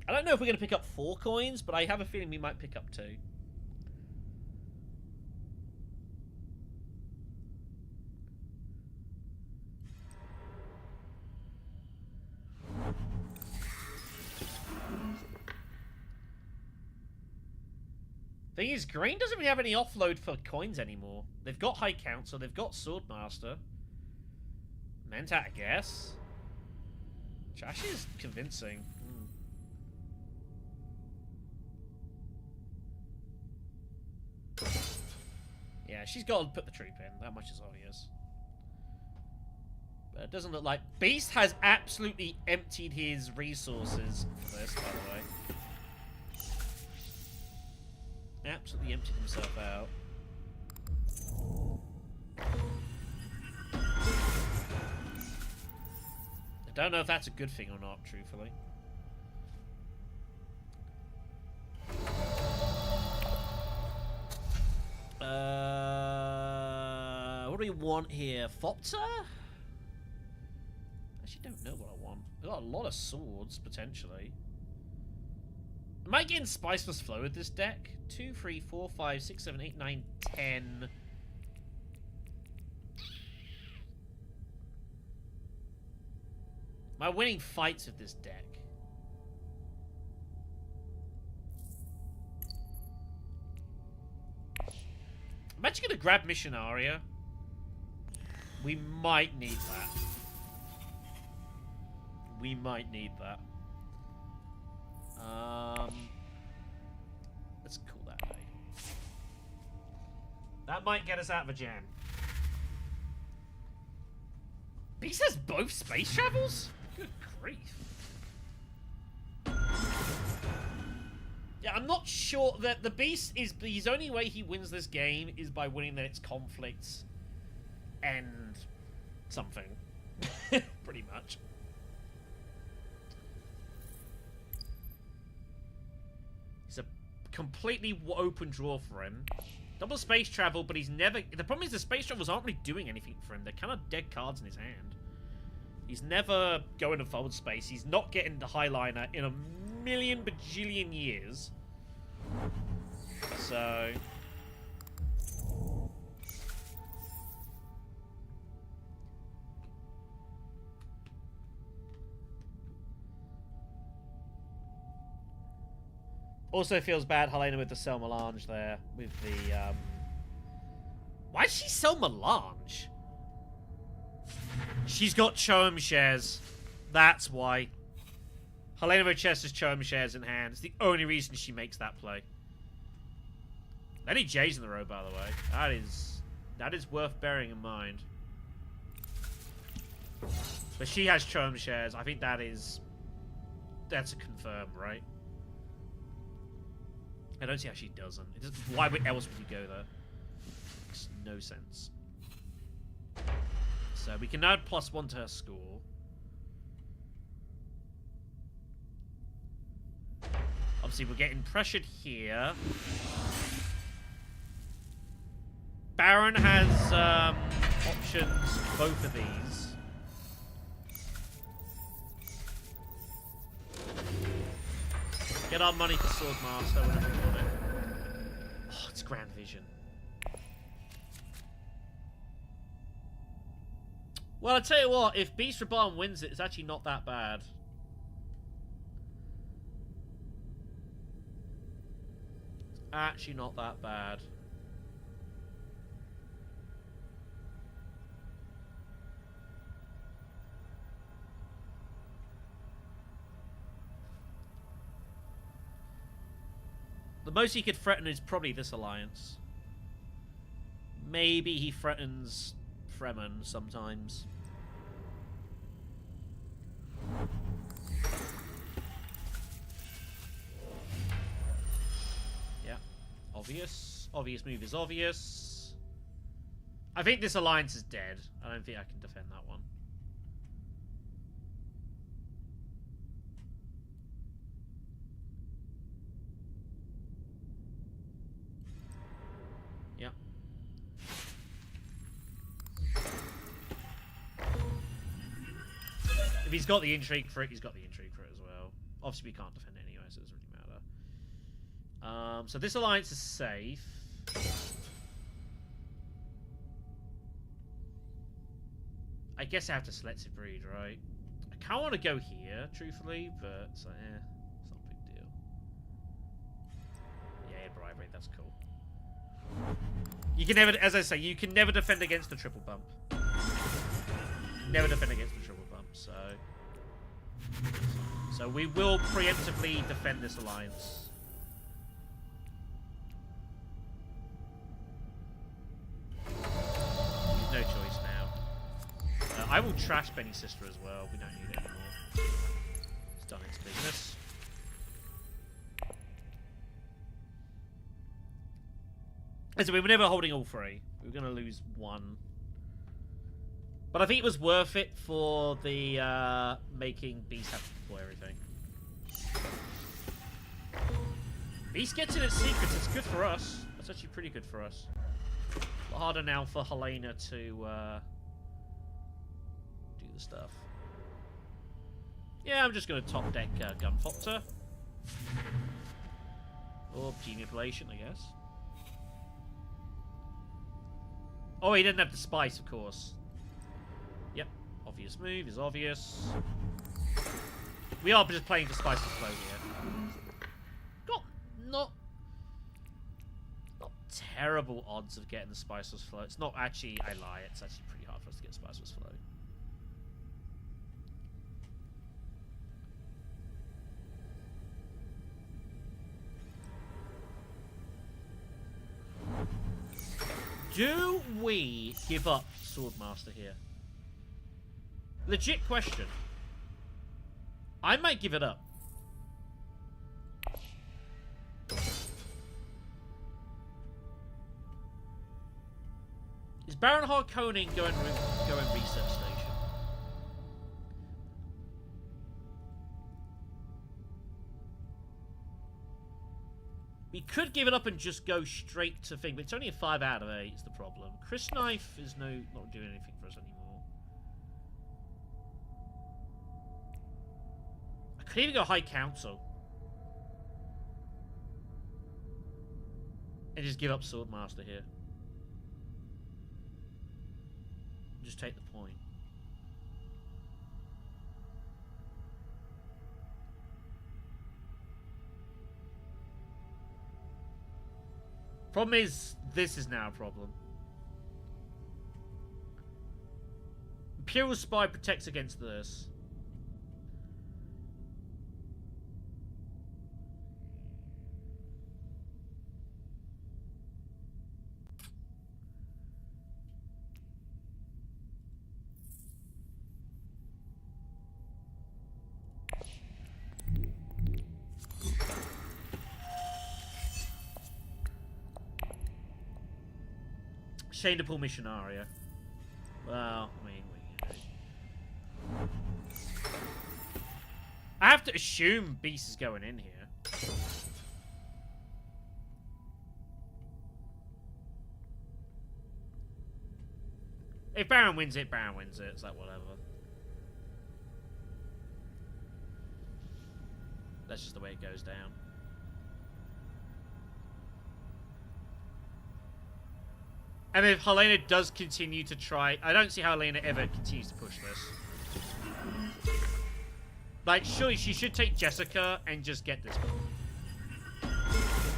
I don't know if we're going to pick up 4 coins, but I have a feeling we might pick up 2. Thing is, Green doesn't really have any offload for coins anymore. They've got High Council, they've got Swordmaster. Mentat, I guess. Which actually is convincing. Yeah, Yeah, she's got to put the troop in. That much is obvious. But it doesn't look like... Beast has absolutely emptied his resources for this, by the way. Absolutely emptied himself out. I don't know if that's a good thing or not, truthfully. What do we want here? Fopter? I actually don't know what I want. I've got a lot of swords, potentially. Am I getting Spiceless Flow with this deck? 2, 3, 4, 5, 6, 7, 8, 9, 10. Am I winning fights with this deck? I'm actually going to grab Missionaria. We might need that. We might need that. Let's call that day. That might get us out of a jam. Beast has both space travels? Good grief. Yeah, I'm not sure that the Beast is... His only way he wins this game is by winning that it's conflicts and something. Pretty much. It's a completely open draw for him. Double space travel, but he's never... The problem is the space travels aren't really doing anything for him. They're kind of dead cards in his hand. He's never going to forward space. He's not getting the Highliner in a million bajillion years. So... Also feels bad, Helena, with the sell Melange there. With the, Why did she sell Melange? She's got Choem shares. That's why. Helena Rochester's Choem shares in hand. It's the only reason she makes that play. Any J's in the row, by the way. That is worth bearing in mind. But she has Choem shares. I think that's a confirm, right? I don't see how she doesn't. Why else would you go there? Makes no sense. So we can add +1 to her score. Obviously, we're getting pressured here. Baron has options, both of these. Get our money for Swordmaster whenever we want it. Oh, it's Grand Vision. Well, I tell you what, if Beast Reborn wins it, it's actually not that bad. It's actually not that bad. The most he could threaten is probably this alliance. Maybe he threatens Fremen sometimes. Yeah. Obvious. Obvious move is obvious. I think this alliance is dead. I don't think I can defend that one. Yeah. If he's got the intrigue for it, he's got the intrigue for it as well. Obviously, we can't defend it anyway, so it doesn't really matter. So this alliance is safe. I guess I have to selective breed, right? I kind of want to go here, truthfully, but it's like, it's not a big deal. Yeah, bribery, that's cool. You can never, as I say, you can never defend against the triple bump. Never defend against the triple bump, so we will preemptively defend this alliance. will trash Benny's sister as well. We don't need it anymore. It's done its business. As we were never holding all three. We were going to lose one. But I think it was worth it for the making Beast have to deploy everything. Beast gets in its secrets. It's good for us. That's actually pretty good for us. A lot harder now for Helena to do the stuff. Yeah, I'm just going to top deck Gunfoctor. Or Genipulation, I guess. Oh, he didn't have the spice, of course. Yep, obvious move is obvious. We are just playing for spice to flow here. Got not terrible odds of getting the spiceless flow. It's not actually, I lie, it's actually pretty hard for us to get spiceless flow. Do we give up Swordmaster here? Legit question. I might give it up. Is Baron Harkonnen going research station? We could give it up and just go straight to thing, but it's only a 5 out of 8 is the problem. Chris Knife is not doing anything for us anymore. I could even go High Council. And just give up Swordmaster here. Just take the point. Problem is, this is now a problem. Imperial Spy protects against this. Shane to pull Missionaria. Well, I mean, I have to assume Beast is going in here. If Baron wins it, Baron wins it. It's like whatever. That's just the way it goes down. And if Helena does continue to try... I don't see how Helena ever continues to push this. Like, surely she should take Jessica and just get this one.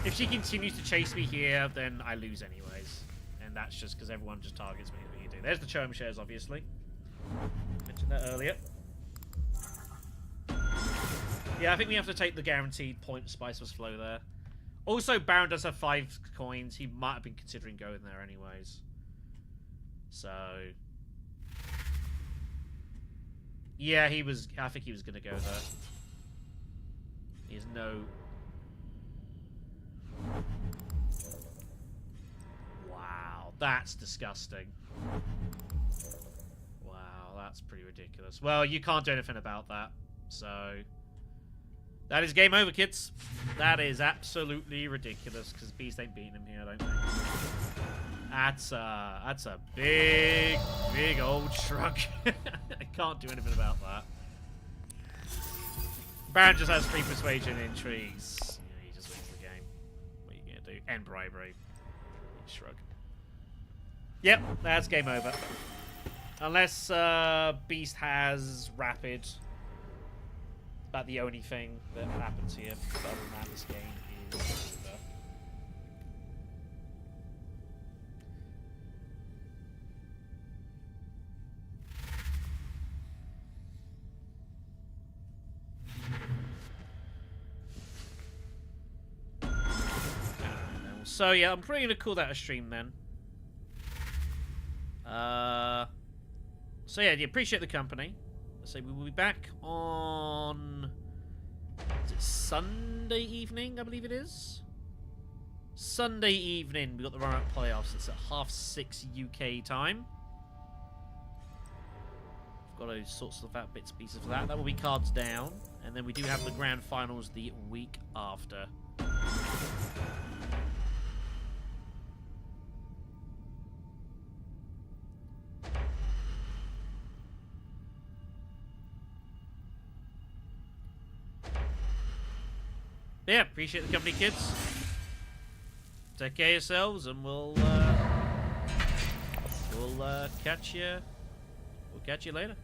If she continues to chase me here, then I lose anyways. And that's just because everyone just targets me when you do. There's the Chom shares, obviously. Mentioned that earlier. Yeah, I think we have to take the guaranteed point Spiceless Flow there. Also, Baron does have 5 coins. He might have been considering going there anyways. So... yeah, he was... I think he was going to go there. He has no... wow, that's disgusting. Wow, that's pretty ridiculous. Well, you can't do anything about that. So... that is game over, kids. That is absolutely ridiculous because Beast ain't beating him here, I don't think. That's a big, big old shrug. I can't do anything about that. Baron just has 3 persuasion intrigues. Yeah, he just wins the game. What are you gonna do? And bribery. Shrug. Yep, that's game over. Unless Beast has rapid. About the only thing that happens here. But other than that, this game is over. So yeah, I'm probably gonna call that a stream then. So yeah, appreciate the company. I say we will be back on... Is it Sunday evening, I believe it is? Sunday evening, we got the run-up playoffs. It's at 6:30 UK time. I've got to sort stuff out, bits and pieces for that. That will be cards down. And then we do have the grand finals the week after. Yeah, appreciate the company, kids. Take care of yourselves, and we'll catch you. We'll catch you later.